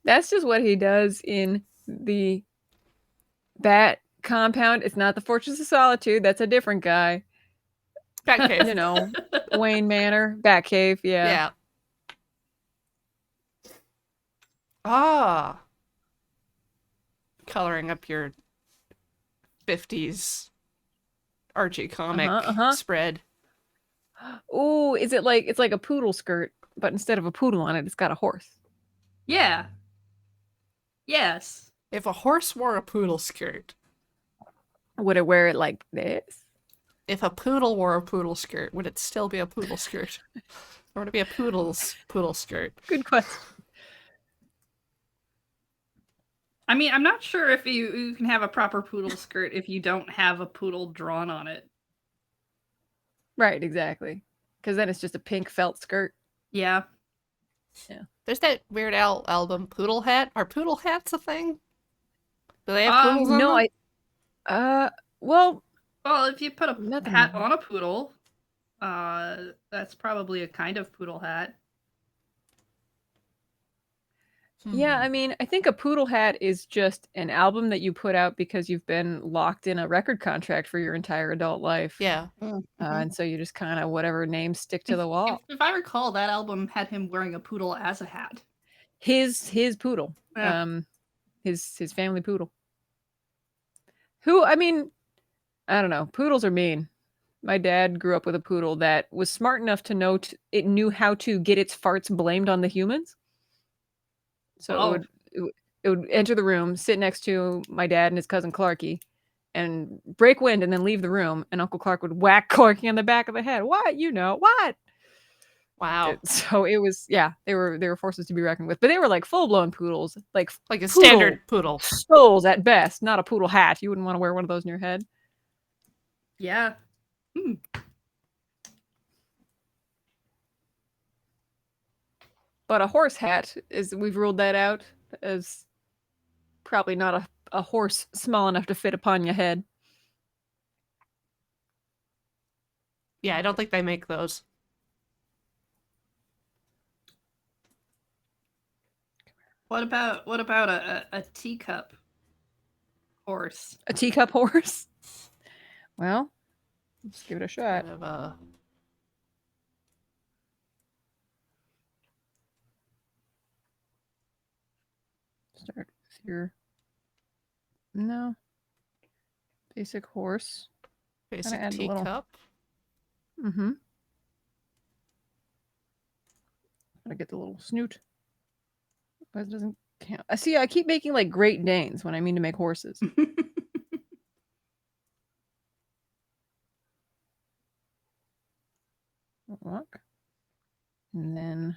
That's just what he does in the Bat compound. It's not the Fortress of Solitude. That's a different guy. Batcave. You know, Wayne Manor, Batcave. Yeah. Yeah. Ah. Coloring up your 50s Archie comic spread. Ooh, is it like it's like a poodle skirt, but instead of a poodle on it, it's got a horse. Yeah. Yes. If a horse wore a poodle skirt, Would it wear it like this? if a poodle wore a poodle skirt, would it still be a poodle skirt? Or would it be a poodle's poodle skirt? Good question. I mean, I'm not sure if you can have a proper poodle skirt if you don't have a poodle drawn on it. Right, exactly. Because then it's just a pink felt skirt. Yeah. There's that Weird Al album, Poodle Hat. Are poodle hats a thing? Do they have poodles on No, them? well, Well, if you put a Nothing. hat on a poodle, that's probably a kind of poodle hat. yeah, I mean, I think a poodle hat is just an album that you put out because you've been locked in a record contract for your entire adult life. Yeah. And so you just kind of whatever names stick to the wall. If I recall, that album had him wearing a poodle as a hat. His poodle. Yeah. His family poodle. Who, I mean, I don't know. Poodles are mean. My dad grew up with a poodle that was smart enough to know it knew how to get its farts blamed on the humans. So it would enter the room, sit next to my dad and his cousin Clarky, and break wind and then leave the room. And Uncle Clark would whack Clarky on the back of the head. What? You know, what? Wow. So it was, yeah, they were forces to be reckoned with. But they were like full-blown poodles. Like a standard poodle. Skulls at best, not a poodle hat. You wouldn't want to wear one of those in your head. Yeah. But a horse hat we've ruled that out as probably not a horse small enough to fit upon your head. Yeah, I don't think they make those. What about a teacup horse? A teacup horse? Well, let's give it a shot. Kind of Start with your basic horse. basic add a little- teacup. Mm-hmm. Gotta get the little snoot. But it doesn't count. I see. I keep making like Great Danes when I mean to make horses. Look, and then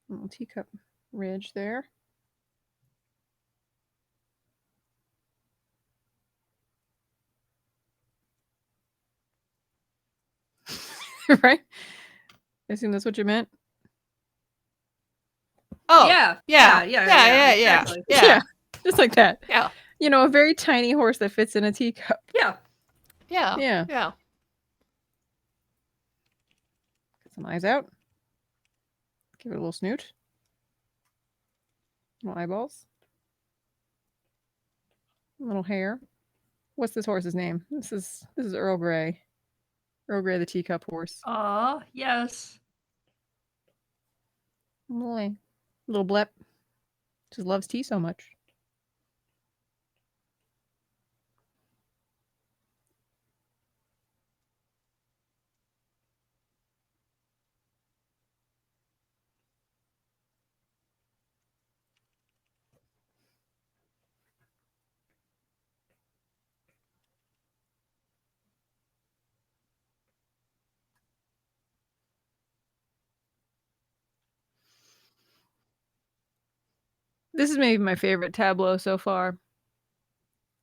little teacup ridge there. Right? I assume that's what you meant. Oh, yeah. yeah. Exactly. Yeah, just like that. Yeah. You know, a very tiny horse that fits in a teacup. Yeah. Yeah. Yeah. Yeah. Get some eyes out. Give it a little snoot. Little eyeballs. Little hair. What's this horse's name? This is Earl Grey. Earl Grey, the teacup horse. Aw, yes. Little blep. Just loves tea so much. This is maybe my favorite tableau so far.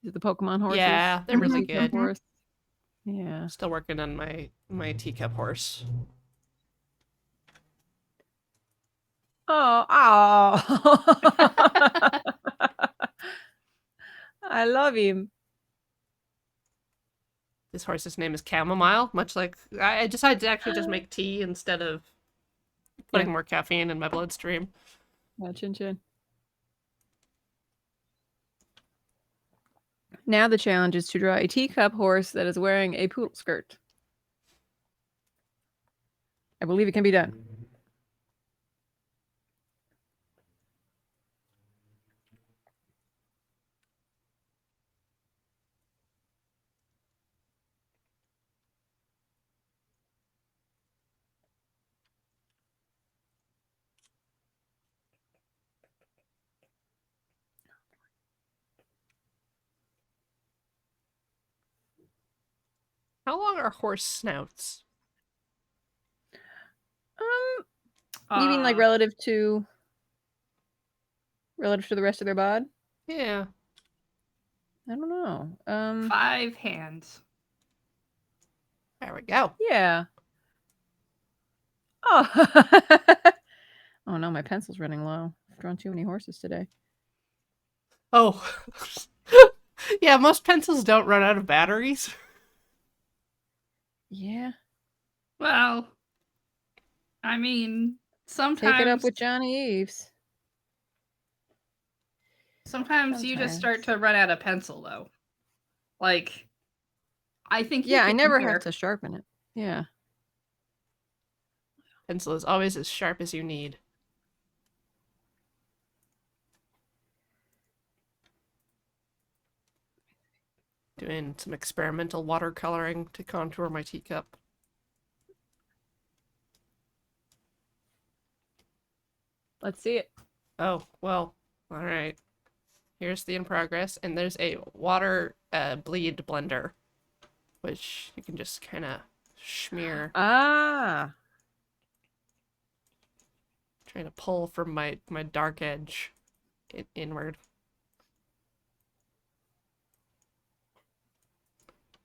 Is the Pokemon horses? Yeah, they're really Teacup good. horse. Yeah. Still working on my teacup horse. Oh. I love him. This horse's name is Chamomile, much like I decided to actually just make tea instead of putting Yeah. more caffeine in my bloodstream. Yeah, chin chin. Now the challenge is to draw a teacup horse that is wearing a poodle skirt. I believe it can be done. How long are horse snouts? You mean like Uh, relative to the rest of their bod? Yeah. I don't know. 5 hands. There we go. Yeah. Oh. Oh no, my pencil's running low. I've drawn too many horses today. Oh. Yeah, most pencils don't run out of batteries. Yeah. Well, I mean, Take it up sometimes with Johnny Eves. sometimes you just start Sometimes. to run out of pencil though. Like I think you Yeah, I can never hear have to sharpen it. Yeah. Pencil is always as sharp as you need. Doing some experimental watercoloring to contour my teacup. Let's see it. Oh, well, all right. Here's the in progress, and there's a water bleed blender, which you can just kind of smear, Ah. trying to pull from my dark edge inward.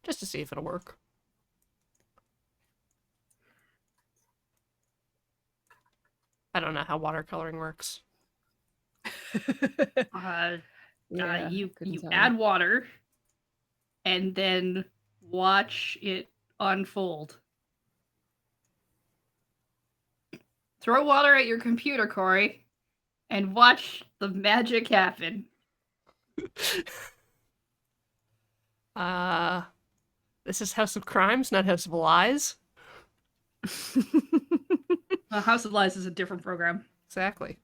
Just to see if it'll work. I don't know how watercoloring works. uh, Yeah. you couldn't tell add you. water and then watch it unfold. Throw water at your computer, Corey, and watch the magic happen. Uh, this is House of Crimes, not House of Lies. House of Lies is a different program. Exactly.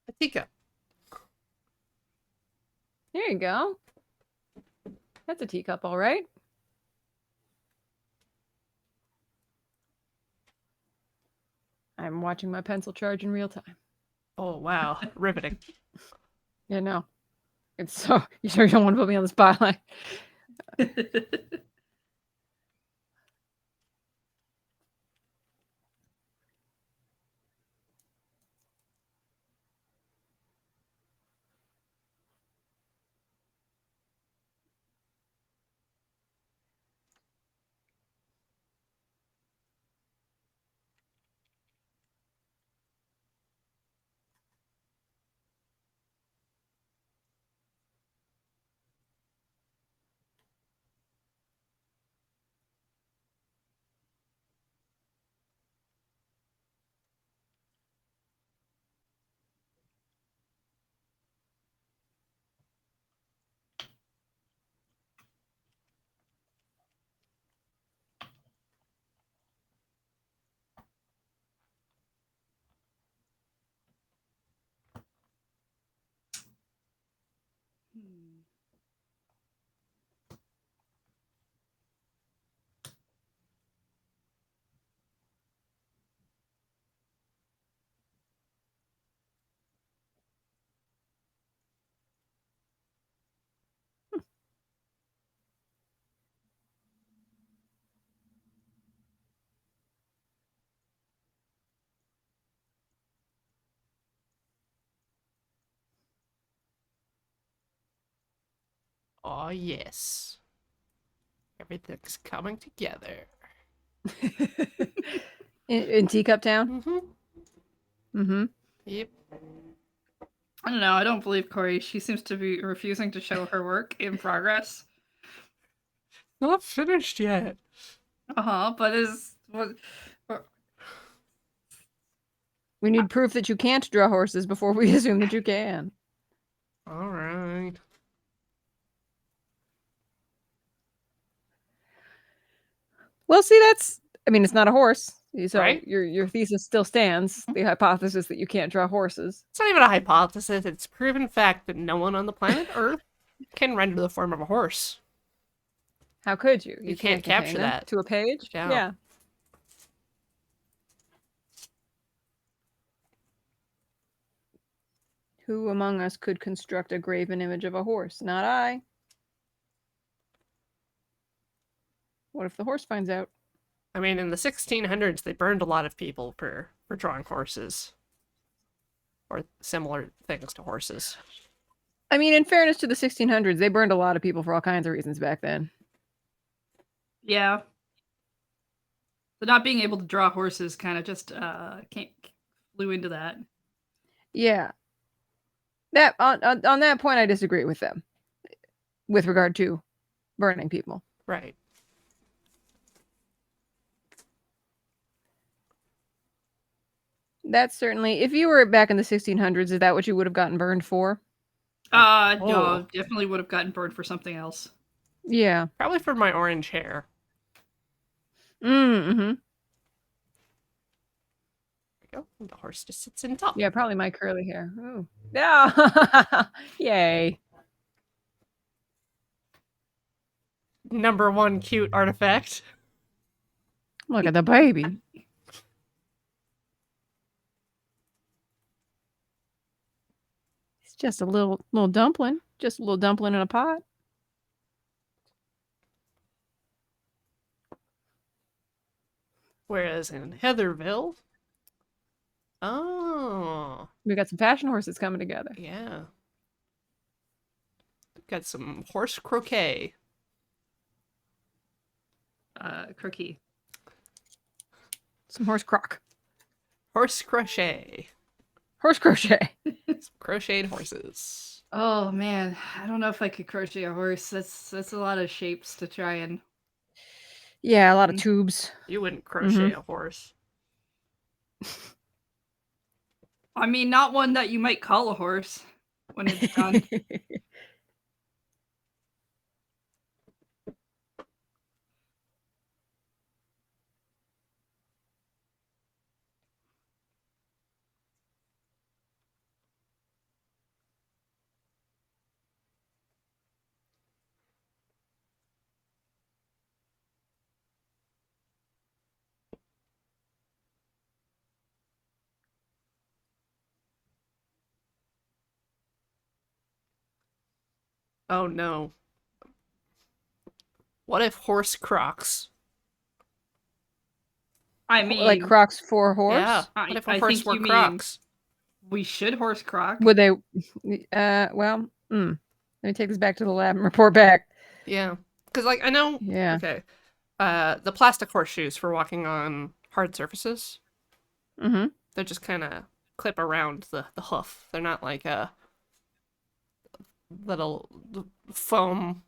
A teacup. There you go. That's a teacup, all right. I'm watching my pencil charge in real time. Oh, wow. Riveting. Yeah, no. It's so you sure you don't want to put me on the spotlight? Oh, yes. Everything's coming together. in Teacup Town. Mm-hmm. Mm-hmm. Yep. I don't know. I don't believe Corey. She seems to be refusing to show her work in progress. Not finished yet. But is what? We need proof that you can't draw horses before we assume that you can. All right. Well, see, that's. I mean, it's not a horse, so Right? your thesis still stands. The hypothesis that you can't draw horses. It's not even a hypothesis. It's proven fact that no one on the planet Earth can render the form of a horse. How could you? You can't can't contain capture them that. to a page. Yeah. Yeah. Who among us could construct a graven image of a horse? Not I. What if the horse finds out? I mean, in the 1600s, they burned a lot of people for drawing horses. Or similar things to horses. I mean, in fairness to the 1600s, they burned a lot of people for all kinds of reasons back then. Yeah. So not being able to draw horses kind of just can't flew into that. Yeah. That on that point, I disagree with them with regard to burning people. Right. That's certainly, if you were back in the 1600s, is that what you would have gotten burned for? No, Oh. definitely would have gotten burned for something else. Yeah. Probably for my orange hair. Mm-hmm. There we go. And the horse just sits in top. Yeah, probably my curly hair. Ooh. Yeah. Yay. Number one cute artifact. Look at the baby. It's just a little dumpling. Just a little dumpling in a pot. Whereas in Heatherville. Oh. We got some fashion horses coming together. Yeah. Got some horse croquet. Crookie. Some horse croc. Horse crochet. Horse crochet. Some crocheted horses. Oh man, I don't know if I could crochet a horse. That's a lot of shapes to try and. Yeah, a lot of tubes. You wouldn't crochet a horse. I mean, not one that you might call a horse when it's done. Oh no. What if horse crocs? I mean, like Crocs for horse? Yeah. I- What if I a horse think wore you mean- crocs? we should horse croc. Would they? Well, let me take this back to the lab and report back. Yeah. Because, like, I know. Yeah. Okay. The plastic horseshoes for walking on hard surfaces, Mm-hmm. they just kind of clip around the hoof. They're not like a little foam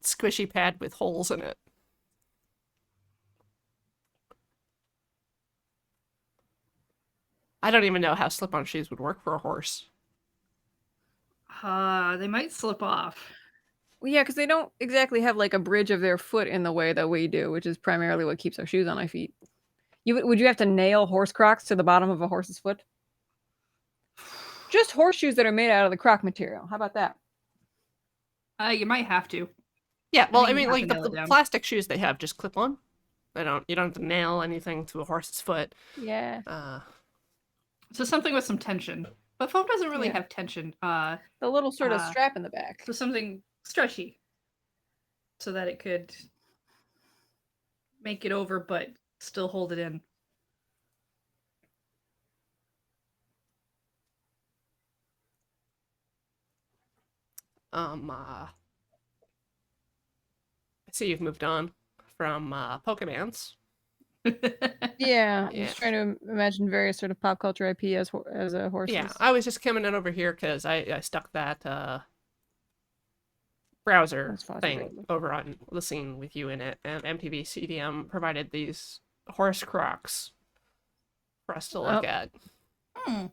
squishy pad with holes in it. I don't even know how slip-on shoes would work for a horse. They might slip off. Well, yeah, because they don't exactly have like a bridge of their foot in the way that we do, which is primarily what keeps our shoes on our feet. Would you have to nail horse crocs to the bottom of a horse's foot? Just horseshoes that are made out of the croc material. How about that? You might have to. Yeah, well, I think you mean, have like to nail the it down. plastic shoes they have just clip on. You don't have to nail anything to a horse's foot. Yeah. So something with some tension. But foam doesn't really Yeah. have tension. The little sort of Uh, strap in the back. So something stretchy. So that it could make it over but still hold it in. I see you've moved on from Pokemans. Yeah, I'm Yeah. just trying to imagine various sort of pop culture IP as horses. Yeah, I was just coming in over here because I stuck that browser That's Fozzie thing Bear. over on the scene with you in it, and MTV CDM provided these horse crocs for us to look Oh. at. Hmm.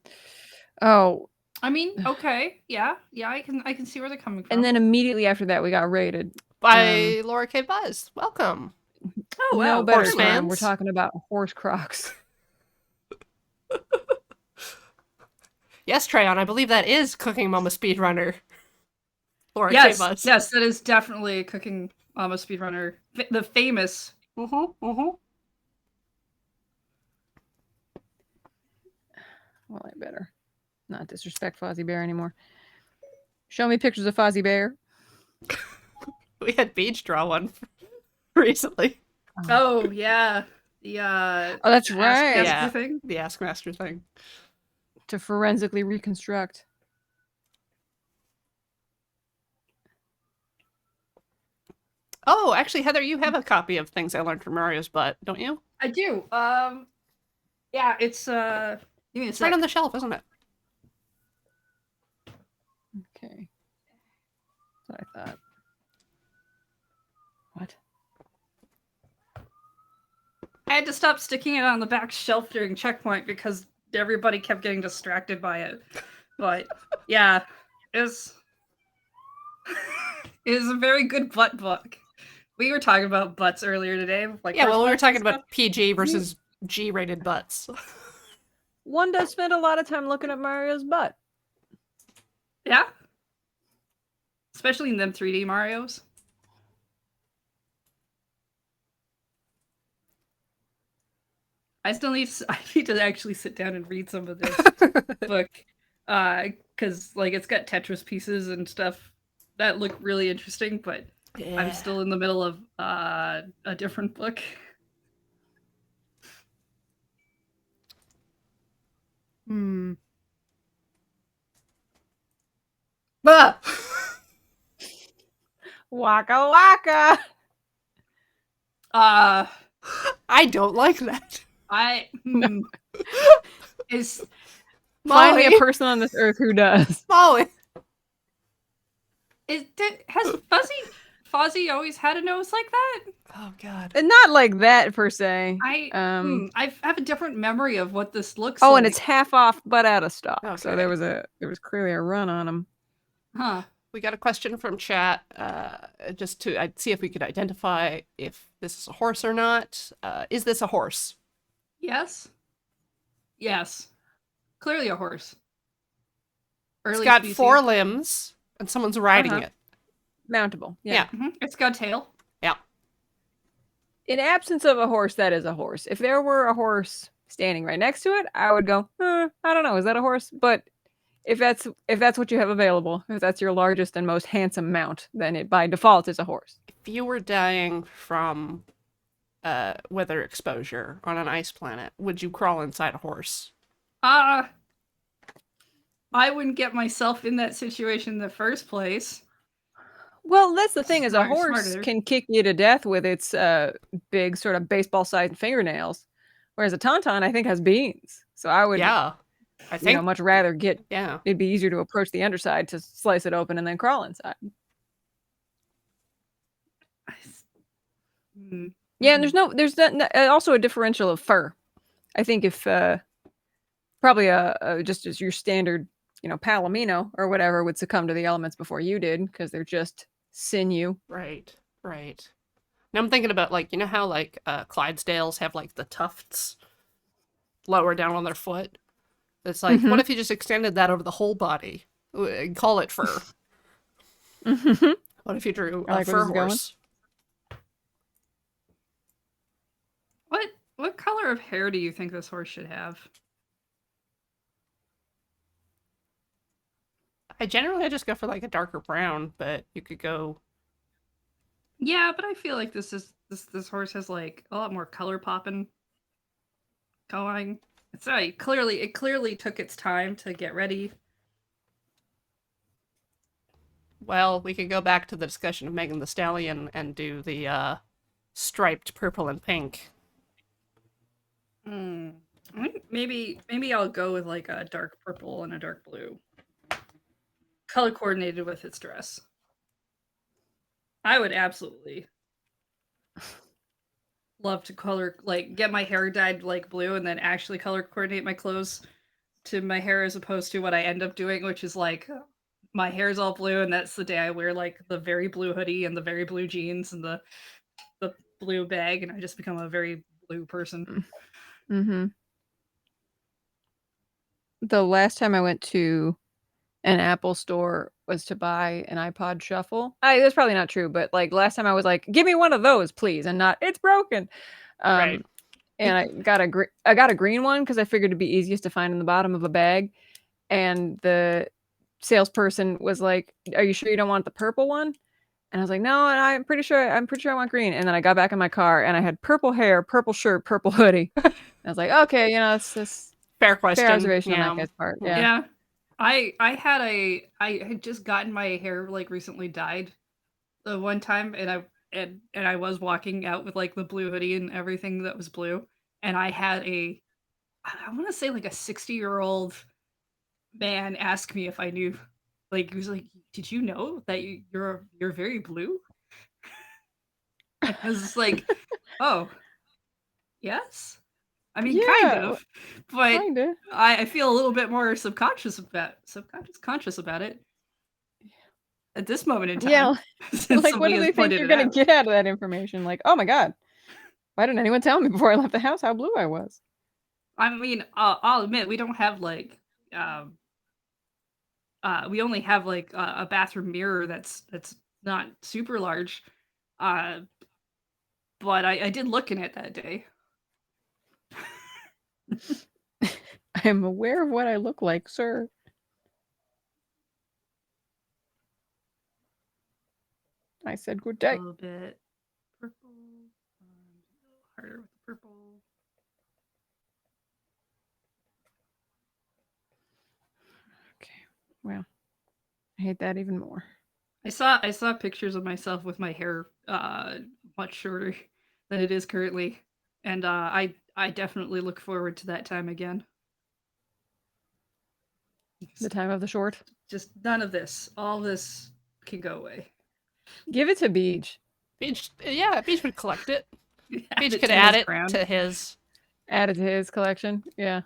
Oh, I mean, okay, yeah, I can see where they're coming from. and then immediately after that, we got raided By Laura K. Buzz. Welcome. oh wow, no better horse time. We're fans. talking about horse crocs. Yes, Treyon, I believe that is Cooking Mama Speedrunner. Laura K. yes, Buzz. yes, that is definitely Cooking Mama Speedrunner, the famous. Well, I better not disrespect Fozzie Bear anymore. Show me pictures of Fozzie Bear. We had Beach draw one recently. Oh yeah, the Oh, that's Ask right. Master Yeah. thing. The Ask Master thing. To forensically reconstruct. Oh, actually, Heather, you have a copy of Things I Learned from Mario's Butt, don't you? I do. Yeah, it's give me a It's sec. right on the shelf, isn't it? Okay. That's what I thought. What? I had to stop sticking it on the back shelf during checkpoint because everybody kept getting distracted by it. But yeah, it was it was a very good butt book. We were talking about butts earlier today. Like Yeah, well, we were horse butts and talking about stuff. PG versus G-rated butts. One does spend a lot of time looking at Mario's butt. Yeah, especially in them 3D Mario's. I still need I need to actually sit down and read some of this book, because like it's got Tetris pieces and stuff that look really interesting, but Yeah. I'm still in the middle of a different book. Bah! Waka waka. I don't like that. I is Find me a Molly. person on this earth who does. Molly. has Fozzie always had a nose like that? Oh, God. And not like that per se. I have a different memory of what this looks Oh, like. and it's half off but out of stock. So Okay. there was clearly a run on them. huh. We got a question from chat, just to I'd see if we could identify if this is a horse or not. Is this a horse? Yes. Yes. Clearly a horse. It's Early got species. 4 limbs, and someone's riding Uh-huh. it. Mountable. Yeah. Yeah. Mhm. It's got a tail. Yeah. In absence of a horse, that is a horse. If there were a horse standing right next to it, I would go, I don't know, is that a horse? But if that's what you have available, if that's your largest and most handsome mount, then it by default is a horse. If you were dying from weather exposure on an ice planet, would you crawl inside a horse? I wouldn't get myself in that situation in the first place. Well, that's the thing, is a horse Smarter. can kick you to death with its big sort of baseball-sized fingernails, whereas a tauntaun, I think, has beans. So I would, Yeah. I you think know, much rather get. yeah. It'd be easier to approach the underside to slice it open and then crawl inside. Yeah, and there's also a differential of fur. I think if probably just as your standard, palomino or whatever would succumb to the elements before you did because they're just sinew. Right. Now I'm thinking about, like, you know how, like, Clydesdales have, like, the tufts lower down on their foot? It's like, what if you just extended that over the whole body and call it fur? What if you drew I a like where fur this is going. horse? What color of hair do you think this horse should have? I generally just go for, like, a darker brown, but you could go. Yeah, but I feel like this horse has like a lot more color popping going. It's right. It clearly took its time to get ready. Well, we could go back to the discussion of Megan the Stallion and do the striped purple and pink. I think maybe I'll go with like a dark purple and a dark blue, color coordinated with its dress. I would absolutely love to get my hair dyed like blue and then actually color coordinate my clothes to my hair as opposed to what I end up doing, which is like my hair's all blue and that's the day I wear like the very blue hoodie and the very blue jeans and the blue bag and I just become a very blue person. Mm-hmm. The last time I went to an Apple store was to buy an iPod Shuffle. That's probably not true, but like last time I was like, "Give me one of those, please," and not "It's broken." Right. And I got a green one because I figured it'd be easiest to find in the bottom of a bag. And the salesperson was like, "Are you sure you don't want the purple one?" And I was like, "No," and I'm pretty sure I want green. And then I got back in my car and I had purple hair, purple shirt, purple hoodie. And I was like, "Okay, it's this Fair question. fair observation on Yeah. that guy's part." Yeah. Yeah. I had just gotten my hair like recently dyed the one time and I was walking out with like the blue hoodie and everything that was blue and I had I want to say like a 60-year-old man ask me if I knew like he was like, "Did you know that you're very blue?" And I was just like, "Oh, yes." I mean, kind Yeah, of, but kinda. I feel a little bit more conscious about it at this moment in time. Yeah, Since like, what somebody do has they think pointed you're it gonna out. get out of that information? Like, "Oh my god, why didn't anyone tell me before I left the house how blue I was?" I mean, I'll admit we don't have like we only have like a bathroom mirror that's not super large. Uh, but I did look in it that day. I am aware of what I look like, sir. I said good A day. little bit purple, a little harder with the purple. Okay, well, I hate that even more. I saw pictures of myself with my hair much shorter than it is currently, and I definitely look forward to that time again. The time of the short. Just none of this. All this can go away. Give it to Beach. Beach would collect it. Beach It could to add his it crown. to his. Add it to his collection. Yeah.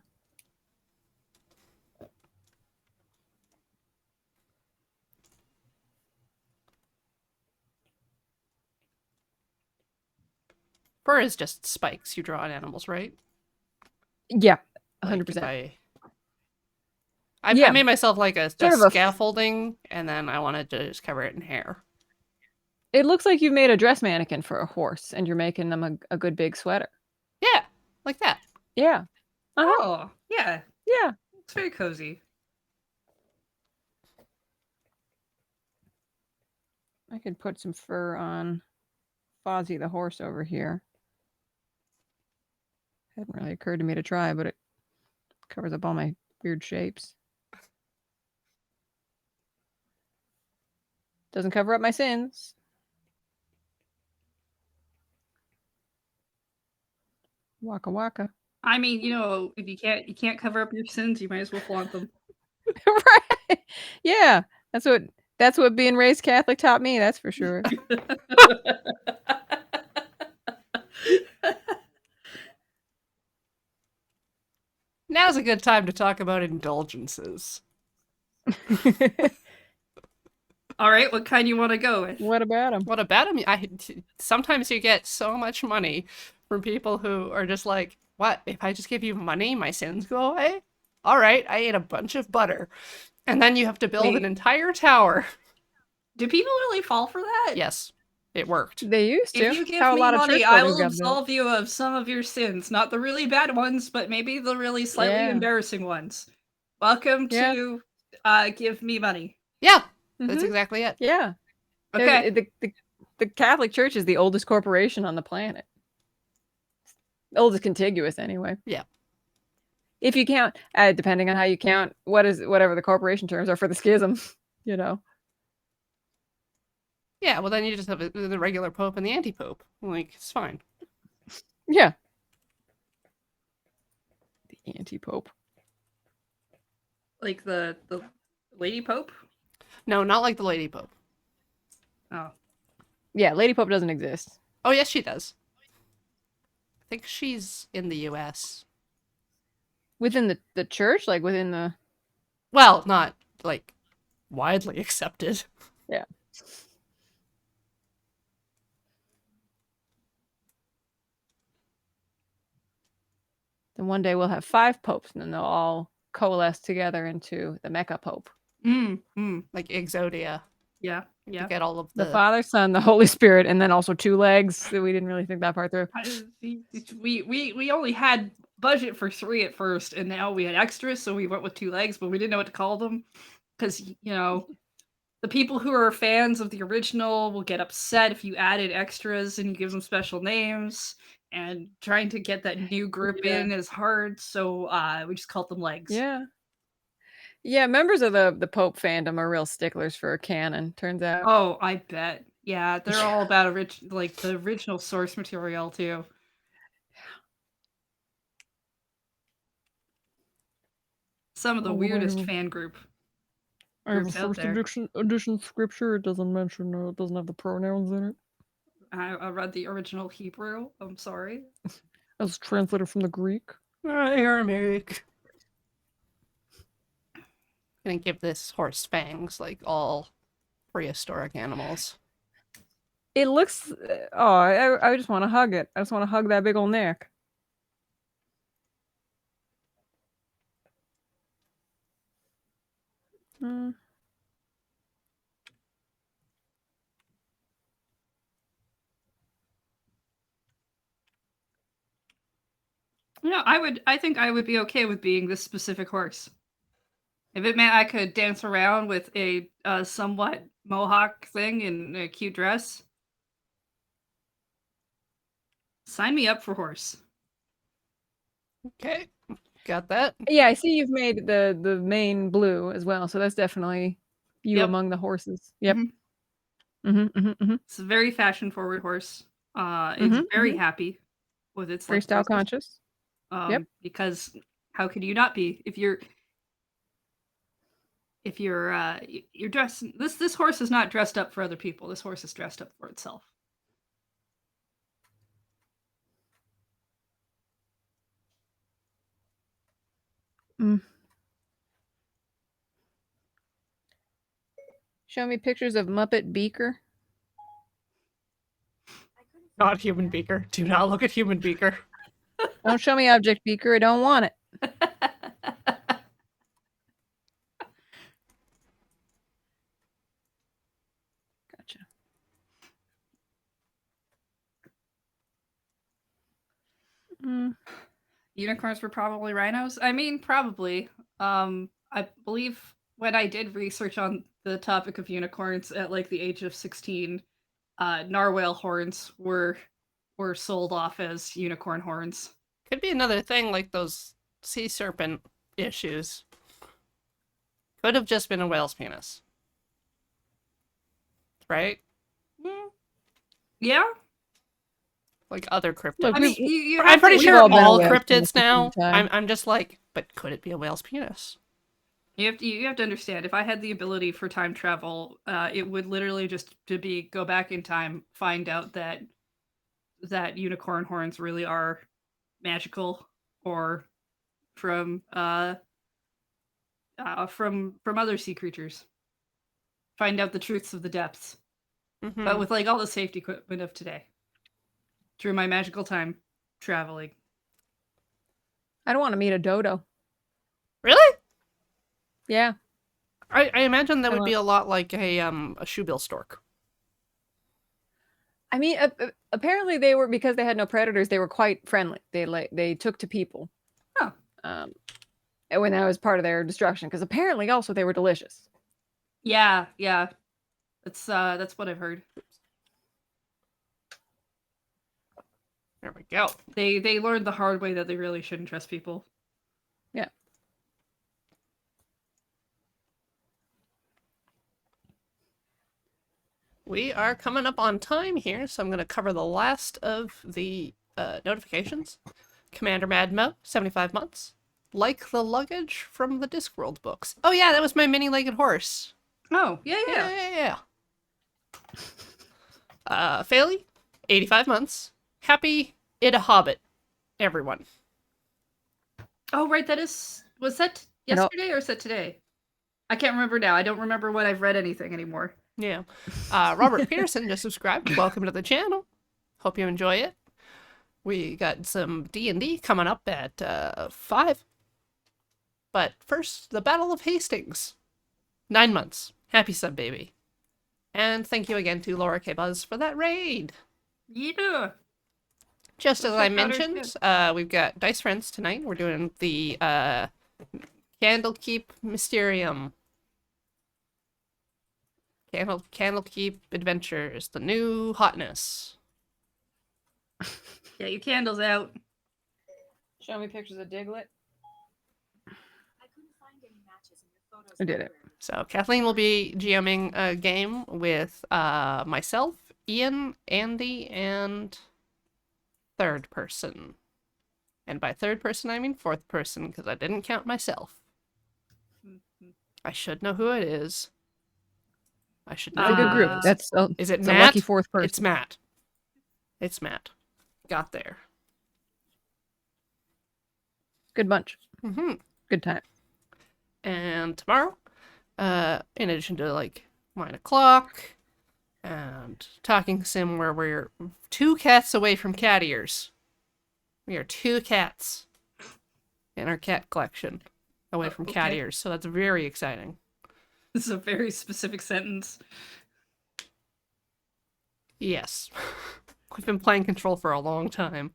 Fur is just spikes you draw on animals, right? Yeah, Like 100%. I Yeah. made myself like a Sort of a scaffolding, and then I wanted to just cover it in hair. It looks like you've made a dress mannequin for a horse, and you're making them a good big sweater. Yeah, like that. Yeah. Uh-huh. Oh, yeah. Yeah. It's very cozy. I could put some fur on Fozzie the horse over here. Hadn't really occurred to me to try, but it covers up all my weird shapes. Doesn't cover up my sins. Waka waka. I mean, if you can't cover up your sins, you might as well flaunt them. Right. Yeah. That's what being raised Catholic taught me, that's for sure. Now's a good time to talk about indulgences. All right, what kind you want to go with? What about him? What about them? Sometimes you get so much money from people who are just like, what? If I just give you money, my sins go away? All right, I ate a bunch of butter. And then you have to build an entire tower. Do people really fall for that? Yes, it worked. They used to. If you give How a me lot of money, church I buildings will got built. absolve you of some of your sins. Not the really bad ones, but maybe the really slightly Yeah. embarrassing ones. Welcome Yeah. to give me money. Yeah, that's Mhm. exactly it. Yeah. Okay. The Catholic Church is the oldest corporation on the planet. Oldest contiguous, anyway. Yeah. If you count, depending on how you count, whatever the corporation terms are for the schism, Yeah, well then you just have the regular pope and the anti-pope. Like, it's fine. Yeah. The anti-pope. Like the lady pope. No, not like the lady pope. Oh, Yeah, Lady Pope doesn't exist. Oh, yes, she does. I think she's in the US. Within the church? Like within the... Well, not, like, widely accepted. Yeah. Then one day we'll have 5 popes, and then they'll all coalesce together into the Mecca Pope. Like Exodia. yeah, To yeah. get all of The the... Father, Son, the Holy Spirit, and then also 2 legs. That we didn't really think that part through. We only had budget for 3 at first, and now we had extras, so we went with 2 legs, but we didn't know what to call them because the people who are fans of the original will get upset if you added extras and you give them special names. And trying to get that new group Yeah. in is hard, so we just called them legs. Yeah. Yeah, members of the Pope fandom are real sticklers for a canon, turns out. Oh, I bet. Yeah, they're all about the original source material too. Some of the weirdest fan groups out there. edition scripture. It doesn't mention, it doesn't have the pronouns in it. I read the original Hebrew. I'm sorry. As translated from the Greek. Aramaic. Gonna give this horse fangs like all prehistoric animals. It looks... Oh, I just want to hug it. I just want to hug that big old neck. Mm. I think I would be okay with being this specific horse. If it meant I could dance around with a somewhat mohawk thing in a cute dress, sign me up for horse. Okay, got that. Yeah, I see you've made the main blue as well, so that's definitely you Yep. among the horses. Yep. Mhm. It's a very fashion forward horse. It's very happy with its Very life style choices. conscious. Yep. Because how could you not be if you're you're dressed this horse is not dressed up for other people. This horse is dressed up for itself. Show me pictures of Muppet Beaker. Not human beaker. Do not look at human beaker. Don't show me object Beaker. I don't want it. Gotcha. Unicorns were probably rhinos. I mean, probably. I believe when I did research on the topic of unicorns at like the age of 16, narwhal horns were sold off as unicorn horns. Could be another thing like those sea serpent issues. Could have just been a whale's penis. Right? Yeah, Like other cryptids. Look, I mean, you I'm have pretty to, sure all been all a whale's penis cryptids now. at some time. I'm just like, but could it be a whale's penis? you have to understand. If I had the ability for time travel, it would literally just to be go back in time, find out that unicorn horns really are magical or from other sea creatures. Find out the truths of the depths, but with like all the safety equipment of today. Through my magical time traveling. I don't want to meet a dodo. Really? Yeah. I imagine that I would be want- a lot like a shoebill stork. I mean, apparently they were, because they had no predators, they were quite friendly. They took to people. Oh. And when that was part of their destruction, because apparently also they were delicious. Yeah. That's what I've heard. There we go. They learned the hard way that they really shouldn't trust people. Yeah. we are coming up on time here, so I'm going to cover the last of the notifications. Commander Madmo, 75 months. Like the luggage from the Discworld books. Oh yeah, that was my mini-legged horse. Oh, yeah. Yeah. Fairly, 85 months. Happy Id a Hobbit, everyone. Oh, right, was that I don't- yesterday or is that today? I can't remember now. I don't remember when I've read anything anymore. Yeah. Robert Peterson just subscribed. Welcome to the channel. Hope you enjoy it. We got some D&D coming up at 5. But first, the Battle of Hastings. 9 months. Happy sub, baby. And thank you again to Laura K. Buzz for that raid. Yeah. Just as That's I what Powder's mentioned, we've got Dice Friends tonight. We're doing the Candlekeep Mysterium. Candlekeep Adventures, the new hotness. Get your candles out. Show me pictures of Diglett. I couldn't find any matches in your photos. I did it. library. So Kathleen will be GMing a game with myself, Ian, Andy, and third person. And by third person, I mean fourth person, because I didn't count myself. I should know who it is. I should know. It's a good group. Uh, That's Is it it's a Matt? lucky fourth person. It's Matt. It's Matt. Got there. Good bunch. Mm-hmm. Good time. And tomorrow, in addition to like 9 o'clock and Talking Sim, where we're 2 cats away from cat ears. We are 2 cats in our cat collection away from cat Okay. ears, so that's very exciting. This is a very specific sentence. Yes. We've been playing Control for a long time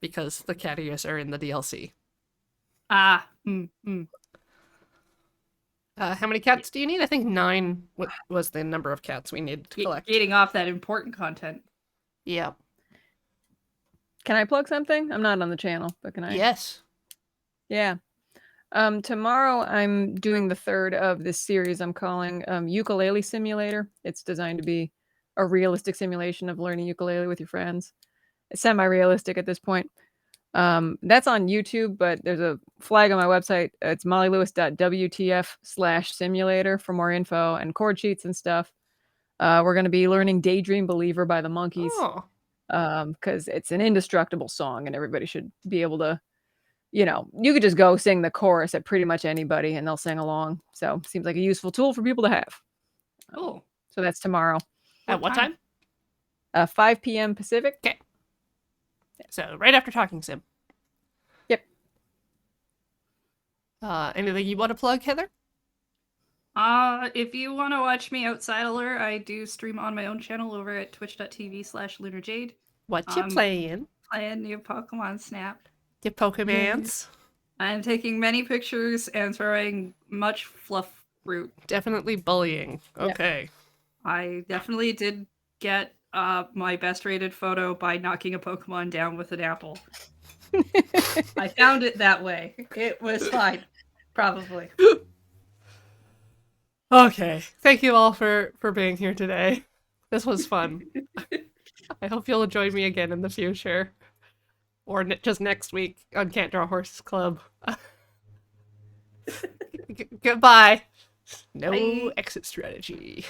because the cat ears are in the DLC. Ah. How many cats do you need? I think 9 was the number of cats we needed to collect. Gating off that important content. Yeah. Can I plug something? I'm not on the channel, but can I? Yes. Yeah. Tomorrow I'm doing the third of this series I'm calling Ukulele Simulator. It's designed to be a realistic simulation of learning ukulele with your friends. It's semi-realistic at this point. That's on YouTube, but there's a flag on my website. It's mollylewis.wtf/simulator for more info and chord sheets and stuff. We're going to be learning Daydream Believer by the Monkees. Oh. Because it's an indestructible song and everybody should be able to, you could just go sing the chorus at pretty much anybody and they'll sing along. So seems like a useful tool for people to have. Oh. So that's tomorrow. At what time? 5 p.m. Pacific. Okay. So right after Talking Sim. Yep. Anything you want to plug, Heather? If you want to watch me outside Alert, I do stream on my own channel over at twitch.tv/lunarjade. What you playing? Playing new Pokemon Snap. Your Pokemans? I'm taking many pictures and throwing much fluff fruit. Definitely bullying. Yep. Okay. I definitely did get my best rated photo by knocking a Pokemon down with an apple. I found it that way. It was fine. Probably. Okay. Thank you all for being here today. This was fun. I hope you'll join me again in the future. Or just next week on Can't Draw Horses Club. Goodbye. No Bye. exit strategy.